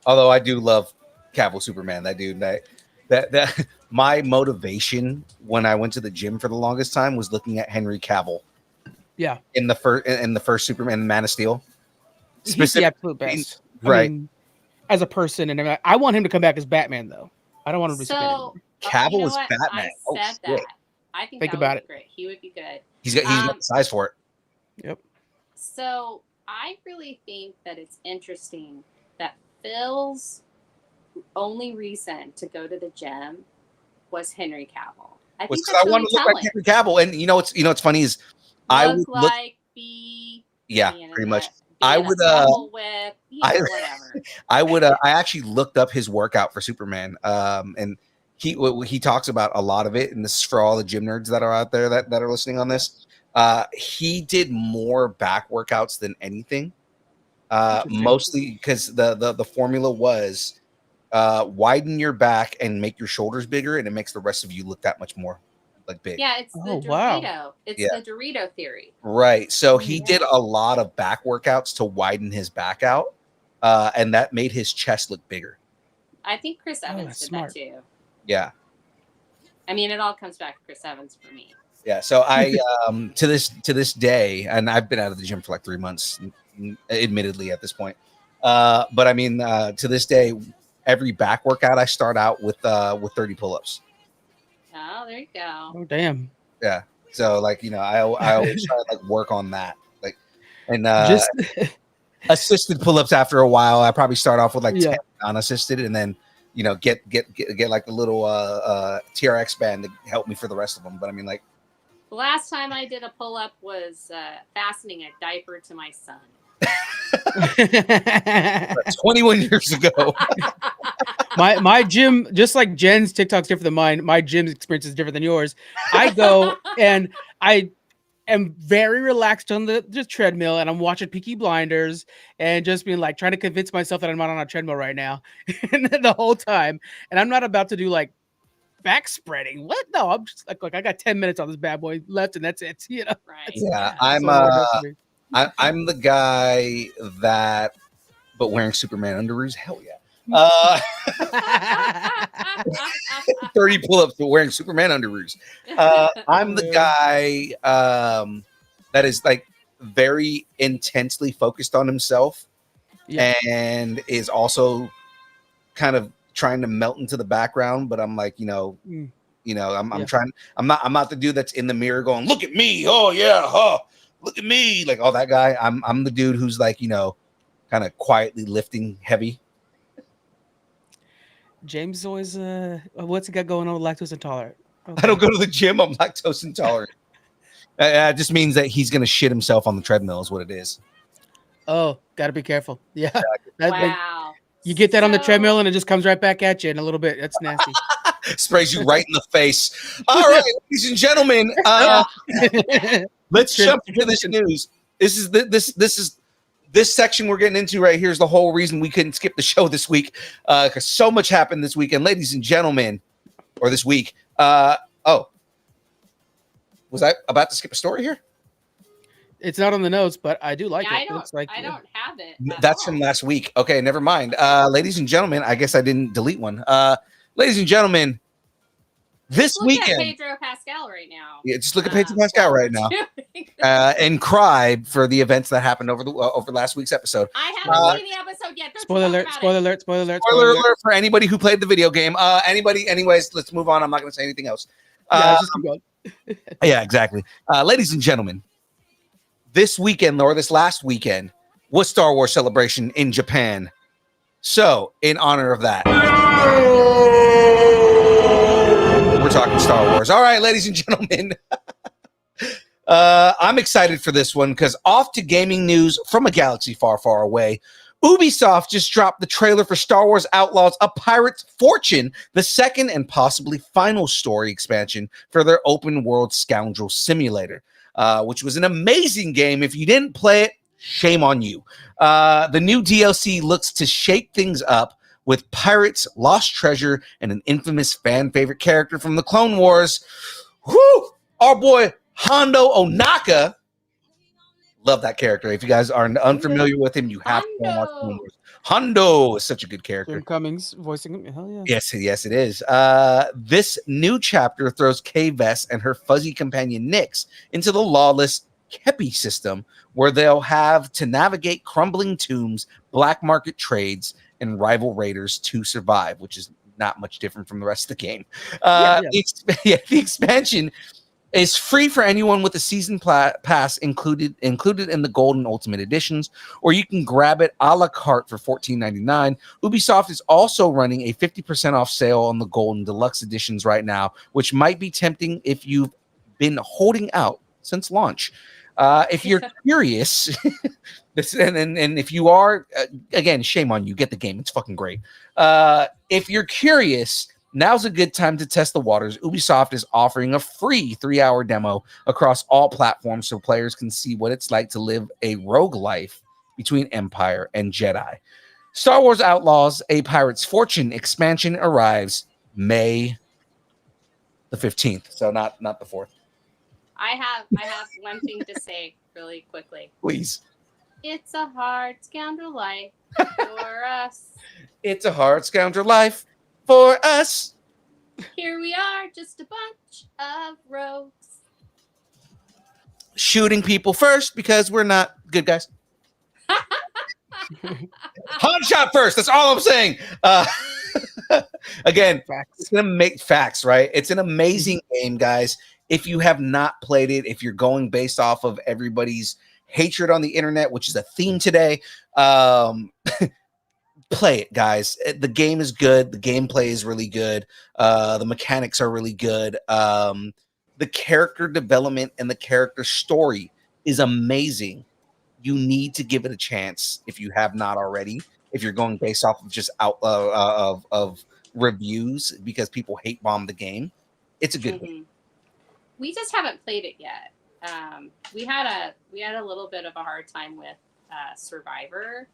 Although I do love Cavill Superman. That dude. That my motivation when I went to the gym for the longest time was looking at Henry Cavill. Yeah. In the first Superman, Man of Steel. He's the absolute best. Right. I mean, as a person, and I want him to come back as Batman though. I don't want him to be Superman. Cavill was Batman. I said that. I think about it. Great. He would be good. He's got the size for it. Yep. So I really think that it's interesting that Phil's only reason to go to the gym was Henry Cavill. I think that's I want to look like Henry Cavill, and what's funny is I would look pretty much. I would I actually looked up his workout for Superman, and he talks about a lot of it, and this is for all the gym nerds that are out there that are listening on this. He did more back workouts than anything, mostly because the formula was widen your back and make your shoulders bigger, and it makes the rest of you look that much more like big. Yeah, it's the Dorito. Wow. It's the Dorito theory. Right. So he did a lot of back workouts to widen his back out, and that made his chest look bigger. I think Chris Evans did that too. Yeah. I mean, it all comes back to Chris Evans for me. Yeah. So I to this day, and I've been out of the gym for like 3 months, admittedly at this point. But I mean, to this day, every back workout I start out with 30 pull-ups. Oh, there you go. Oh, damn. Yeah. So like, I always try to like work on that. Like, and Just assisted pull-ups after a while. I probably start off with like Yeah. 10 unassisted, and then get like the little TRX band to help me for the rest of them. But I mean, like, The last time I did a pull-up was fastening a diaper to my son. 21 years ago. my gym, just like Jen's TikTok's different than mine, my gym's experience is different than yours. I go and I am very relaxed on the treadmill, and I'm watching Peaky Blinders and just being like trying to convince myself that I'm not on a treadmill right now and the whole time. And I'm not about to do like back spreading. What? No, I'm just like, look, I got 10 minutes on this bad boy left, and that's it. Right. Yeah, So I'm the guy that, but wearing Superman underoos. Hell yeah. 30 pull-ups, but wearing Superman underoos. I'm the guy that is like very intensely focused on himself, and is also kind of trying to melt into the background. But I'm like, I'm trying. I'm not the dude that's in the mirror going, "Look at me! Oh yeah, look at me!" Like all that guy. I'm the dude who's like, kind of quietly lifting heavy. James always what's he got going on with lactose intolerant? Okay. I don't go to the gym. I'm lactose intolerant. It just means that he's gonna shit himself on the treadmill is what it is. Oh, gotta be careful. Yeah. Wow. You get that on the treadmill and it just comes right back at you in a little bit. That's nasty. Sprays you right in the face. All right, ladies and gentlemen, let's jump into this news. This section we're getting into right here is the whole reason we couldn't skip the show this week, because so much happened this weekend, ladies and gentlemen, or this week. Was I about to skip a story here? It's not on the notes, but I do like it. I don't have it. That's from last week. Okay, never mind. Ladies and gentlemen, I guess I didn't delete one. Ladies and gentlemen, this weekend. At Pedro Pascal right now. Yeah, just look at Pedro Pascal right now, and cry for the events that happened over last week's episode. I haven't seen the episode yet. Spoiler alert! Spoiler alert! Spoiler alert for anybody who played the video game. Anyways, let's move on. I'm not going to say anything else. Just keep going. Yeah, exactly. Ladies and gentlemen, this weekend or this last weekend was Star Wars Celebration in Japan. So, in honor of that, we're talking Star Wars. All right, ladies and gentlemen. I'm excited for this one because off to gaming news from a galaxy far, far away. Ubisoft just dropped the trailer for Star Wars Outlaws, A Pirate's Fortune, the second and possibly final story expansion for their open world scoundrel simulator, which was an amazing game. If you didn't play it, shame on you. The new DLC looks to shake things up with pirates, lost treasure, and an infamous fan favorite character from the Clone Wars. Whoo! Our boy Hondo Ohnaka. Love that character. If you guys are unfamiliar with him, you have to go watch Clone Wars. Hondo is such a good character. Jim Cummings voicing him. Hell yeah. Yes, it is. This new chapter throws Kay Vess and her fuzzy companion Nyx into the lawless Kepi system, where they'll have to navigate crumbling tombs, black market trades, and rival raiders to survive, which is not much different from the rest of the game. The expansion is free for anyone with a season pass included in the Gold and Ultimate editions, or you can grab it a la carte for $14.99. Ubisoft is also running a 50% off sale on the Gold and Deluxe editions right now, which might be tempting if you've been holding out since launch. If you're curious, and if you are, again, shame on you. Get the game; it's fucking great. If you're curious, now's a good time to test the waters. Ubisoft is offering a free 3-hour demo across all platforms so players can see what it's like to live a rogue life between Empire and Jedi. Star Wars Outlaws, A Pirate's Fortune expansion arrives May the 15th. So not the 4th. I have one thing to say really quickly. Please. It's a hard scoundrel life for us. It's a hard scoundrel life for us. Here we are, just a bunch of rogues. Shooting people first because we're not good guys. Hot shot first. That's all I'm saying. Again, Facts. it's gonna make facts, right? It's an amazing game, guys. If you have not played it, if you're going based off of everybody's hatred on the internet, which is a theme today, play it, guys. The game is good. The gameplay is really good. The mechanics are really good. The character development and the character story is amazing. You need to give it a chance if you have not already. If you're going based off of just of reviews because people hate bomb the game, it's a good game. We just haven't played it yet. We had a little bit of a hard time with Survivor.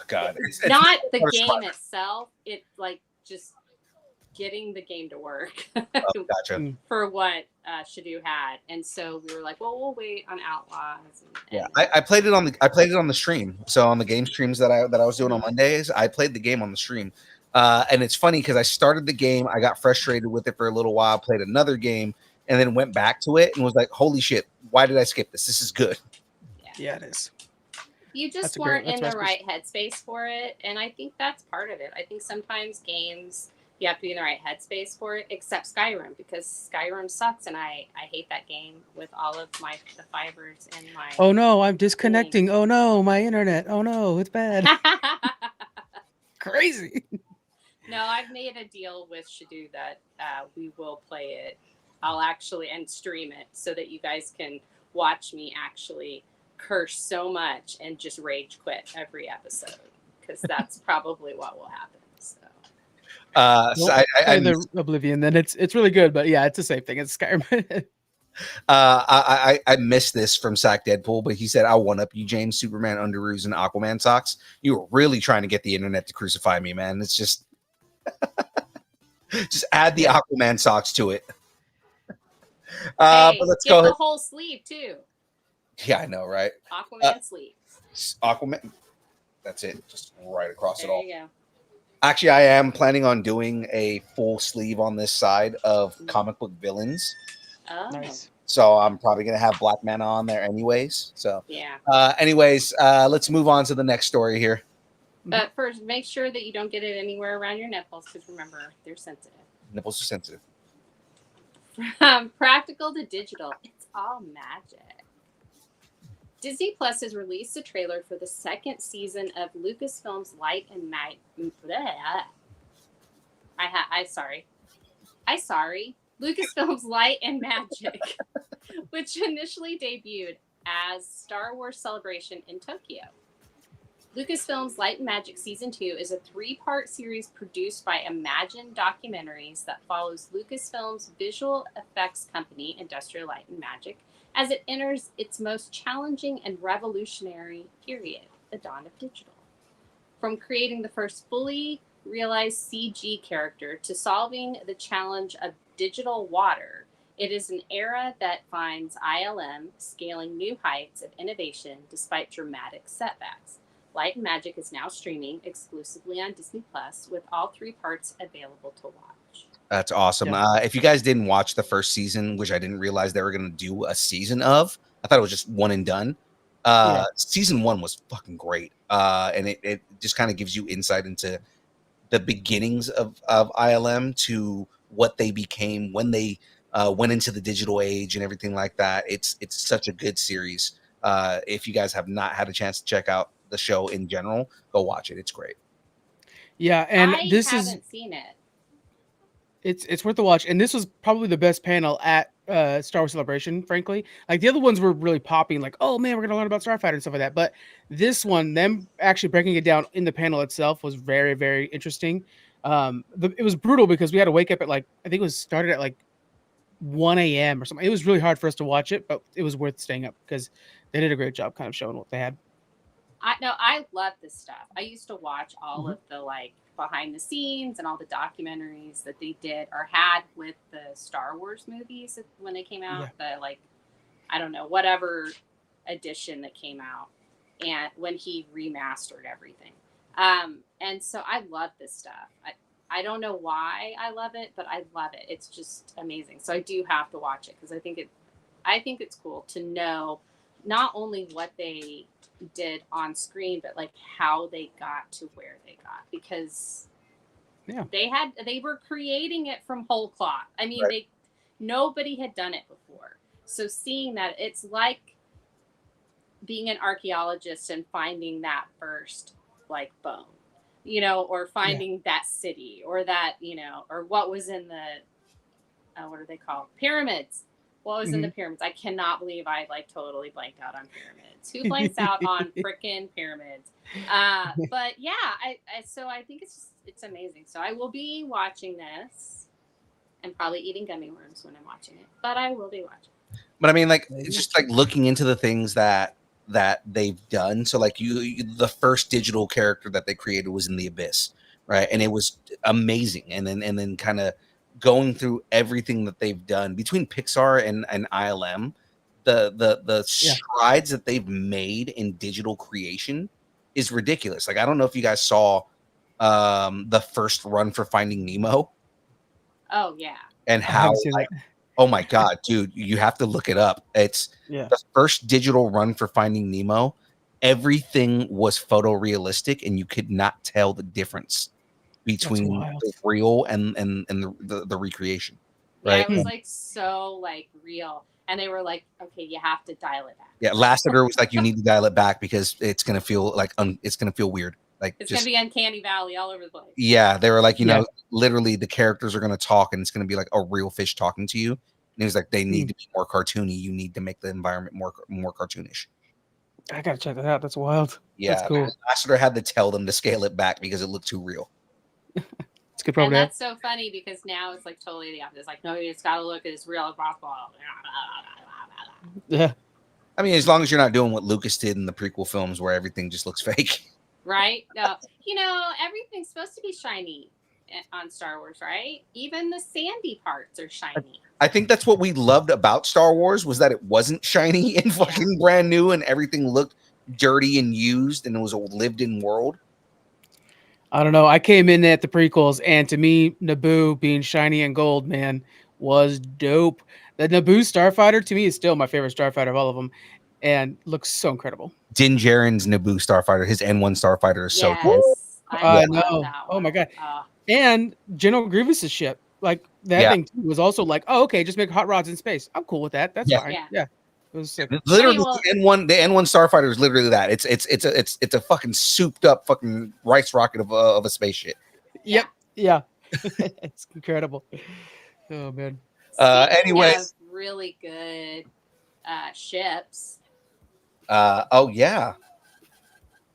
God, not the game itself. It's like just getting the game to work. Gotcha. For what Shadoo had, and so we were like, well, we'll wait on Outlaws. Yeah, I played it on the stream. So on the game streams that I was doing on Mondays, I played the game on the stream. And it's funny because I started the game, I got frustrated with it for a little while, played another game, and then went back to it and was like, holy shit, why did I skip this? This is good. Yeah, it is. You just weren't in the right headspace for it, and I think that's part of it. I think sometimes games you have to be in the right headspace for it, except Skyrim, because Skyrim sucks, and I hate that game with all of the fibers in my. Oh no, I'm disconnecting. Oh no, my internet. Oh no, it's bad. Crazy. No, I've made a deal with Shadoo that we will play it. I'll actually and stream it so that you guys can watch me actually curse so much and just rage quit every episode, because that's probably what will happen. So I the Oblivion, then it's really good, but yeah, it's the same thing. It's Skyrim. I missed this from Sack Deadpool, but he said, "I'll one up you, James, Superman underoos and Aquaman socks." You were really trying to get the internet to crucify me, man. It's just just add the Aquaman socks to it. Hey, but let's get go the ahead. whole sleeve too. Yeah, I know, right? Aquaman sleeve. Aquaman. That's it. Just right across it all. There you go. Actually, I am planning on doing a full sleeve on this side of comic book villains. Oh. Nice. So I'm probably going to have Black Manta on there anyways. So yeah. Let's move on to the next story here. But first, make sure that you don't get it anywhere around your nipples, because remember, they're sensitive. Nipples are sensitive. From practical to digital, it's all magic. Disney Plus has released a trailer for the second season of Lucasfilm's Light and Magic. Lucasfilm's Light and Magic, which initially debuted as Star Wars Celebration in Tokyo. Lucasfilm's Light and Magic Season 2 is a 3-part series produced by Imagine Documentaries that follows Lucasfilm's visual effects company, Industrial Light and Magic, as it enters its most challenging and revolutionary period, the dawn of digital. From creating the first fully realized CG character to solving the challenge of digital water, it is an era that finds ILM scaling new heights of innovation despite dramatic setbacks. Light and Magic is now streaming exclusively on Disney Plus, with all 3 parts available to watch. That's awesome. Yeah. If you guys didn't watch the first season, which I didn't realize they were going to do a season of, I thought it was just one and done. Season 1 was fucking great. And it just kind of gives you insight into the beginnings of ILM to what they became when they went into the digital age and everything like that. It's such a good series. If you guys have not had a chance to check out the show in general, go watch it. It's great. Yeah, and I haven't seen it. It's worth a watch. And this was probably the best panel at Star Wars Celebration, frankly. Like the other ones were really popping, like, oh man, we're gonna learn about Starfighter and stuff like that. But this one, them actually breaking it down in the panel itself was very, very interesting. It was brutal because we had to wake up at I think it was started at 1 a.m. or something. It was really hard for us to watch it, but it was worth staying up because they did a great job kind of showing what they had. I love this stuff. I used to watch all of the behind the scenes and all the documentaries that they did or had with the Star Wars movies when they came out. Yeah. The I don't know, whatever edition that came out, and when he remastered everything. And so I love this stuff. I don't know why I love it, but I love it. It's just amazing. So I do have to watch it because I think it's cool to know not only what they did on screen, but like how they got to where they got, because they were creating it from whole cloth. I mean, nobody had done it before. So seeing that, it's like being an archaeologist and finding that first like bone, or finding that city or that, or what was in the, what are they called? Pyramids. What was in the pyramids? I cannot believe I like totally blanked out on pyramids. Who blanks out on freaking pyramids? But yeah, so I think it's amazing. So I will be watching this and probably eating gummy worms when I'm watching it, but I will be watching. But I mean, like, it's just like looking into the things that they've done. So like the first digital character that they created was in the Abyss, right? And it was amazing. And then kind of going through everything that they've done between Pixar and ILM, the strides that they've made in digital creation is ridiculous. Like, I don't know if you guys saw the first run for Finding Nemo. Oh yeah. And how oh my God, dude, you have to look it up. It's the first digital run for Finding Nemo. Everything was photorealistic, and you could not tell the difference between the real and the recreation. Right? Yeah, it was like so like real. And they were like, okay, you have to dial it back. Yeah, Lasseter was like, you need to dial it back because it's gonna feel like it's gonna feel weird. Like it's gonna be uncanny valley all over the place. Yeah, they were like, literally the characters are gonna talk, and it's gonna be like a real fish talking to you. And he was like, they need to be more cartoony. You need to make the environment more cartoonish. I gotta check that out. That's wild. Yeah, that's cool. Lasseter had to tell them to scale it back because it looked too real. It's good problem. And that's so funny because now it's like totally the opposite. It's like, no, you just gotta look as real as possible. Yeah. I mean, as long as you're not doing what Lucas did in the prequel films where everything just looks fake. Right? Everything's supposed to be shiny on Star Wars, right? Even the sandy parts are shiny. I think that's what we loved about Star Wars, was that it wasn't shiny and fucking brand new, and everything looked dirty and used, and it was a lived-in world. I don't know. I came in at the prequels, and to me, Naboo being shiny and gold, man, was dope. The Naboo starfighter to me is still my favorite starfighter of all of them, and looks so incredible. Din Djarin's Naboo starfighter, his N1 starfighter, is so cool. I know. Oh my God. And General Grievous's ship, like that thing was also like, oh, okay, just make hot rods in space. I'm cool with that. That's fine. Yeah. It was sick. Literally, the N1 starfighter is literally that. It's a fucking souped up fucking rice rocket of a spaceship. Yep. Yeah. It's incredible. Oh man. Anyways, really good ships. Oh yeah.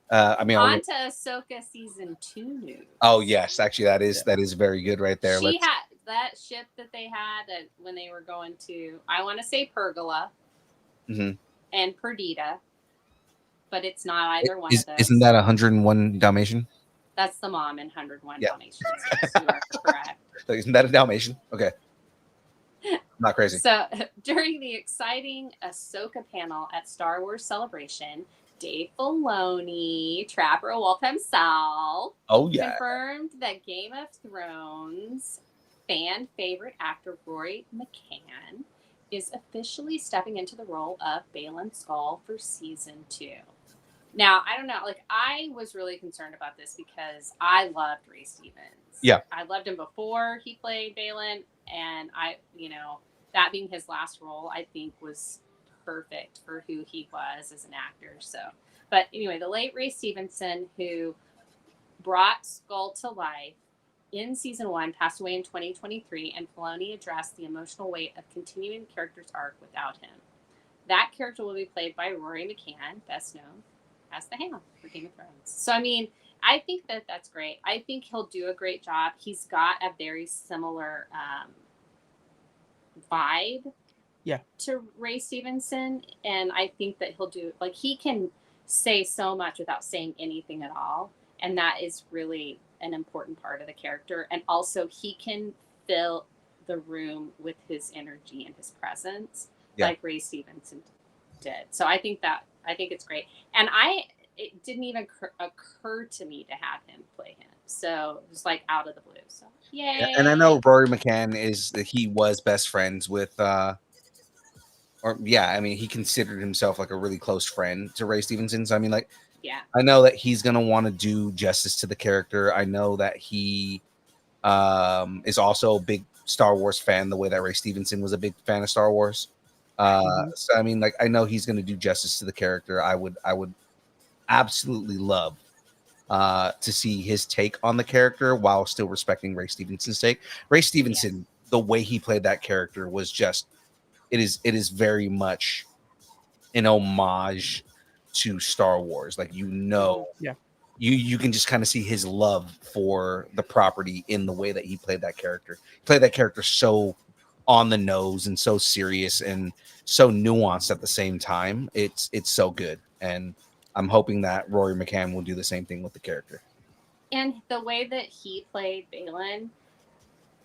I mean, on to Ahsoka season 2 news. Oh yes, actually that is very good right there. She had that ship that they had when they were going to, I want to say Pergola and Perdita, but it's not either one of those. Isn't that 101 Dalmatian? That's the mom in 101 Dalmatians. You are correct. Isn't that a Dalmatian? Okay. Not crazy. So during the exciting Ahsoka panel at Star Wars Celebration, Dave Filoni, Trapper Wolf himself, confirmed that Game of Thrones fan favorite actor Rory McCann is officially stepping into the role of Balin Skull for season 2. Now, I don't know, like I was really concerned about this because I loved Ray Stevens. Yeah. I loved him before he played Balin, and that being his last role, I think was perfect for who he was as an actor. So, but anyway, the late Ray Stevenson, who brought Skull to life in season 1, passed away in 2023, and Filoni addressed the emotional weight of continuing the character's arc without him. That character will be played by Rory McCann, best known as the Hound for Game of Thrones. So, I mean, I think that's great. I think he'll do a great job. He's got a very similar vibe to Ray Stevenson, and I think that he'll do, like, he can say so much without saying anything at all, and that is really an important part of the character. And also he can fill the room with his energy and his presence like Ray Stevenson did. So I think it's great. And it didn't even occur to me to have him play him. So it was like out of the blue. So yay! And I know Rory McCann he was best friends with I mean, he considered himself like a really close friend to Ray Stevenson. So I mean, like, yeah, I know that he's gonna want to do justice to the character. I know that he is also a big Star Wars fan, the way that Ray Stevenson was a big fan of Star Wars. So I mean, like, I know he's gonna do justice to the character. I would absolutely love to see his take on the character while still respecting Ray Stevenson's take. Ray Stevenson, the way he played that character was just it is very much an homage to Star Wars. Like, you can just kind of see his love for the property in the way that he played that character. He played that character so on the nose and so serious and so nuanced at the same time. It's so good, and I'm hoping that Rory McCann will do the same thing with the character. And the way that he played Balin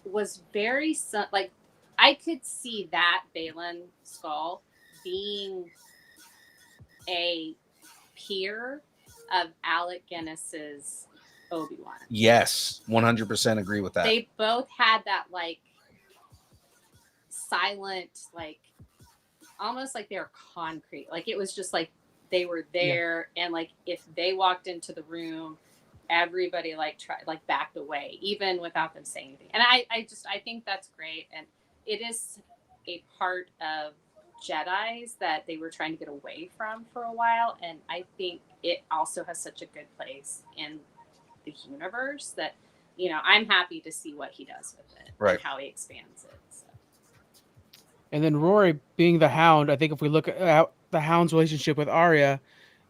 was very like, I could see that Balin Skull being a peer of Alec Guinness's Obi-Wan. Yes, 100% agree with that. They both had that like silent, like almost like they were concrete. Like it was just like they were there, and like if they walked into the room, everybody backed away, even without them saying anything. And I think that's great, and it is a part of Jedi's that they were trying to get away from for a while, and I think it also has such a good place in the universe that, you know, I'm happy to see what he does with it, right, and how he expands it. So. And then Rory being the Hound, I think if we look at the Hound's relationship with Arya,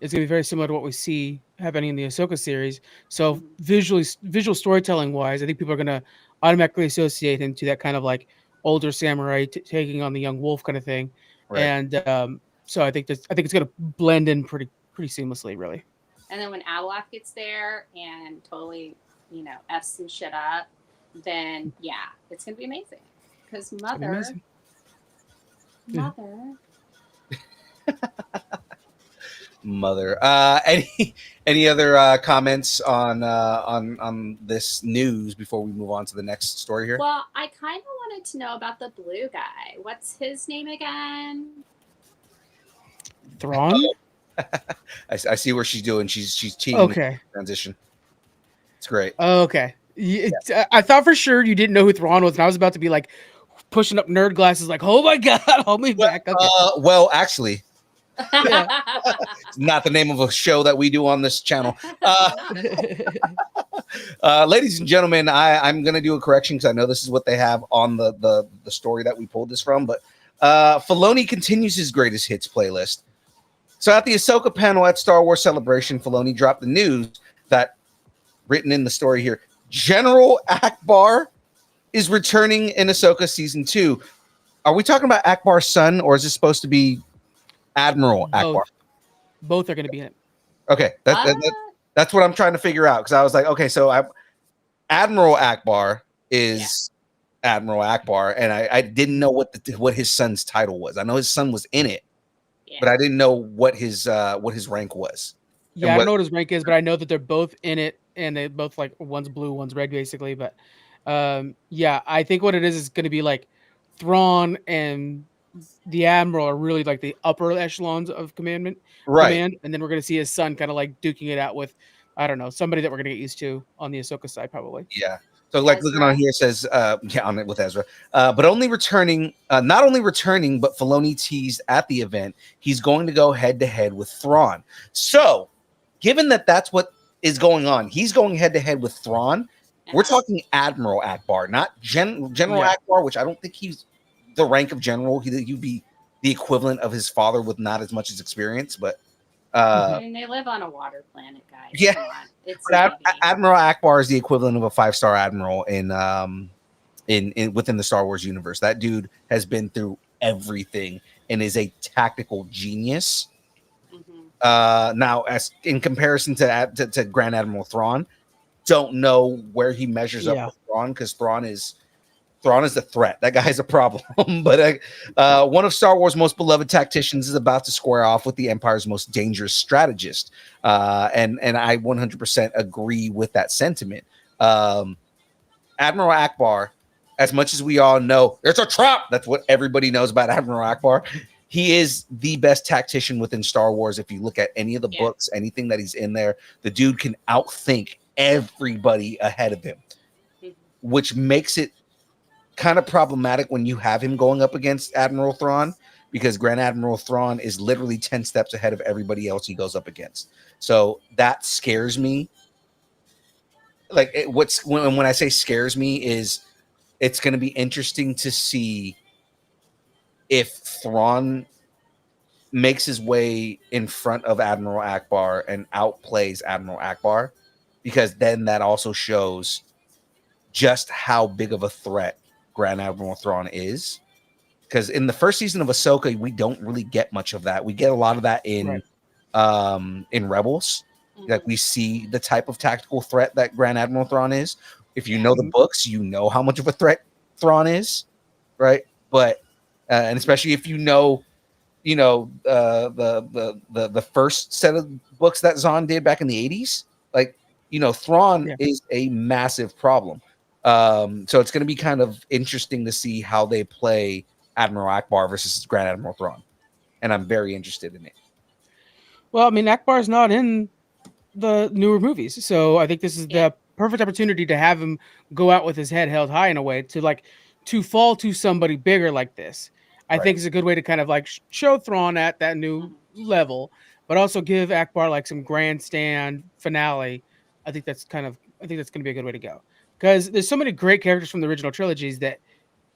it's going to be very similar to what we see happening in the Ahsoka series. So visual storytelling wise, I think people are going to automatically associate him to that kind of like older samurai taking on the young wolf kind of thing. Right. And so I think it's going to blend in pretty seamlessly, really. And then when Avalok gets there and totally, you know, F's some shit up, then it's going to be amazing. Because Mother. Mother. Any other comments on this news before we move on to the next story here? Well, I kind of wanted to know about the blue guy. What's his name again? Thrawn. I see where she's doing. She's cheating. Okay. Transition. It's great. Okay. I thought for sure you didn't know who Thrawn was, and I was about to be like pushing up nerd glasses, like, "Oh my god, hold me back." Okay. Well, actually. Not the name of a show that we do on this channel. Ladies and gentlemen, I'm going to do a correction because I know this is what they have on the story that we pulled this from. But Filoni continues his greatest hits playlist. So at the Ahsoka panel at Star Wars Celebration, Filoni dropped the news that, written in the story here, General Akbar is returning in Ahsoka Season 2. Are we talking about Akbar's son, or is this supposed to be Admiral Akbar? Both are going to be in it. Okay, that's what I'm trying to figure out, because I was like, okay, so Admiral Akbar is Admiral Akbar, and I didn't know what his son's title was. I know his son was in it, but I didn't know what his rank was. Yeah, I don't know what his rank is, but I know that they're both in it, and they both, like, one's blue, one's red, basically. But I think what it is going to be like Thrawn and the Admiral are really like the upper echelons of command, and then we're going to see his son kind of like duking it out with, I don't know, somebody that we're going to get used to on the Ahsoka side, probably. Yeah. So, like, Ezra. Looking on here, it says, on it with Ezra, but only returning, not only returning, but Filoni teased at the event he's going to go head to head with Thrawn. So, given that that's what is going on, he's going head to head with Thrawn. We're talking Admiral Akbar, not General Akbar, which I don't think he's the rank of general. He'd be the equivalent of his father with not as much as experience, but I mean, they live on a water planet, guys. Yeah, Admiral Akbar is the equivalent of a 5-star admiral in within the Star Wars universe. That dude has been through everything and is a tactical genius. Now, as in comparison to Grand Admiral Thrawn, don't know where he measures up with Thrawn, because Thrawn is Thrawn is the threat. That guy's a problem. But one of Star Wars' most beloved tacticians is about to square off with the Empire's most dangerous strategist. And I 100% agree with that sentiment. Admiral Akbar, as much as we all know, it's a trap. That's what everybody knows about Admiral Akbar. He is the best tactician within Star Wars. If you look at any of the books, anything that he's in there, the dude can outthink everybody ahead of him, which makes it kind of problematic when you have him going up against Admiral Thrawn, because Grand Admiral Thrawn is literally 10 steps ahead of everybody else he goes up against. So that scares me. Like when I say scares me is it's going to be interesting to see if Thrawn makes his way in front of Admiral Akbar and outplays Admiral Akbar, because then that also shows just how big of a threat Grand Admiral Thrawn is. Because in the first season of Ahsoka, we don't really get much of that. We get a lot of that in Rebels. Like we see the type of tactical threat that Grand Admiral Thrawn is. If you know the books, you know how much of a threat Thrawn is, right? But and especially if you know the first set of books that Zahn did back in the 80s, like Thrawn is a massive problem. So it's going to be kind of interesting to see how they play Admiral Akbar versus Grand Admiral Thrawn, and I'm very interested in it. Well, I mean, Akbar's not in the newer movies, so I think this is the perfect opportunity to have him go out with his head held high in a way to fall to somebody bigger like this. I think is a good way to kind of like show Thrawn at that new level, but also give Akbar like some grandstand finale. I think that's going to be a good way to go, because there's so many great characters from the original trilogies that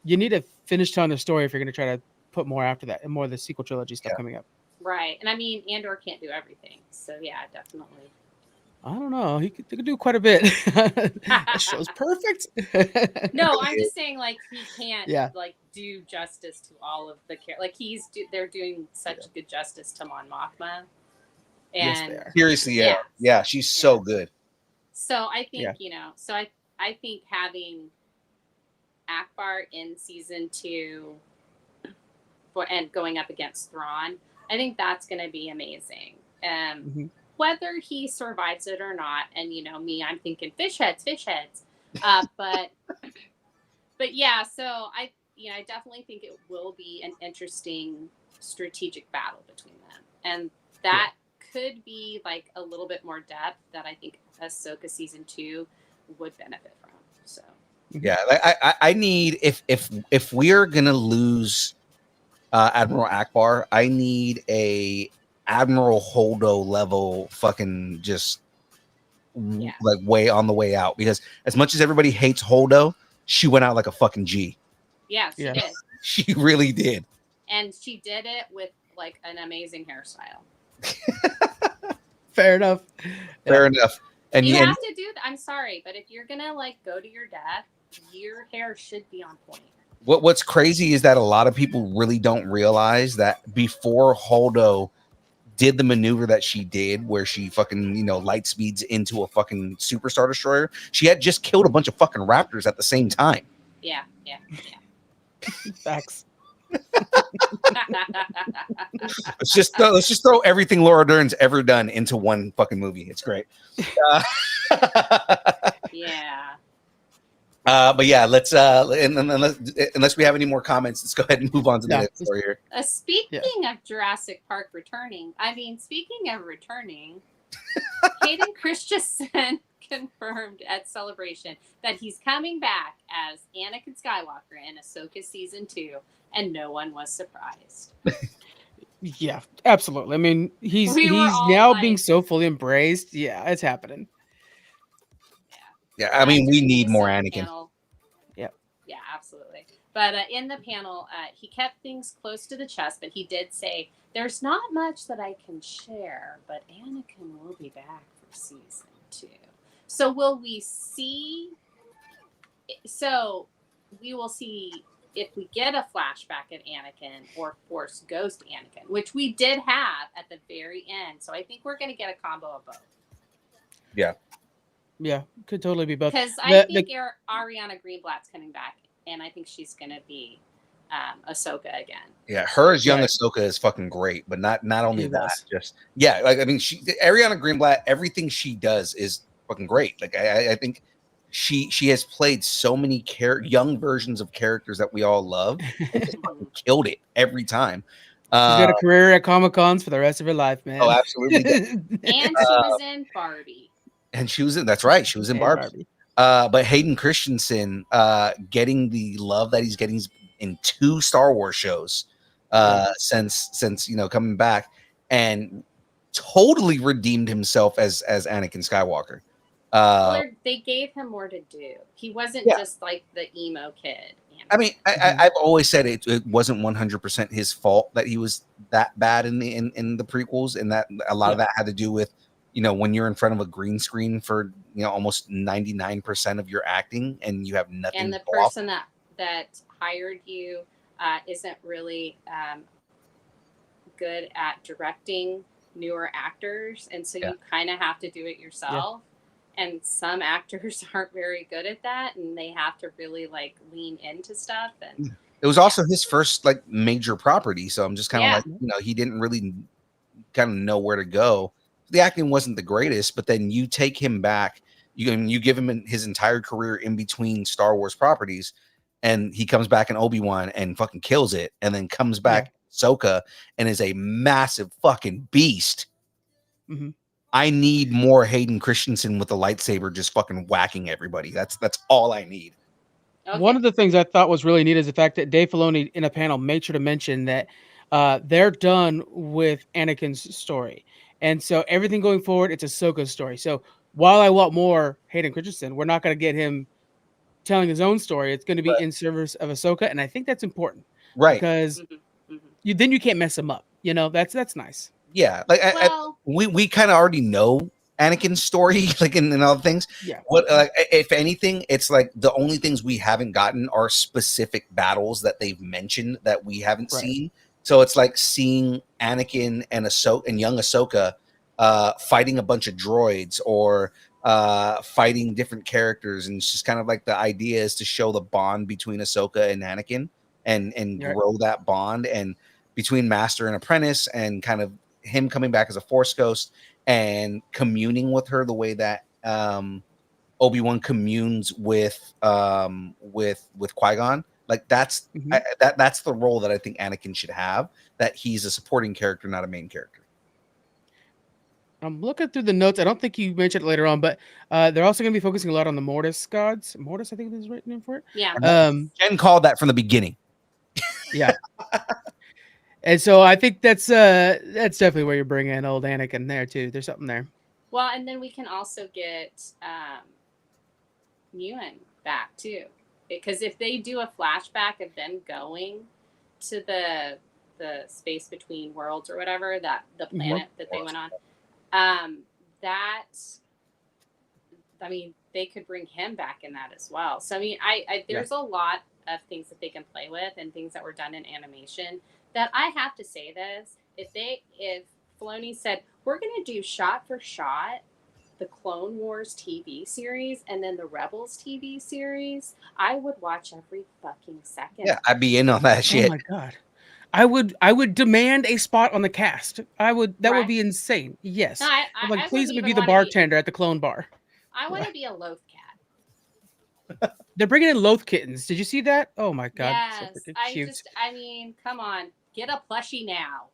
you need to finish telling the story if you're going to try to put more after that and more of the sequel trilogy stuff coming up. Right. And I mean, Andor can't do everything. So yeah, definitely. I don't know. They could do quite a bit. That show's perfect. No, I'm just saying, like, he can't like do justice to all of the characters. Like they're doing such good justice to Mon Mothma. And seriously, she's so good. So I think I think having Akbar in season 2 and going up against Thrawn, I think that's going to be amazing. Whether he survives it or not, and me, I'm thinking fish heads. But yeah, so I definitely think it will be an interesting strategic battle between them, and that could be like a little bit more depth that I think Ahsoka season 2 would benefit from. So yeah, I need if we're gonna lose Admiral Akbar, I need a Admiral Holdo level fucking just like way on the way out, because as much as everybody hates Holdo, she went out like a fucking G. Yeah, she did. She really did. And she did it with like an amazing hairstyle. Fair enough. Fair enough. And you have to do that. I'm sorry, but if you're gonna like go to your death, your hair should be on point. What's crazy is that a lot of people really don't realize that before Holdo did the maneuver that she did, where she fucking light speeds into a fucking superstar destroyer, she had just killed a bunch of fucking raptors at the same time. Yeah. Facts. Let's just throw everything Laura Dern's ever done into one fucking movie. It's great. Yeah. But yeah, let's unless we have any more comments, let's go ahead and move on to the next story here. Speaking of Jurassic Park returning, Hayden Christensen confirmed at Celebration that he's coming back as Anakin Skywalker in Ahsoka season 2, and no one was surprised. Yeah, absolutely. I mean, he's now being so fully embraced. Yeah, it's happening. Yeah, I mean, we need more Anakin. Yeah, absolutely. But in the panel, he kept things close to the chest, but he did say, "There's not much that I can share, but Anakin will be back for season 2." So will we see? So we will see if we get a flashback of Anakin or Force Ghost Anakin, which we did have at the very end. So I think we're going to get a combo of both. Yeah. Yeah, could totally be both. Because I think Ariana Greenblatt's coming back and I think she's gonna be Ahsoka again. Yeah, her as young Ahsoka is fucking great, but not only that, just like I mean, Ariana Greenblatt, everything she does is fucking great. Like I think she has played so many young versions of characters that we all love. And just fucking killed it every time. She's got a career at Comic-Cons for the rest of her life, man. Oh, absolutely. And she was in Barbie. And she was in. That's right. She was in Barbie. But Hayden Christensen getting the love that he's getting in 2 Star Wars shows since coming back, and totally redeemed himself as Anakin Skywalker. They gave him more to do. He wasn't just like the emo kid. I mean, I've always said it wasn't 100% his fault that he was that bad in the prequels, and that a lot of that had to do with when you're in front of a green screen for almost 99% of your acting, and you have nothing. And the person that hired you isn't really good at directing newer actors, and so you kind of have to do it yourself. And some actors aren't very good at that, and they have to really like lean into stuff. And it was also his first like major property, so I'm just kind of like he didn't really kind of know where to go. The acting wasn't the greatest, but then you take him back, you give him his entire career in between Star Wars properties, and he comes back in Obi-Wan and fucking kills it, and then comes back Ahsoka and is a massive fucking beast. Mm-hmm. I need more Hayden Christensen with the lightsaber just fucking whacking everybody. That's all I need. Okay. One of the things I thought was really neat is the fact that Dave Filoni in a panel made sure to mention that they're done with Anakin's story. And so everything going forward, it's Ahsoka's story. So while I want more Hayden Christensen, we're not going to get him telling his own story. It's going to be in service of Ahsoka. And I think that's important. Right. Because then you can't mess him up. That's nice. Yeah, like we kind of already know Anakin's story, like in other things. Yeah. What if anything, it's like the only things we haven't gotten are specific battles that they've mentioned that we haven't seen. So it's like seeing Anakin and Ahsoka and young Ahsoka fighting a bunch of droids or fighting different characters, and it's just kind of like the idea is to show the bond between Ahsoka and Anakin and grow that bond and between master and apprentice, and kind of him coming back as a Force ghost and communing with her the way that Obi-Wan communes with Qui-Gon. Like that's that's the role that I think Anakin should have, that he's a supporting character, not a main character. I'm looking through the notes. I don't think you mentioned it later on, but they're also going to be focusing a lot on the Mortis gods. Mortis, I think is the right name for it. Yeah. Jen called that from the beginning. Yeah. And so I think that's definitely where you're bringing old Anakin there too. There's something there. Well, and then we can also get Ewan back too, because if they do a flashback of them going to the space between worlds or whatever, that the planet that they went on, they could bring him back in that as well. So I mean, there's a lot of things that they can play with and things that were done in animation. That I have to say this, if Filoni said, we're going to do shot for shot the Clone Wars TV series and then the Rebels TV series, I would watch every fucking second. Yeah, I'd be in on that shit. Oh my God. I would demand a spot on the cast. That would be insane. Yes. No, I please let me be the bartender at the clone bar. I want to be a Loth cat. They're bringing in Loth kittens. Did you see that? Oh my God. Yes. So cute. I mean, come on. Get a plushie now.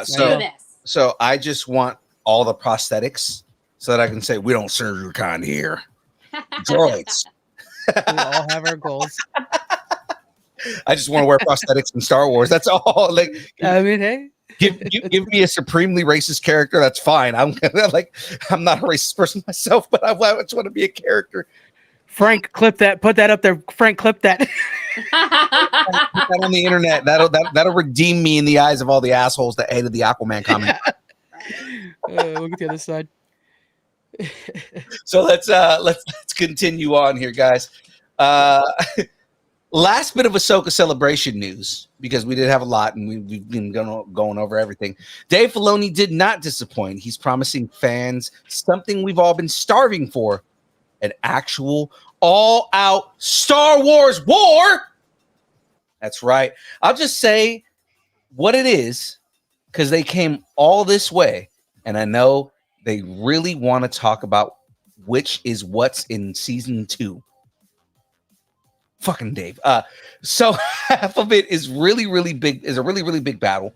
Do this. So I just want all the prosthetics so that I can say we don't serve your kind here. Droids. We all have our goals. I just want to wear prosthetics in Star Wars. That's all. Like, I mean, hey, give me a supremely racist character. That's fine. I'm not a racist person myself, but I just want to be a character. Frank, clip that. Put that up there. Frank, clip that. Put that on the internet. That'll redeem me in the eyes of all the assholes that hated the Aquaman comment. We'll get the other side. So let's continue on here, guys. Last bit of Ahsoka celebration news, because we did have a lot and we've been going over everything. Dave Filoni did not disappoint. He's promising fans something we've all been starving for: an actual all-out Star Wars war That's right. I'll just say what it is because they came all this way, and I know they really want to talk about which is what's in season 2. Fucking Dave. So half of it is really, really big. Is a really, really big battle.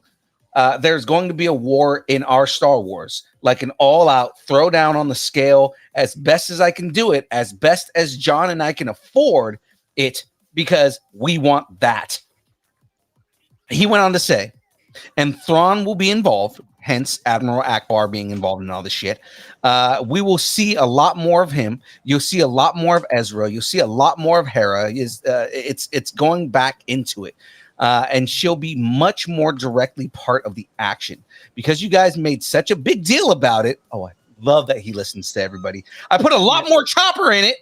There's going to be a war in our Star Wars, like an all-out throwdown on the scale, as best as I can do it, as best as John and I can afford it, because we want that. He went on to say, and Thrawn will be involved, hence Admiral Akbar being involved in all this shit. We will see a lot more of him. You'll see a lot more of Ezra. You'll see a lot more of Hera. It's going back into it. And she'll be much more directly part of the action because you guys made such a big deal about it. Oh, I love that he listens to everybody. I put a lot more Chopper in it.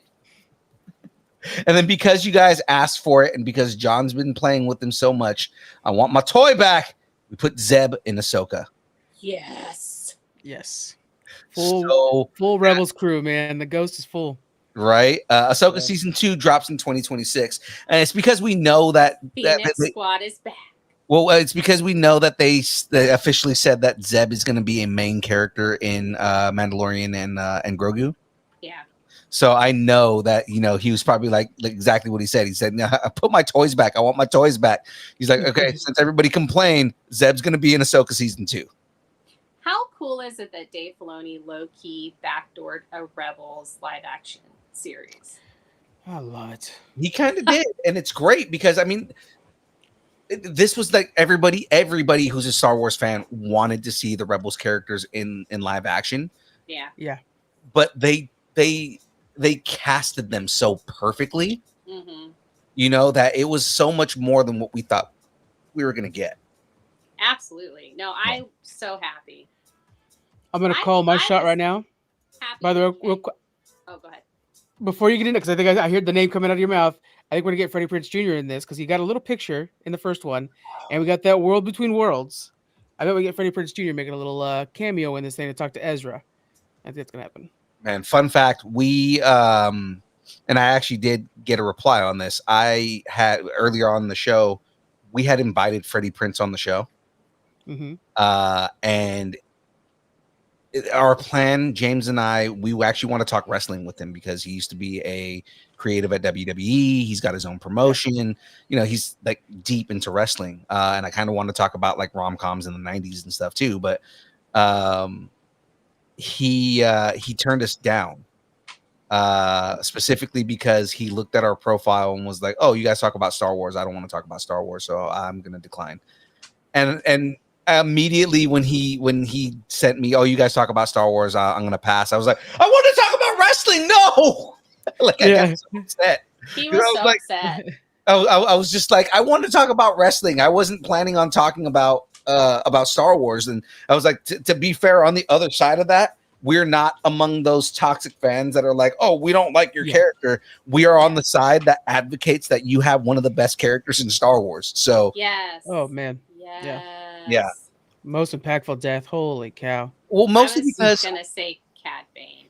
And then because you guys asked for it and because John's been playing with them so much, I want my toy back. We put Zeb in Ahsoka. Yes. Full Rebels crew, man. The Ghost is full. Right. Ahsoka season 2 drops in 2026. And it's because we know that Phoenix Squad is back. Well, it's because we know that they officially said that Zeb is going to be a main character in Mandalorian and Grogu. Yeah. So I know that, he was probably like exactly what he said. He said, no, I put my toys back. I want my toys back. He's like, okay, since everybody complained, Zeb's going to be in Ahsoka season 2. How cool is it that Dave Filoni low-key backdoored a Rebels live-action series? I love it. He kind of did. And it's great because, this was like everybody who's a Star Wars fan wanted to see the Rebels characters in live action. Yeah. But they casted them so perfectly, that it was so much more than what we thought we were going to get. Absolutely. No, I'm so happy. I'm going to call my shot right now. By the way, real quick. Oh, go ahead. Before you get in it, because I think I heard the name coming out of your mouth, I think we're going to get Freddie Prinze Jr. in this because he got a little picture in the first one, and we got that World Between Worlds. I bet we get Freddie Prinze Jr. making a little cameo in this thing to talk to Ezra. I think that's going to happen. Man, fun fact, we and I actually did get a reply on this. I had earlier on in the show, we had invited Freddie Prinze on the show. And our plan, James and I, we actually want to talk wrestling with him because he used to be a creative at WWE. He's got his own promotion. He's like deep into wrestling. And I kind of want to talk about like rom-coms in the 90s and stuff too. But he turned us down specifically because he looked at our profile and was like, oh, you guys talk about Star Wars. I don't want to talk about Star Wars, so I'm going to decline. And immediately when he sent me, oh, you guys talk about Star Wars, I'm going to pass. I was like, I want to talk about wrestling. No. I got so upset. He was so upset. I was just like, I wanted to talk about wrestling. I wasn't planning on talking about Star Wars. And I was like, to be fair, on the other side of that, we're not among those toxic fans that are like, oh, we don't like your character. We are on the side that advocates that you have one of the best characters in Star Wars. So yes. Oh man. Yes. Yeah. Most impactful death. Holy cow. Well, mostly because I was gonna say Cad Bane.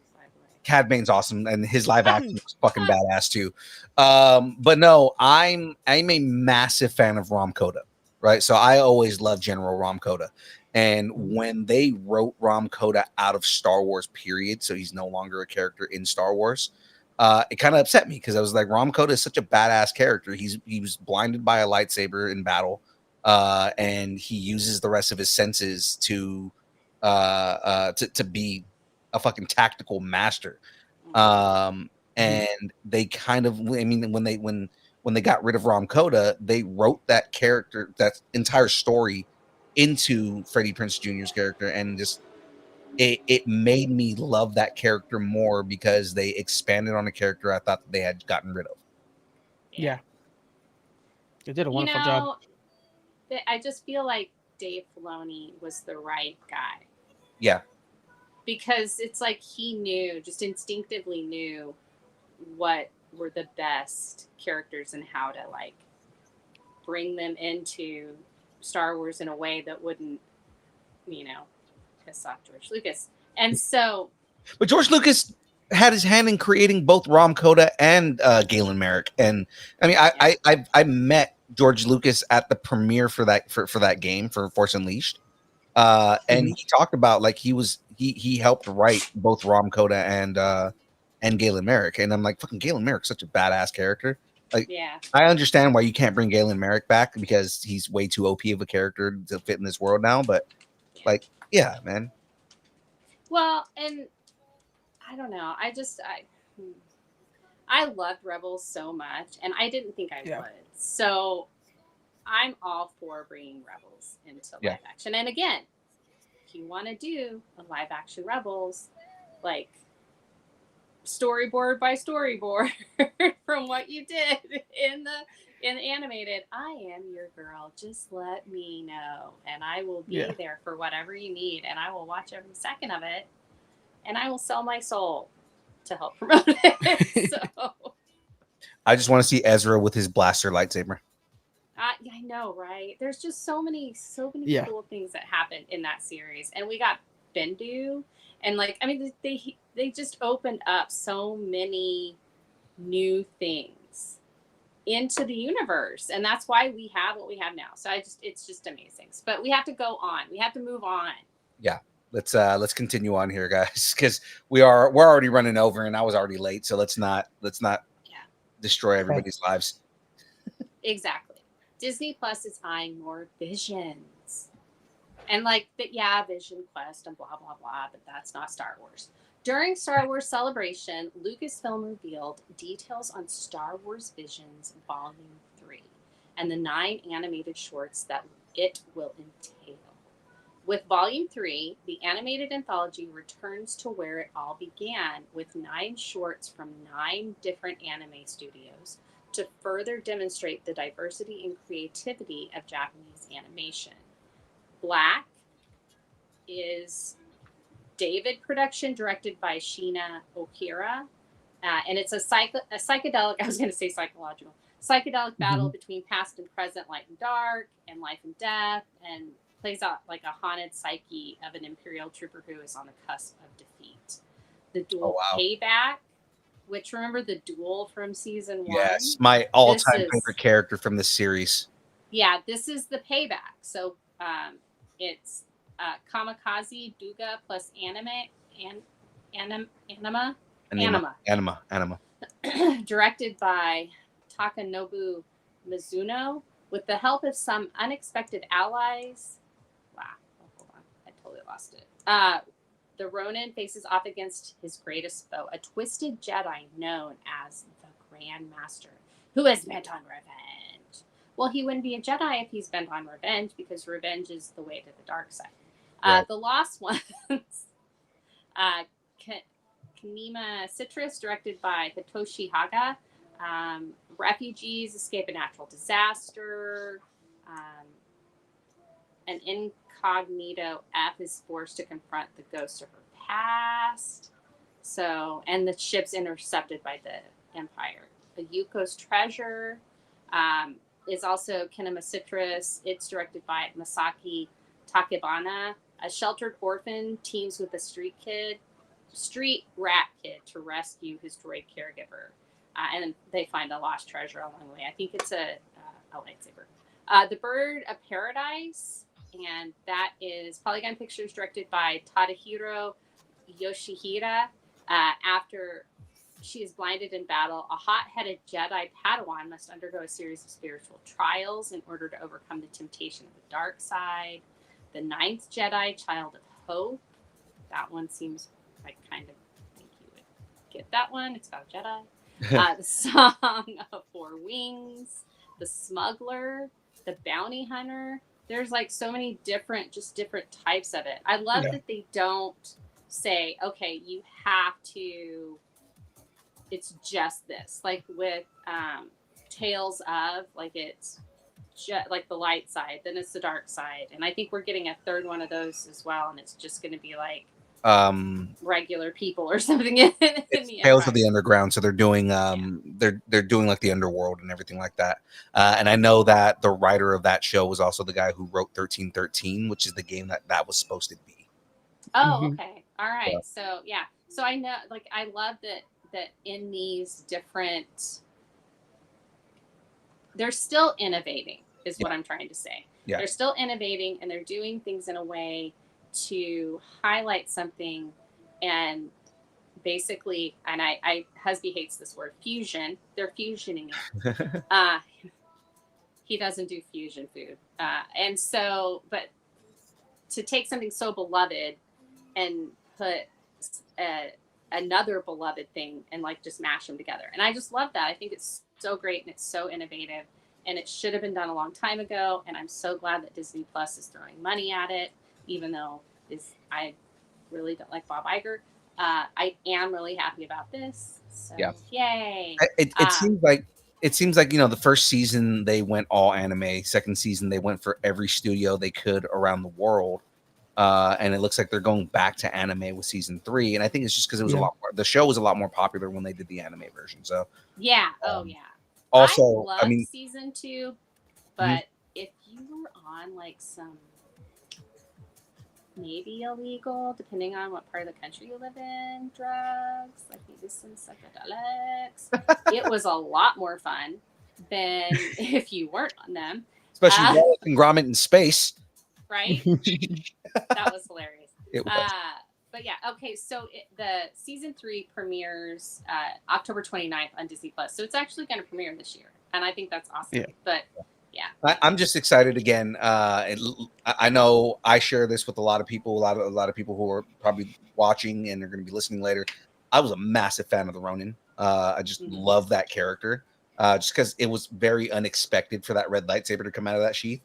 Cad Bane's awesome, and his live action is fucking badass too. But no, I'm a massive fan of Rom Coda, right? So I always love General Rom Coda. And when they wrote Rom Coda out of Star Wars, period, so he's no longer a character in Star Wars, it kind of upset me because I was like, Rom Coda is such a badass character. He was blinded by a lightsaber in battle, and he uses the rest of his senses to be a fucking tactical master. And they kind of, when they got rid of Rom Coda, they wrote that character, that entire story into Freddie Prinze Jr.'s character, and just it made me love that character more because they expanded on a character I thought that they had gotten rid of. Yeah. They did a wonderful job. I just feel like Dave Filoni was the right guy. Yeah. Because it's like he knew, just instinctively knew what were the best characters and how to like bring them into Star Wars in a way that wouldn't, piss off George Lucas. And so, but George Lucas had his hand in creating both Rom Coda and Galen Merrick. And I mean, I met George Lucas at the premiere for that game for Force Unleashed. And he talked about like he helped write both Rom Coda and Galen Merrick. And I'm like, fucking Galen Merrick's such a badass character. Like, Yeah. I understand why you can't bring Galen Merrick back because he's way too OP of a character to fit in this world now. But like, yeah, man. Well, and I don't know. I loved Rebels so much, and I didn't think I would. So I'm all for bringing Rebels into live action. And again, if you want to do a live action Rebels, like storyboard by storyboard from what you did in the animated, I am your girl. Just let me know, and I will be there for whatever you need, and I will watch every second of it, and I will sell my soul to help promote it. So I just want to see Ezra with his blaster lightsaber. I know, right? There's just so many cool things that happened in that series, and we got Bendu, and like, I mean, they just opened up so many new things into the universe, and that's why we have what we have now. So it's just amazing. But we have to go on. We have to move on. Yeah. Let's continue on here, guys, because we're already running over, and I was already late. So let's not destroy everybody's lives. Exactly. Disney Plus is eyeing more Visions, and like that, Vision Quest and blah blah blah. But that's not Star Wars. During Star Wars Celebration, Lucasfilm revealed details on Star Wars Visions Volume 3 and the 9 animated shorts that it will entail. With Volume 3, the animated anthology returns to where it all began, with 9 shorts from 9 different anime studios to further demonstrate the diversity and creativity of Japanese animation. Black is David production, directed by Shina Okira, and it's a psychedelic. I was going to say psychedelic battle between past and present, light and dark, and life and death, and plays out like a haunted psyche of an Imperial trooper who is on the cusp of defeat. The duel Payback, which, remember the duel from season 1? Yes, my all-time favorite character from this series. Yeah, this is the Payback. So it's Kamikaze Duga plus Anima. Directed by Takanobu Mizuno, with the help of some unexpected allies. Wow, hold on, I totally lost it. The Ronin faces off against his greatest foe, a twisted Jedi known as the Grand Master, who is bent on revenge. Well, he wouldn't be a Jedi if he's bent on revenge, because revenge is the way to the dark side. The Lost Ones, Kanema Citrus, directed by Hitoshi Haga. Refugees escape a natural disaster. An incognito F is forced to confront the ghost of her past. So, and the ship's intercepted by the Empire. The Yuko's Treasure is also Kinema Citrus. It's directed by Masaki Takebana. A sheltered orphan teams with a street rat kid to rescue his droid caregiver. And then they find a lost treasure along the way. I think it's a lightsaber. The Bird of Paradise, and that is Polygon Pictures, directed by Tadahiro Yoshihira. After she is blinded in battle, a hot-headed Jedi Padawan must undergo a series of spiritual trials in order to overcome the temptation of the dark side. The Ninth Jedi, Child of Hope. That one seems like kind of, I think you would get that one. It's about Jedi. The Song of Four Wings, The Smuggler, The Bounty Hunter. There's like so many different types of it. I love that they don't say, okay, you have to, it's just this. Like with Tales of, like it's like the light side, then it's the dark side. And I think we're getting a third one of those as well. And it's just going to be like regular people or something in the Tales of the Underground. So they're doing they're doing like the underworld and everything like that. And I know that the writer of that show was also the guy who wrote 1313, which is the game that was supposed to be. Oh, okay. All right. So so I know, like, I love that in these different they're still innovating is Yeah. what I'm trying to say. Yeah. They're still innovating, and they're doing things in a way to highlight something, and basically, and Husby hates this word, fusion. They're fusioning it. He doesn't do fusion food. And so, but to take something so beloved and put another beloved thing and like just mash them together. And I just love that. I think it's so great and it's so innovative, and it should have been done a long time ago. And I'm so glad that Disney Plus is throwing money at it, even though I really don't like Bob Iger. I am really happy about this. So yay. It seems like, you know, the first season they went all anime. Second season they went for every studio they could around the world. And it looks like they're going back to anime with season 3. And I think it's just because it was a lot more, the show was a lot more popular when they did the anime version. So yeah. Also, I loved season 2, but if you were on like some maybe illegal, depending on what part of the country you live in, drugs, like maybe some psychedelics, it was a lot more fun than if you weren't on them. Especially Wallace and Gromit in space. Right? That was hilarious. It was. But yeah, okay, so the season 3 premieres October 29th on Disney Plus. So it's actually going to premiere this year. And I think that's awesome. Yeah. But yeah. I'm just excited again. I know I share this with a lot of people, a lot of people who are probably watching and are going to be listening later. I was a massive fan of the Ronin. I just love that character. Just because it was very unexpected for that red lightsaber to come out of that sheath.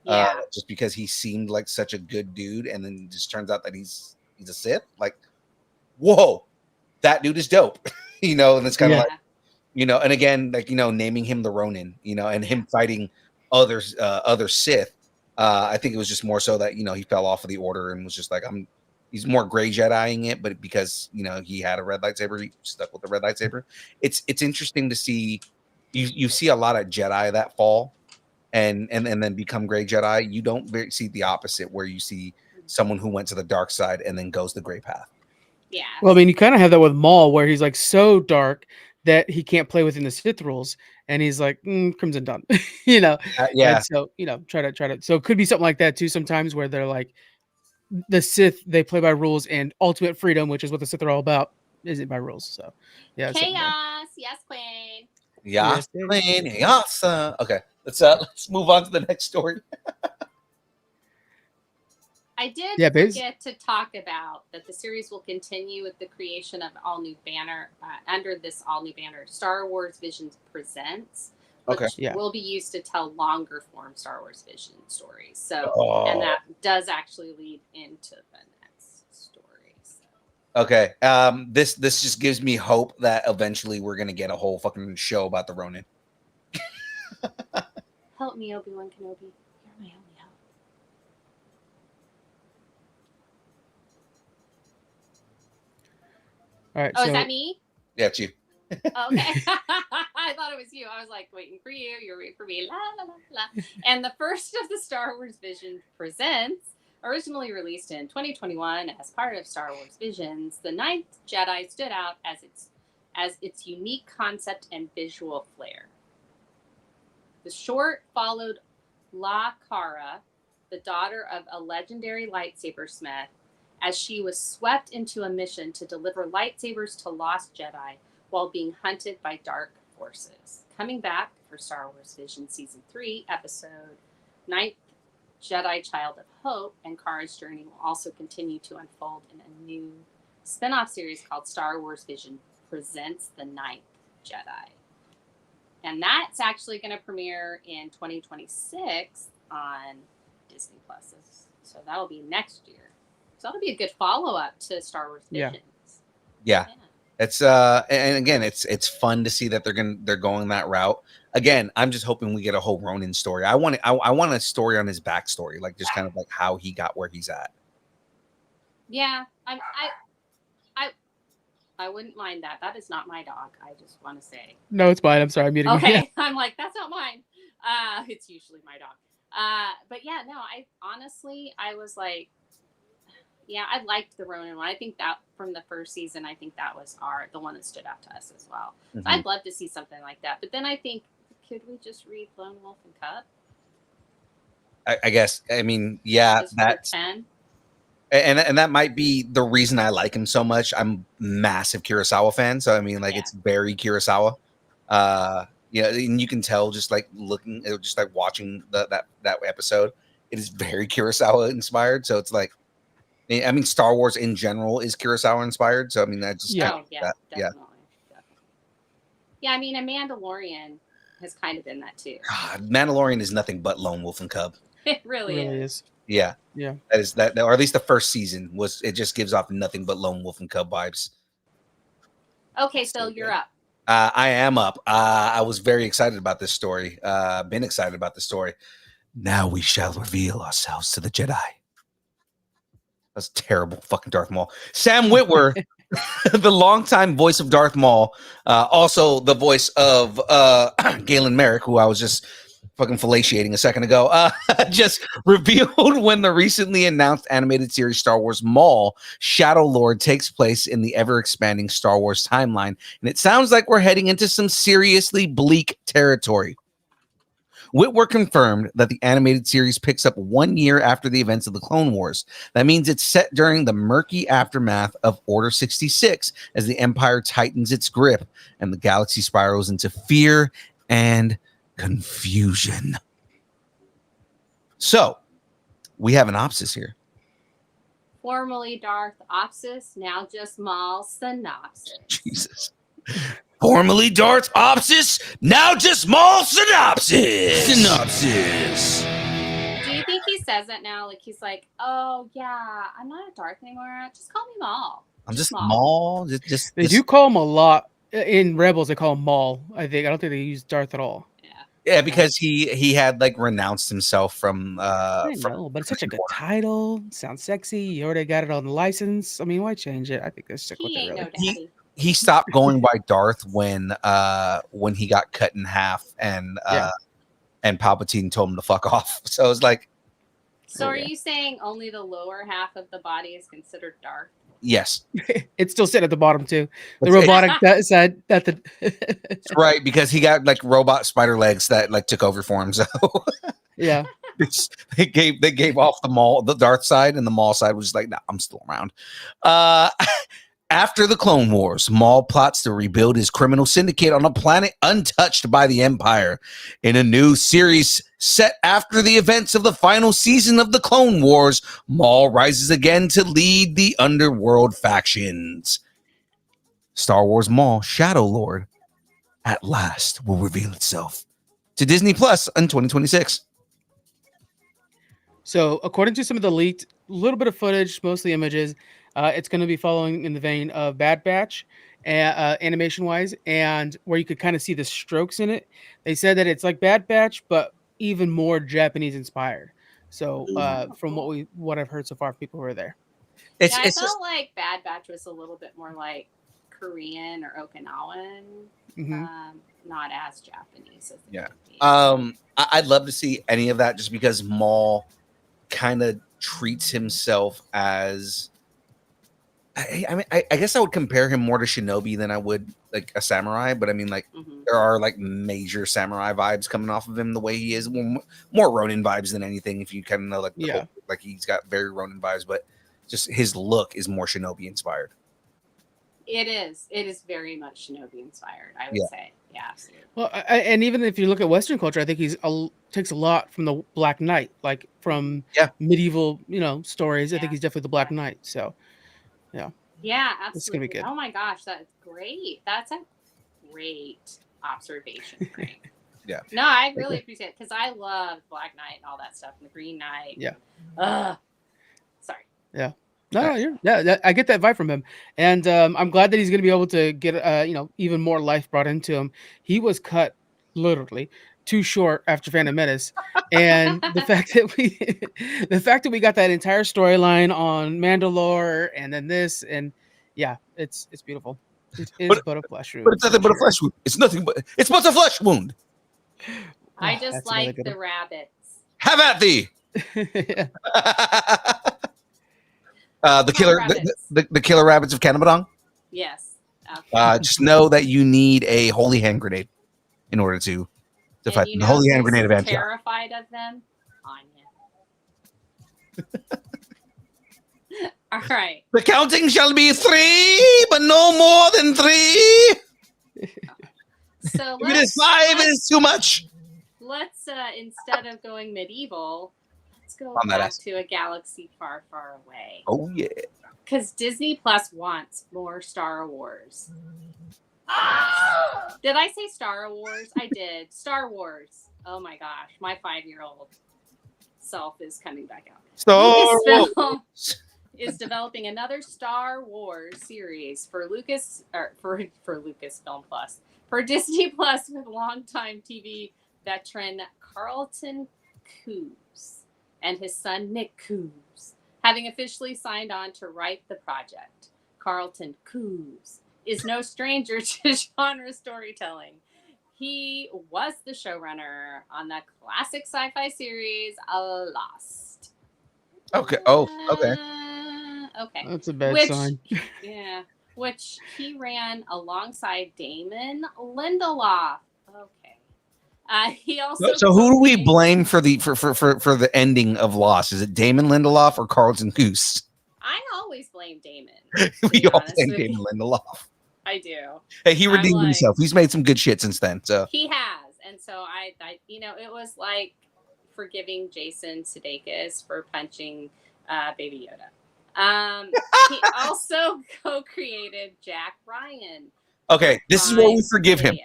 Yeah. Just because he seemed like such a good dude, and then it just turns out that he's a Sith. Like, whoa, that dude is dope. You know, and it's kind of like, you know, and again, like, you know, naming him the Ronin, you know, and him fighting other Sith. I think it was just more so that, you know, he fell off of the order and was just like, he's more gray Jediing it, but because, you know, he had a red lightsaber, he stuck with the red lightsaber. It's interesting to see. You see a lot of Jedi that fall and then become gray Jedi. You don't see the opposite, where you see someone who went to the dark side and then goes the gray path. Yeah. Well, I mean, you kind of have that with Maul, where he's like so dark that he can't play within the Sith rules, and he's like Crimson Dawn, you know. Yeah. And so, you know, try to. So it could be something like that too. Sometimes where they're like the Sith, they play by rules, and ultimate freedom, which is what the Sith are all about, isn't by rules. So yeah. Chaos, yes, Queen. Yes, Queen. Yes. Okay, let's move on to the next story. I did get to talk about that the series will continue with the creation of all new banner under this all new banner, Star Wars Visions Presents, which will be used to tell longer form Star Wars Vision stories. So, and that does actually lead into the next story. So. Okay, this just gives me hope that eventually we're gonna get a whole fucking show about the Ronin. Help me, Obi-Wan Kenobi. You're my only help. All right. Oh, is that me? Yeah, it's you. Okay. I thought it was you. I was like waiting for you. You're waiting for me. La, la, la, la. And the first of the Star Wars Vision Presents, originally released in 2021 as part of Star Wars Visions, the Ninth Jedi stood out as its unique concept and visual flair. The short followed La Cara, the daughter of a legendary lightsaber smith, as she was swept into a mission to deliver lightsabers to lost Jedi while being hunted by dark forces. Coming back for Star Wars Vision Season 3, Episode 9th Jedi Child of Hope, and Kara's journey will also continue to unfold in a new spin-off series called Star Wars Vision Presents the Ninth Jedi. And that's actually going to premiere in 2026 on Disney Plus. So that'll be next year. So that'll be a good follow-up to Star Wars Visions. Yeah. It's and again, it's fun to see that they're going that route. Again, I'm just hoping we get a whole Ronin story. I want a story on his backstory, like just kind of like how he got where he's at. Yeah, I wouldn't mind that. That is not my dog. I just want to say. No, it's mine. I'm sorry. I'm muting. Okay, I'm like, that's not mine. It's usually my dog. But yeah, no, I was like, yeah, I liked the Ronin one. I think that from the first season, I think that was the one that stood out to us as well. So I'd love to see something like that. But then I think could we just read Lone Wolf and Cub? I guess. I mean, yeah, Just that's pretend? and that might be the reason I like him so much. I'm a massive Kurosawa fan, so I mean, like, it's very Kurosawa. Yeah, and you can tell just like looking, just like watching that episode, it is very Kurosawa inspired. So it's like, I mean, Star Wars in general is Kurosawa inspired. So I mean, that just Definitely. yeah. Yeah, I mean, a Mandalorian has kind of been that too. God, Mandalorian is nothing but Lone Wolf and Cub. It really is. Yeah, that is that, or at least the first season was. It just gives off nothing but Lone Wolf and Cub vibes. Okay, so you're up. I am up. I was very excited about this story. Been excited about this story. Now we shall reveal ourselves to the Jedi. That's terrible, fucking Darth Maul. Sam Witwer, the longtime voice of Darth Maul, also the voice of Galen Merrick, who I was just fucking fellatiating a second ago, just revealed when the recently announced animated series Star Wars Maul Shadow Lord takes place in the ever-expanding Star Wars timeline, and it sounds like we're heading into some seriously bleak territory. Witwer confirmed that the animated series picks up 1 year after the events of the Clone Wars. That means it's set during the murky aftermath of Order 66, as the Empire tightens its grip and the galaxy spirals into fear and confusion. So, we have an opsis here. Formerly Darth Opsis, now just Maul Synopsis. Jesus. Formerly Darth Opsis, now just Maul Synopsis. Synopsis. Do you think he says it now? Like, he's like, oh, yeah, I'm not a Darth anymore. Just call me Maul. I'm just Maul. They do call him a lot. In Rebels, they call him Maul, I think. I don't think they use Darth at all. Yeah, because he had like renounced himself from I know, but it's such a good title. Sounds sexy. You already got it on the license. I mean, why change it? I think they're stick with it. Really. No daddy. He stopped going by Darth when he got cut in half and Palpatine told him to fuck off. So it was like. So are you saying only the lower half of the body is considered Darth? Yes. It's still sitting at the bottom too. The robotic side at the right, because he got like robot spider legs that like took over for him. So yeah. They gave off the Darth side, and the Maul side was just like, nah, I'm still around. After the Clone Wars, Maul plots to rebuild his criminal syndicate on a planet untouched by the Empire. In a new series set after the events of the final season of the Clone Wars, Maul rises again to lead the underworld factions. Star Wars Maul Shadow Lord at last will reveal itself to Disney Plus in 2026. So, according to some of the leaked little bit of footage, mostly images, it's going to be following in the vein of Bad Batch, animation-wise, and where you could kind of see the strokes in it. They said that it's like Bad Batch, but even more Japanese-inspired. So, from what I've heard so far, people who are there. I felt like Bad Batch was a little bit more like Korean or Okinawan, not as Japanese. I'd love to see any of that, just because Maul kind of treats himself as. I mean, I guess I would compare him more to Shinobi than I would like a samurai, but I mean, like, there are like major samurai vibes coming off of him the way he is, more Ronin vibes than anything. If you kind of know, like, like he's got very Ronin vibes, but just his look is more Shinobi inspired. It is very much Shinobi inspired, I would say. Yeah, absolutely. Well, and even if you look at Western culture, I think he's takes a lot from the Black Knight, like from medieval, stories. I think he's definitely the Black Knight. So. Yeah, absolutely. It's gonna be good. Oh my gosh, that's great. That's a great observation, Frank. No, I really appreciate it because I love Black Knight and all that stuff, and the Green Knight. Sorry. Yeah. No, I get that vibe from him, and I'm glad that he's going to be able to get even more life brought into him. He was cut literally too short after Phantom Menace, and the fact that we got that entire storyline on Mandalore, and then this, and it's beautiful. It is but a flesh wound. But it's nothing but a flesh wound. It's but a flesh wound. I just like the rabbits. Have at thee. The killer rabbits of Canabadong. Yes. Just know that you need a holy hand grenade in order to To fight the holy hand grenade of Antioch. Terrified of them? Anya. All right. The counting shall be 3, but no more than 3. So if it is 5, it is too much. Let's instead of going medieval, let's go back to a galaxy far, far away. Oh yeah. Because Disney Plus wants more Star Wars. Did I say Star Wars? I did. Star Wars. Oh my gosh, my 5-year-old self is coming back out. Lucasfilm is developing another Star Wars series for Lucasfilm Plus, for Disney Plus, with longtime TV veteran Carlton Cuse and his son Nick Cuse having officially signed on to write the project. Carlton Cuse is no stranger to genre storytelling. He was the showrunner on the classic sci-fi series Lost. Okay. Oh, okay. Okay. That's a bad sign. Yeah. Which he ran alongside Damon Lindelof. Okay. He also. So who do we blame for the ending of Lost? Is it Damon Lindelof or Carlton Cuse? I always blame Damon. We all blame Damon Lindelof. I do. Hey, he redeemed himself. He's made some good shit since then. So he has, and so I it was like forgiving Jason Sudeikis for punching Baby Yoda. He also co-created Jack Ryan. Okay, this is where we forgive him.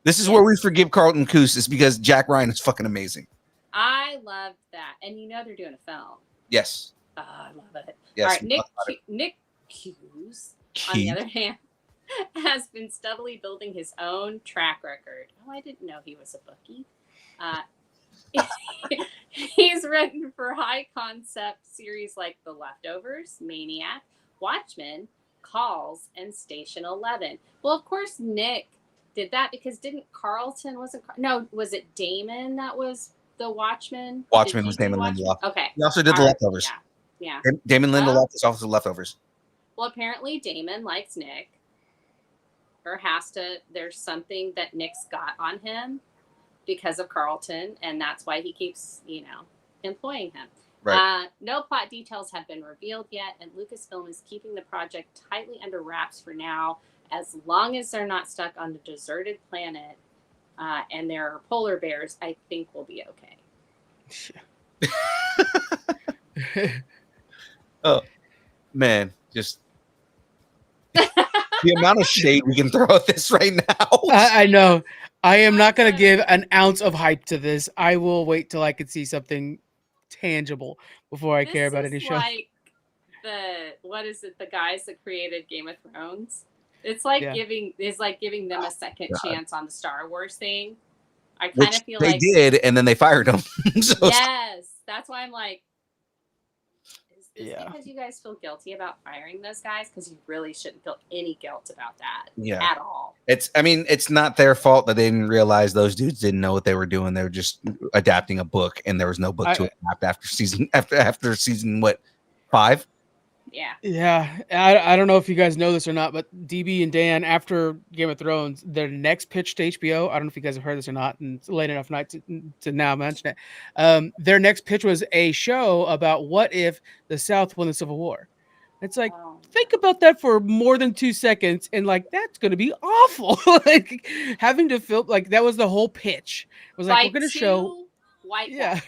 This is where we forgive Carlton Cuse, is because Jack Ryan is fucking amazing. I loved that, and they're doing a film. Yes. I love it. Yes. All right, Nick Cuse, on the other hand, has been steadily building his own track record. Oh, I didn't know he was a bookie. He's written for high concept series like The Leftovers, Maniac, Watchmen, Calls, and Station 11. Well, of course, Nick did that because was it Damon that was the Watchmen? Watchmen was Damon Lindelof. Okay. He also did The Leftovers. Yeah. Damon Lindelof is also The Leftovers. Well, apparently Damon likes Nick. Or there's something that Nick's got on him because of Carlton, and that's why he keeps, employing him. Right. No plot details have been revealed yet, and Lucasfilm is keeping the project tightly under wraps for now, as long as they're not stuck on the deserted planet and there are polar bears. I think we'll be okay. Oh, man, just the amount of shade we can throw at this right now. I know. I am not going to give an ounce of hype to this. I will wait till I can see something tangible before I care about any show. Like the guys that created Game of Thrones. It's like giving them a second chance on the Star Wars thing. I kind of feel they did, and then they fired them. Yes, that's why I'm like, is it because you guys feel guilty about firing those guys? Because you really shouldn't feel any guilt about that at all. It's not their fault that they didn't realize those dudes didn't know what they were doing. They were just adapting a book, and there was no book to adapt after season 5. Yeah. I don't know if you guys know this or not, but DB and Dan, after Game of Thrones, their next pitch to HBO, I don't know if you guys have heard this or not, and it's late enough night to now mention it. Their next pitch was a show about what if the South won the Civil War. It's like, think about that for more than 2 seconds, and like, that's going to be awful. Like, having to film, like, that was the whole pitch. It was like, we're going to show white guys.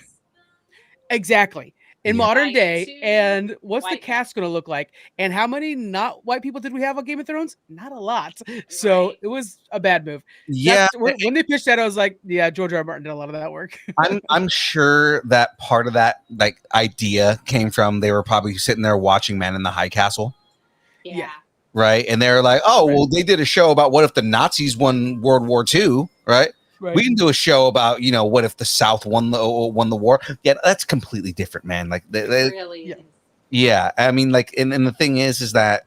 Exactly. In modern day, and what's the cast going to look like? And how many not white people did we have on Game of Thrones? Not a lot. So it was a bad move. Yeah. When they pitched that, I was like, yeah, George R. R. Martin did a lot of that work. I'm sure that part of that idea came from they were probably sitting there watching Man in the High Castle. Yeah. Right. And they're like, oh, well, they did a show about what if the Nazis won World War II. Right. We can do a show about, what if the South won the war? Yeah, that's completely different, man. Like, really? Yeah. I mean, like, and the thing is that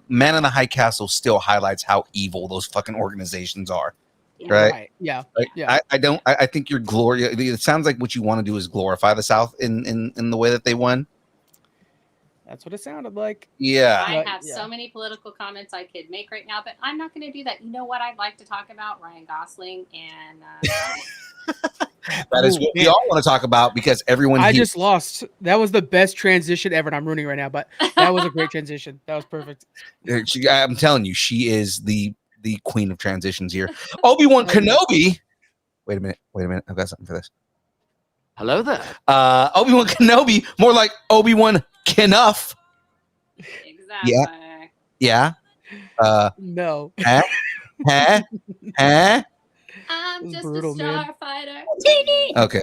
Man in the High Castle still highlights how evil those fucking organizations are. Yeah. Right? Yeah. Like, yeah. I think you're it sounds like what you want to do is glorify the South in the way that they won. That's what it sounded like. Yeah. I have so many political comments I could make right now, but I'm not going to do that. You know what I'd like to talk about? Ryan Gosling and That is what we all want to talk about because everyone. I just lost. That was the best transition ever. And I'm ruining right now, but that was a great transition. That was perfect. I'm telling you, she is the queen of transitions here. Obi-Wan Kenobi. Wait a minute. I've got something for this. Hello there. Obi-Wan Kenobi, more like Obi-Wan Kenough. Exactly. Yeah. No. Huh? I'm just brutal, a starfighter. Okay.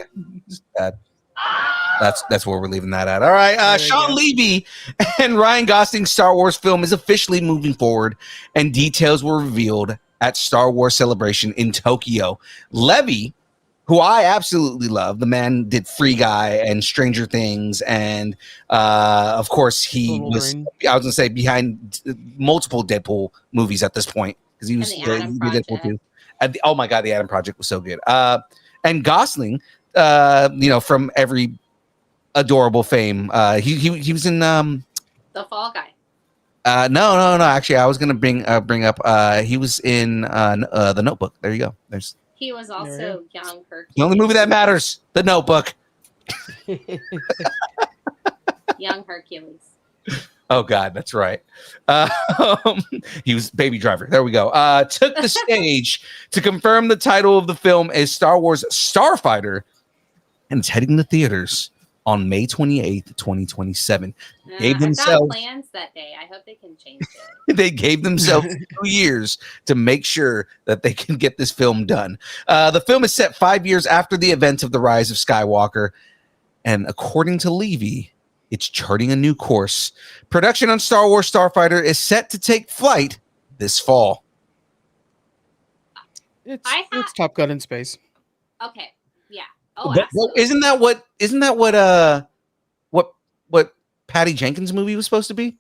That's where we're leaving that at. All right. Sean Levy and Ryan Gosling's Star Wars film is officially moving forward, and details were revealed at Star Wars Celebration in Tokyo. Levy, who I absolutely love, the man did Free Guy and Stranger Things, and of course he was. I was gonna say behind multiple Deadpool movies at this point because he was Deadpool too. Oh my god, the Adam Project was so good. And Gosling, from every adorable fame, he was in The Fall Guy. No. Actually, I was gonna bring up. He was in The Notebook. There you go. He was also young Hercules. The only movie that matters, The Notebook. Young Hercules. Oh God, that's right. He was Baby Driver. There we go. Took the stage to confirm the title of the film is Star Wars Starfighter, and it's heading to theaters on May 28th, 2027. Gave themselves plans that day. I hope they can change it. They gave themselves 2 years to make sure that they can get this film done. The film is set 5 years after the events of the Rise of Skywalker, and according to Levy, it's charting a new course. Production on Star Wars Starfighter is set to take flight this fall. It's Top Gun in space. Okay. Yeah. Oh, well, isn't that what Patty Jenkins' movie was supposed to be?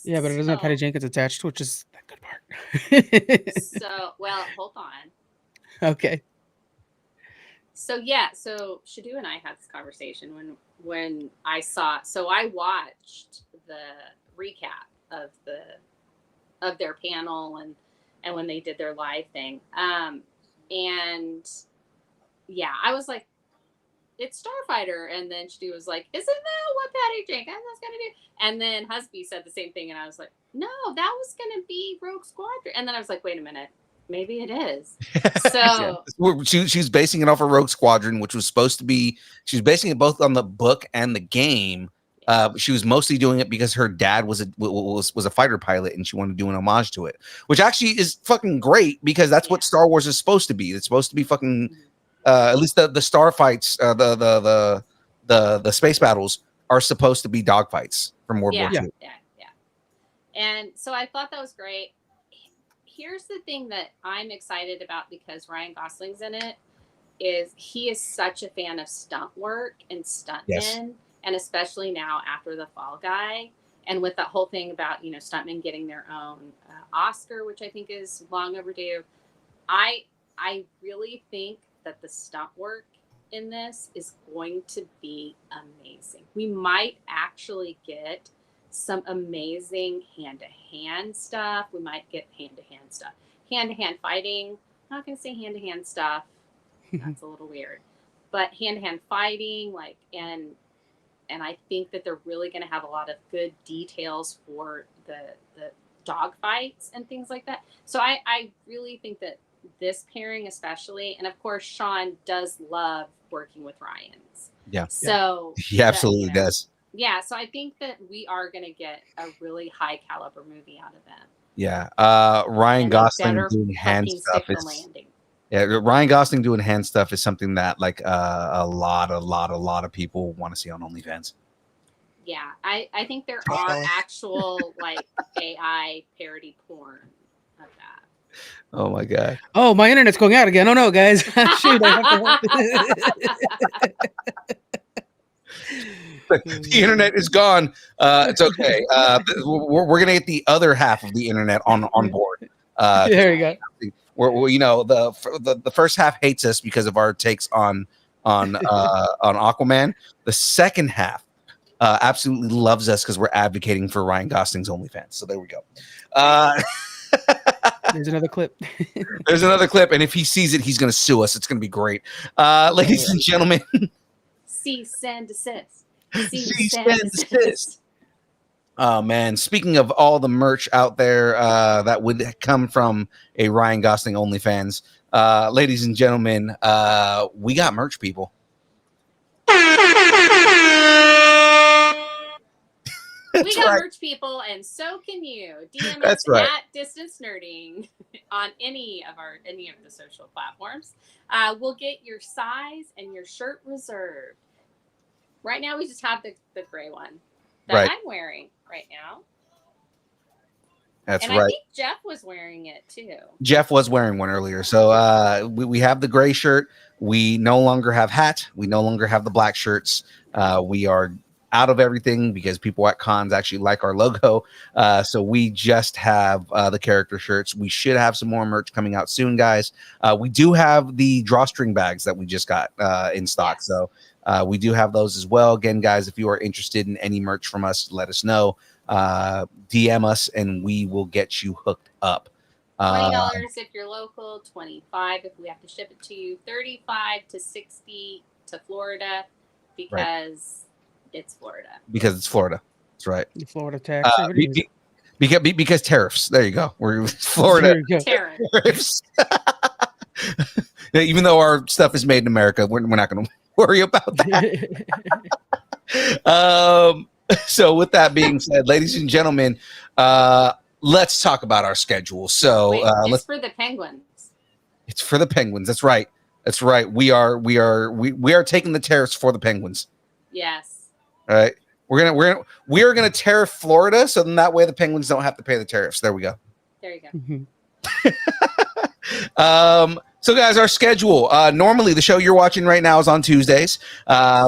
Yeah, but it doesn't have Patty Jenkins attached, which is that good part. Hold on. Okay. So Shadu and I had this conversation when I watched the recap of their panel and when they did their live thing. I was like, it's Starfighter, and then Shadu was like, isn't that what Patty Jenkins was gonna do? And then Husby said the same thing, and I was like, no, that was gonna be Rogue Squadron. And then I was like, wait a minute. Maybe it is. So she was basing it off of Rogue Squadron, which was supposed to be. She was basing it both on the book and the game. She was mostly doing it because her dad was a fighter pilot, and she wanted to do an homage to it, which actually is fucking great because that's what Star Wars is supposed to be. It's supposed to be fucking. At least the star fights, the space battles are supposed to be dogfights from World War II. Yeah. And so I thought that was great. Here's the thing that I'm excited about because Ryan Gosling's in it is he is such a fan of stunt work and stuntmen, and especially now after The Fall Guy, and with that whole thing about stuntmen getting their own Oscar, which I think is long overdue. I really think that the stunt work in this is going to be amazing. We might actually get some amazing hand-to-hand stuff. We might get hand-to-hand stuff. Hand-to-hand fighting. I'm not going to say hand-to-hand stuff. That's a little weird. But hand-to-hand fighting, and I think that they're really going to have a lot of good details for the dog fights and things like that. So I really think that this pairing especially, and of course Sean does love working with Ryans. Yeah. So he absolutely does. Yeah, so I think that we are going to get a really high caliber movie out of them. Yeah, Ryan Gosling doing hand stuff is. Yeah, Ryan Gosling doing hand stuff is something that a lot of people want to see on OnlyFans. Yeah, I think there are actual AI parody porn of that. Oh my god! Oh, my internet's going out again. Oh no, guys! Shoot, I have to. The internet is gone. It's okay. We're gonna get the other half of the internet on board. There you go. The first half hates us because of our takes on Aquaman. The second half absolutely loves us because we're advocating for Ryan Gosling's OnlyFans. So there we go. There's another clip. There's another clip, and if he sees it, he's going to sue us. It's going to be great. Ladies and gentlemen. Cease and desist. Cease and desist. Oh, man. Speaking of all the merch out there that would come from a Ryan Gosling OnlyFans, ladies and gentlemen, we got merch, people. We got merch, people, and so can you. DM us at Distance Nerding on any of the social platforms. We'll get your size and your shirt reserved. Right now, we just have the gray one that I'm wearing right now. That's right. I think Jeff was wearing it too. Jeff was wearing one earlier. So we have the gray shirt. We no longer have hat. We no longer have the black shirts. We are out of everything because people at cons actually like our logo. So we just have the character shirts. We should have some more merch coming out soon, guys. We do have the drawstring bags that we just got in stock. Yes. So we do have those as well. Again, guys, if you are interested in any merch from us, let us know. DM us and we will get you hooked up. $20 if you're local, $25 if we have to ship it to you, $35 to $60 to Florida because it's Florida. Because it's Florida. That's right. The Florida tax. Because tariffs. There you go. We're Florida tariffs. Even though our stuff is made in America, we're not going to worry about that. So with that being said, ladies and gentlemen, let's talk about our schedule. So it's for the Penguins. It's for the Penguins. That's right. That's right. We are taking the tariffs for the Penguins. Yes. All right. We are gonna tariff Florida, so then that way the Penguins don't have to pay the tariffs. There we go. There you go. Mm-hmm. So guys, our schedule. Normally the show you're watching right now is on Tuesdays.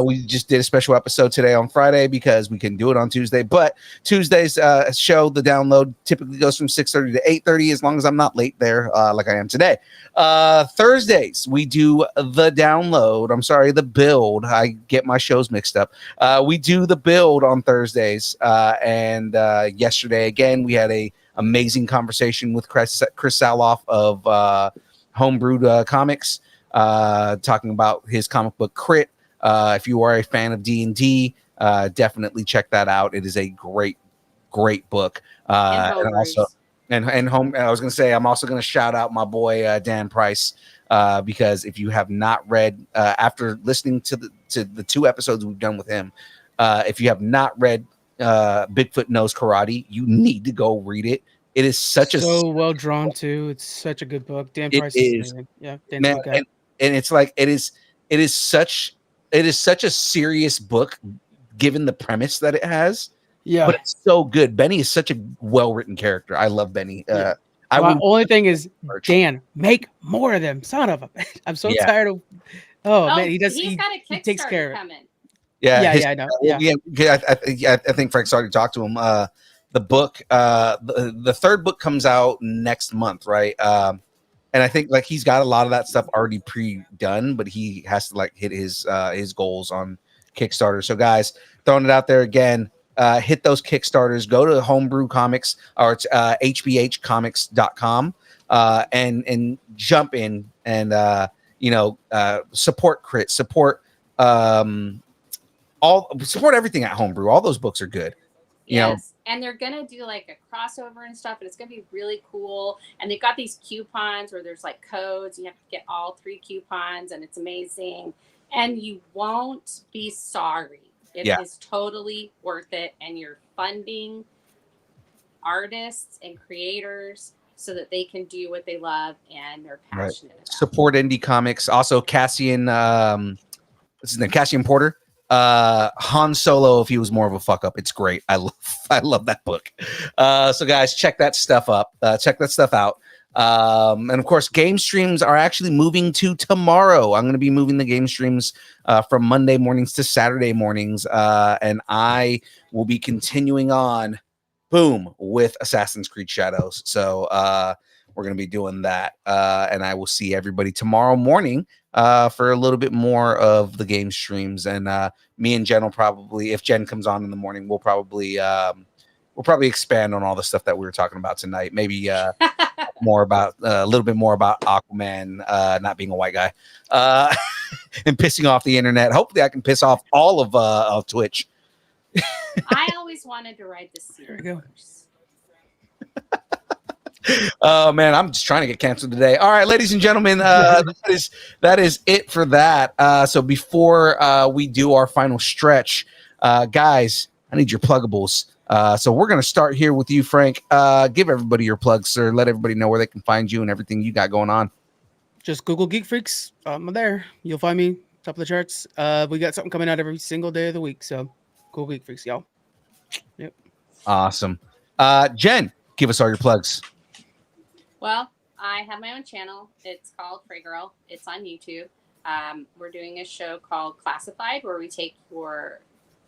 We just did a special episode today on Friday because we can do it on Tuesday. But Tuesday's show, the download, typically goes from 6:30 to 8:30, as long as I'm not late there, like I am today. Thursdays, we do the download. I'm sorry, the build. I get my shows mixed up. We do the build on Thursdays. And yesterday, again, we had a amazing conversation with Chris Saloff of Homebrewed Comics, talking about his comic book Crit. If you are a fan of D&D, definitely check that out. It is a great book. And also, and home. I was going to say, I'm also going to shout out my boy Dan Price, because if you have not read, after listening to the 2 episodes we've done with him, if you have not read Bigfoot Knows Karate, you need to go read it. It is so well drawn too. It's such a good book. Dan Price is amazing. Yeah, man, and it's like it is such a serious book given the premise that it has. Yeah, but it's so good. Benny is such a well-written character. I love Benny. Only thing is, Dan, make more of them, son of a. I'm so tired of. Oh man, he takes care of it. Coming. Yeah, I know. I think Frank's already talked to him. The book, the 3rd book comes out next month, right? And I think like he's got a lot of that stuff already pre-done, but he has to like hit his goals on Kickstarter. So guys, throwing it out there again, hit those Kickstarters. Go to Homebrew Comics or it's hbhcomics.com and jump in and support Crit, support everything at Homebrew. All those books are good. Yes, and they're gonna do like a crossover and stuff, and it's gonna be really cool. And they've got these coupons where there's like codes, and you have to get all 3 coupons, and it's amazing. And you won't be sorry. It is totally worth it, and you're funding artists and creators so that they can do what they love and they're passionate about. Support indie comics. Also, Cassian, what's his name? Cassian Porter. Han Solo, if he was more of a fuck up, it's great. I love that book. So guys, check that stuff up. Check that stuff out. And of course, game streams are actually moving to tomorrow. I'm going to be moving the game streams from Monday mornings to Saturday mornings, and I will be continuing on, with Assassin's Creed Shadows. So we're going to be doing that. And I will see everybody tomorrow morning for a little bit more of the game streams. And me and Jen will probably, if Jen comes on in the morning, we'll probably expand on all the stuff that we were talking about tonight. Maybe more about a little bit more about Aquaman not being a white guy and pissing off the internet. Hopefully I can piss off all of Twitch. I always wanted to ride the seahorse. Oh man, I'm just trying to get canceled today. All right, ladies and gentlemen, that is it for that. So before we do our final stretch, guys, I need your pluggables. So we're gonna start here with you, Frank. Give everybody your plugs, sir. Let everybody know where they can find you and everything you got going on. Just Google Geek Freaks. I'm there. You'll find me top of the charts. We got something coming out every single day of the week. So Google Geek Freaks, y'all. Yep. Awesome. Jen, give us all your plugs. Well, I have my own channel. It's called Frey Girl. It's on YouTube. We're doing a show called Classified, where we take your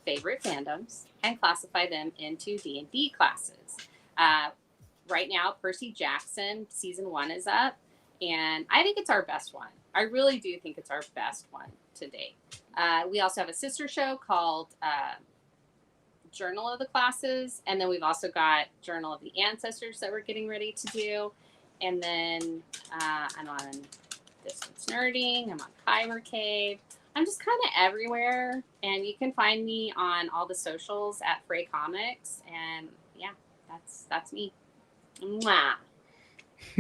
favorite fandoms and classify them into D&D classes. Right now, Percy Jackson season 1 is up, and I think it's our best one. I really do think it's our best one to date. We also have a sister show called Journal of the Classes, and then we've also got Journal of the Ancestors that we're getting ready to do. And then I'm on Distance Nerding. I'm on Kyber Cave. I'm just kind of everywhere. And you can find me on all the socials at Frey Comics. And yeah, that's me. Mwah.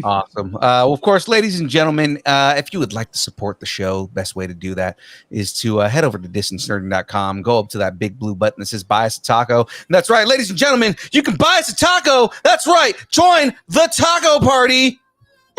Awesome. Well, of course, ladies and gentlemen, if you would like to support the show, best way to do that is to head over to distancenerding.com, go up to that big blue button that says buy us a taco. And that's right, ladies and gentlemen, you can buy us a taco. That's right. Join the taco party.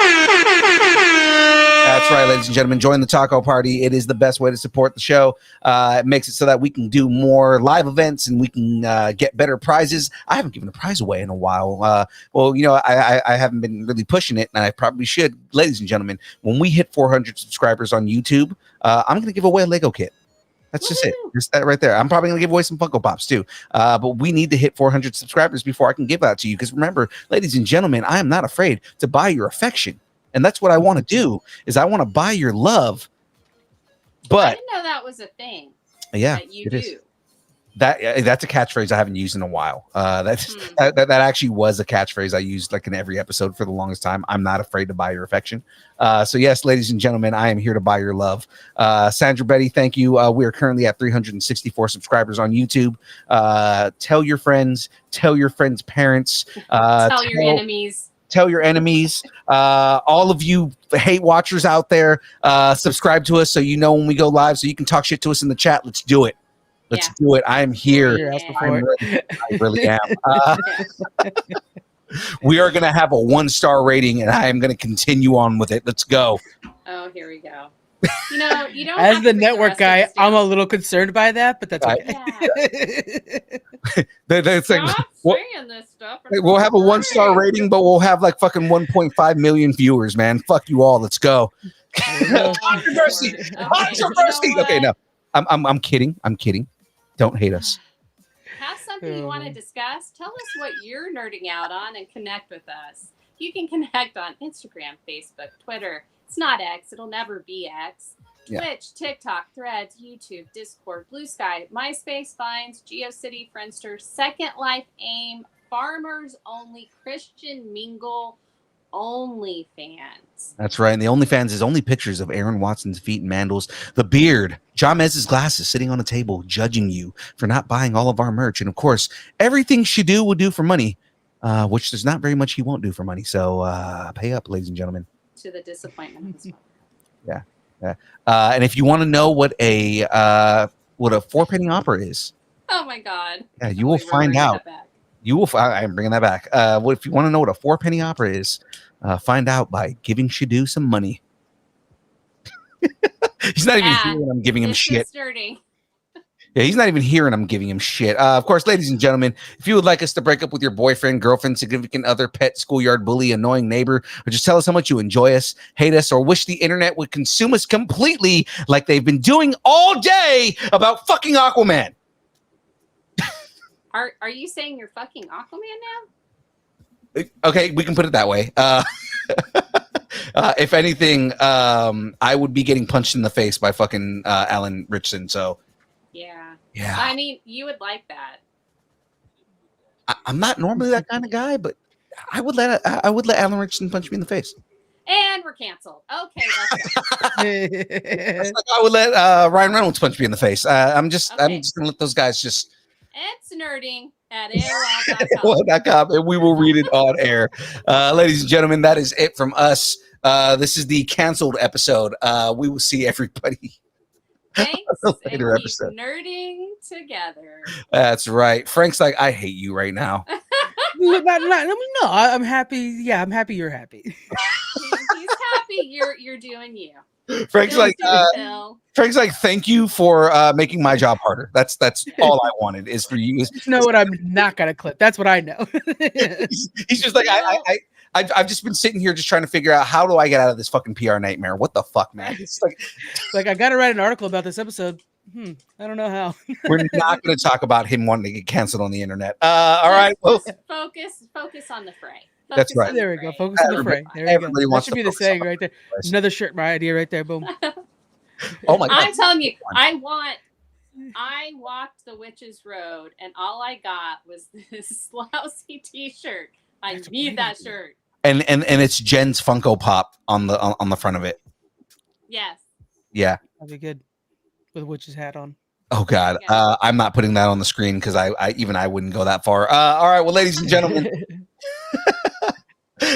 That's right, ladies and gentlemen. Join the taco party. It is the best way to support the show. It makes it so that we can do more live events and we can get better prizes. I haven't given a prize away in a while. Well, you know, I haven't been really pushing it, and I probably should. Ladies and gentlemen, when we hit 400 subscribers on YouTube, I'm going to give away a Lego kit. That's just it. Just that right there. I'm probably going to give away some Funko Pops too. But we need to hit 400 subscribers before I can give that to you. Because remember, ladies and gentlemen, I am not afraid to buy your affection. And that's what I want to do, is I want to buy your love. But I didn't know that was a thing. Yeah, that you do. Is. That's a catchphrase I haven't used in a while. That actually was a catchphrase I used like in every episode for the longest time. I'm not afraid to buy your affection. So yes, ladies and gentlemen, I am here to buy your love. Sandra Betty, thank you. We are currently at 364 subscribers on YouTube. Tell your friends, tell your friends' parents, tell your enemies. Tell your enemies, all of you hate watchers out there, subscribe to us so you know when we go live, so you can talk shit to us in the chat. Let's do it. Let's do it. I am here. I really am. We are going to have a 1-star rating, and I am going to continue on with it. Let's go. Oh, here we go. You know, you don't. As the network guy, I'm a little concerned by that, but that's okay. Stop saying this stuff. We'll have a 1-star rating, but we'll have like fucking 1.5 million viewers, man. Fuck you all. Let's go. Controversy. Controversy. You know okay, no. I'm kidding. I'm kidding. Don't hate us. Have something you want to discuss? Tell us what you're nerding out on and connect with us. You can connect on Instagram, Facebook, Twitter. It's not X. It'll never be X. Twitch, TikTok, Threads, YouTube, Discord, Blue Sky, MySpace, Vines, GeoCity, Friendster, Second Life, AIM, Farmers Only, Christian Mingle, OnlyFans. That's right. And the OnlyFans is only pictures of Aaron Watson's feet and mandals, the beard, John Mez's glasses sitting on a table judging you for not buying all of our merch. And of course, everything Shadu will do for money, which there's not very much he won't do for money. So pay up, ladies and gentlemen. To the disappointment of his mother. Yeah. And if you want to know what a 4-penny opera is, oh my God! Yeah, you will find out. You will. I'm bringing that back. If you want to know what a 4-penny opera is, find out by giving Shadu some money. He's not even here when I'm giving him shit. Yeah, he's not even here and I'm giving him shit. Of course, ladies and gentlemen, if you would like us to break up with your boyfriend, girlfriend, significant other, pet, schoolyard bully, annoying neighbor, or just tell us how much you enjoy us, hate us, or wish the internet would consume us completely like they've been doing all day about fucking Aquaman. Are you saying you're fucking Aquaman now? Okay, we can put it that way. If anything, I would be getting punched in the face by fucking Alan Richardson. So Yeah. yeah. I mean, you would like that. I'm not normally that kind of guy, but I would let Alan Richardson punch me in the face. And we're canceled. Okay, let's go. It's like I would let Ryan Reynolds punch me in the face. I'm just gonna let those guys just. It's nerding at AOL.com. AOL.com, and we will read it on air. Ladies and gentlemen, that is it from us. This is the canceled episode. We will see everybody. Thanks. Later episode. Nerding together. That's right. Frank's like, I hate you right now. No, I'm happy. Yeah, I'm happy you're happy. He's happy you're doing you. Frank's like, thank you for making my job harder. That's all I wanted is for you. You know what? I'm not gonna clip. That's what I know. He's just like, I've just been sitting here just trying to figure out how do I get out of this fucking PR nightmare? What the fuck, man? It's like I gotta write an article about this episode. I don't know how. We're not going to talk about him wanting to get canceled on the internet. All right. Well, focus on the fray. That's right. There we go. Focus on the fray. There we go. That should be the saying right there. Another shirt, my idea right there. Boom. Oh my God. I'm telling you, I walked the Witch's Road, and all I got was this lousy T-shirt. I need that shirt. And it's Jen's Funko Pop on the front of it. Yes. Yeah. That'd be good. With a witch's hat on. Oh God, I'm not putting that on the screen because I wouldn't go that far. All right, well, ladies and gentlemen,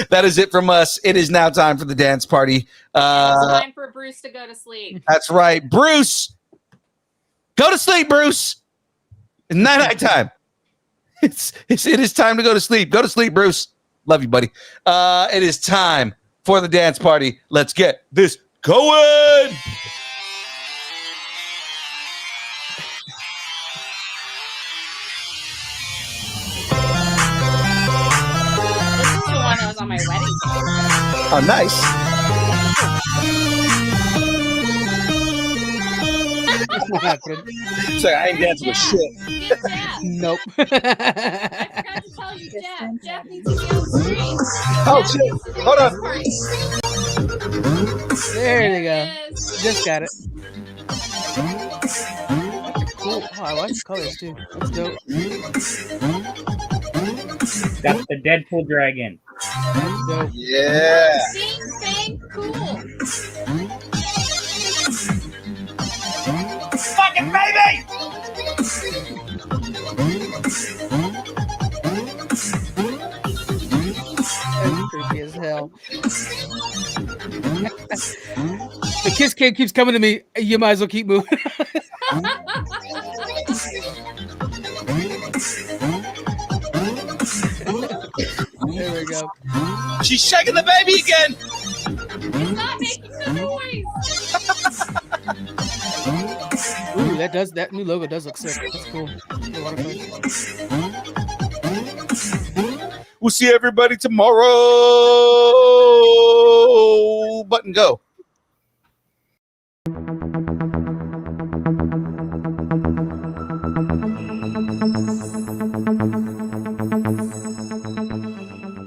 that is it from us. It is now time for the dance party. It's time for Bruce to go to sleep. That's right, Bruce. Go to sleep, Bruce. It's night time. It is time to go to sleep. Go to sleep, Bruce. Love you, buddy. It is time for the dance party. Let's get this going. That was on my wedding day. Oh, nice. So I ain't dancing with shit. Nope. I forgot to tell you, Jeff needs to be on the screen. Oh shit! Hold on. There you go. Just got it. Cool. Oh, I like the colors too. That's dope. That's the Deadpool dragon. Dope. Yeah. Bang, cool. Fucking baby! That's creepy as hell. The kiss cam keeps coming to me. You might as well keep moving. There we go. She's shaking the baby again. It's not making the noise. Ooh, that new logo does look sick. That's cool. We'll see everybody tomorrow. Button go.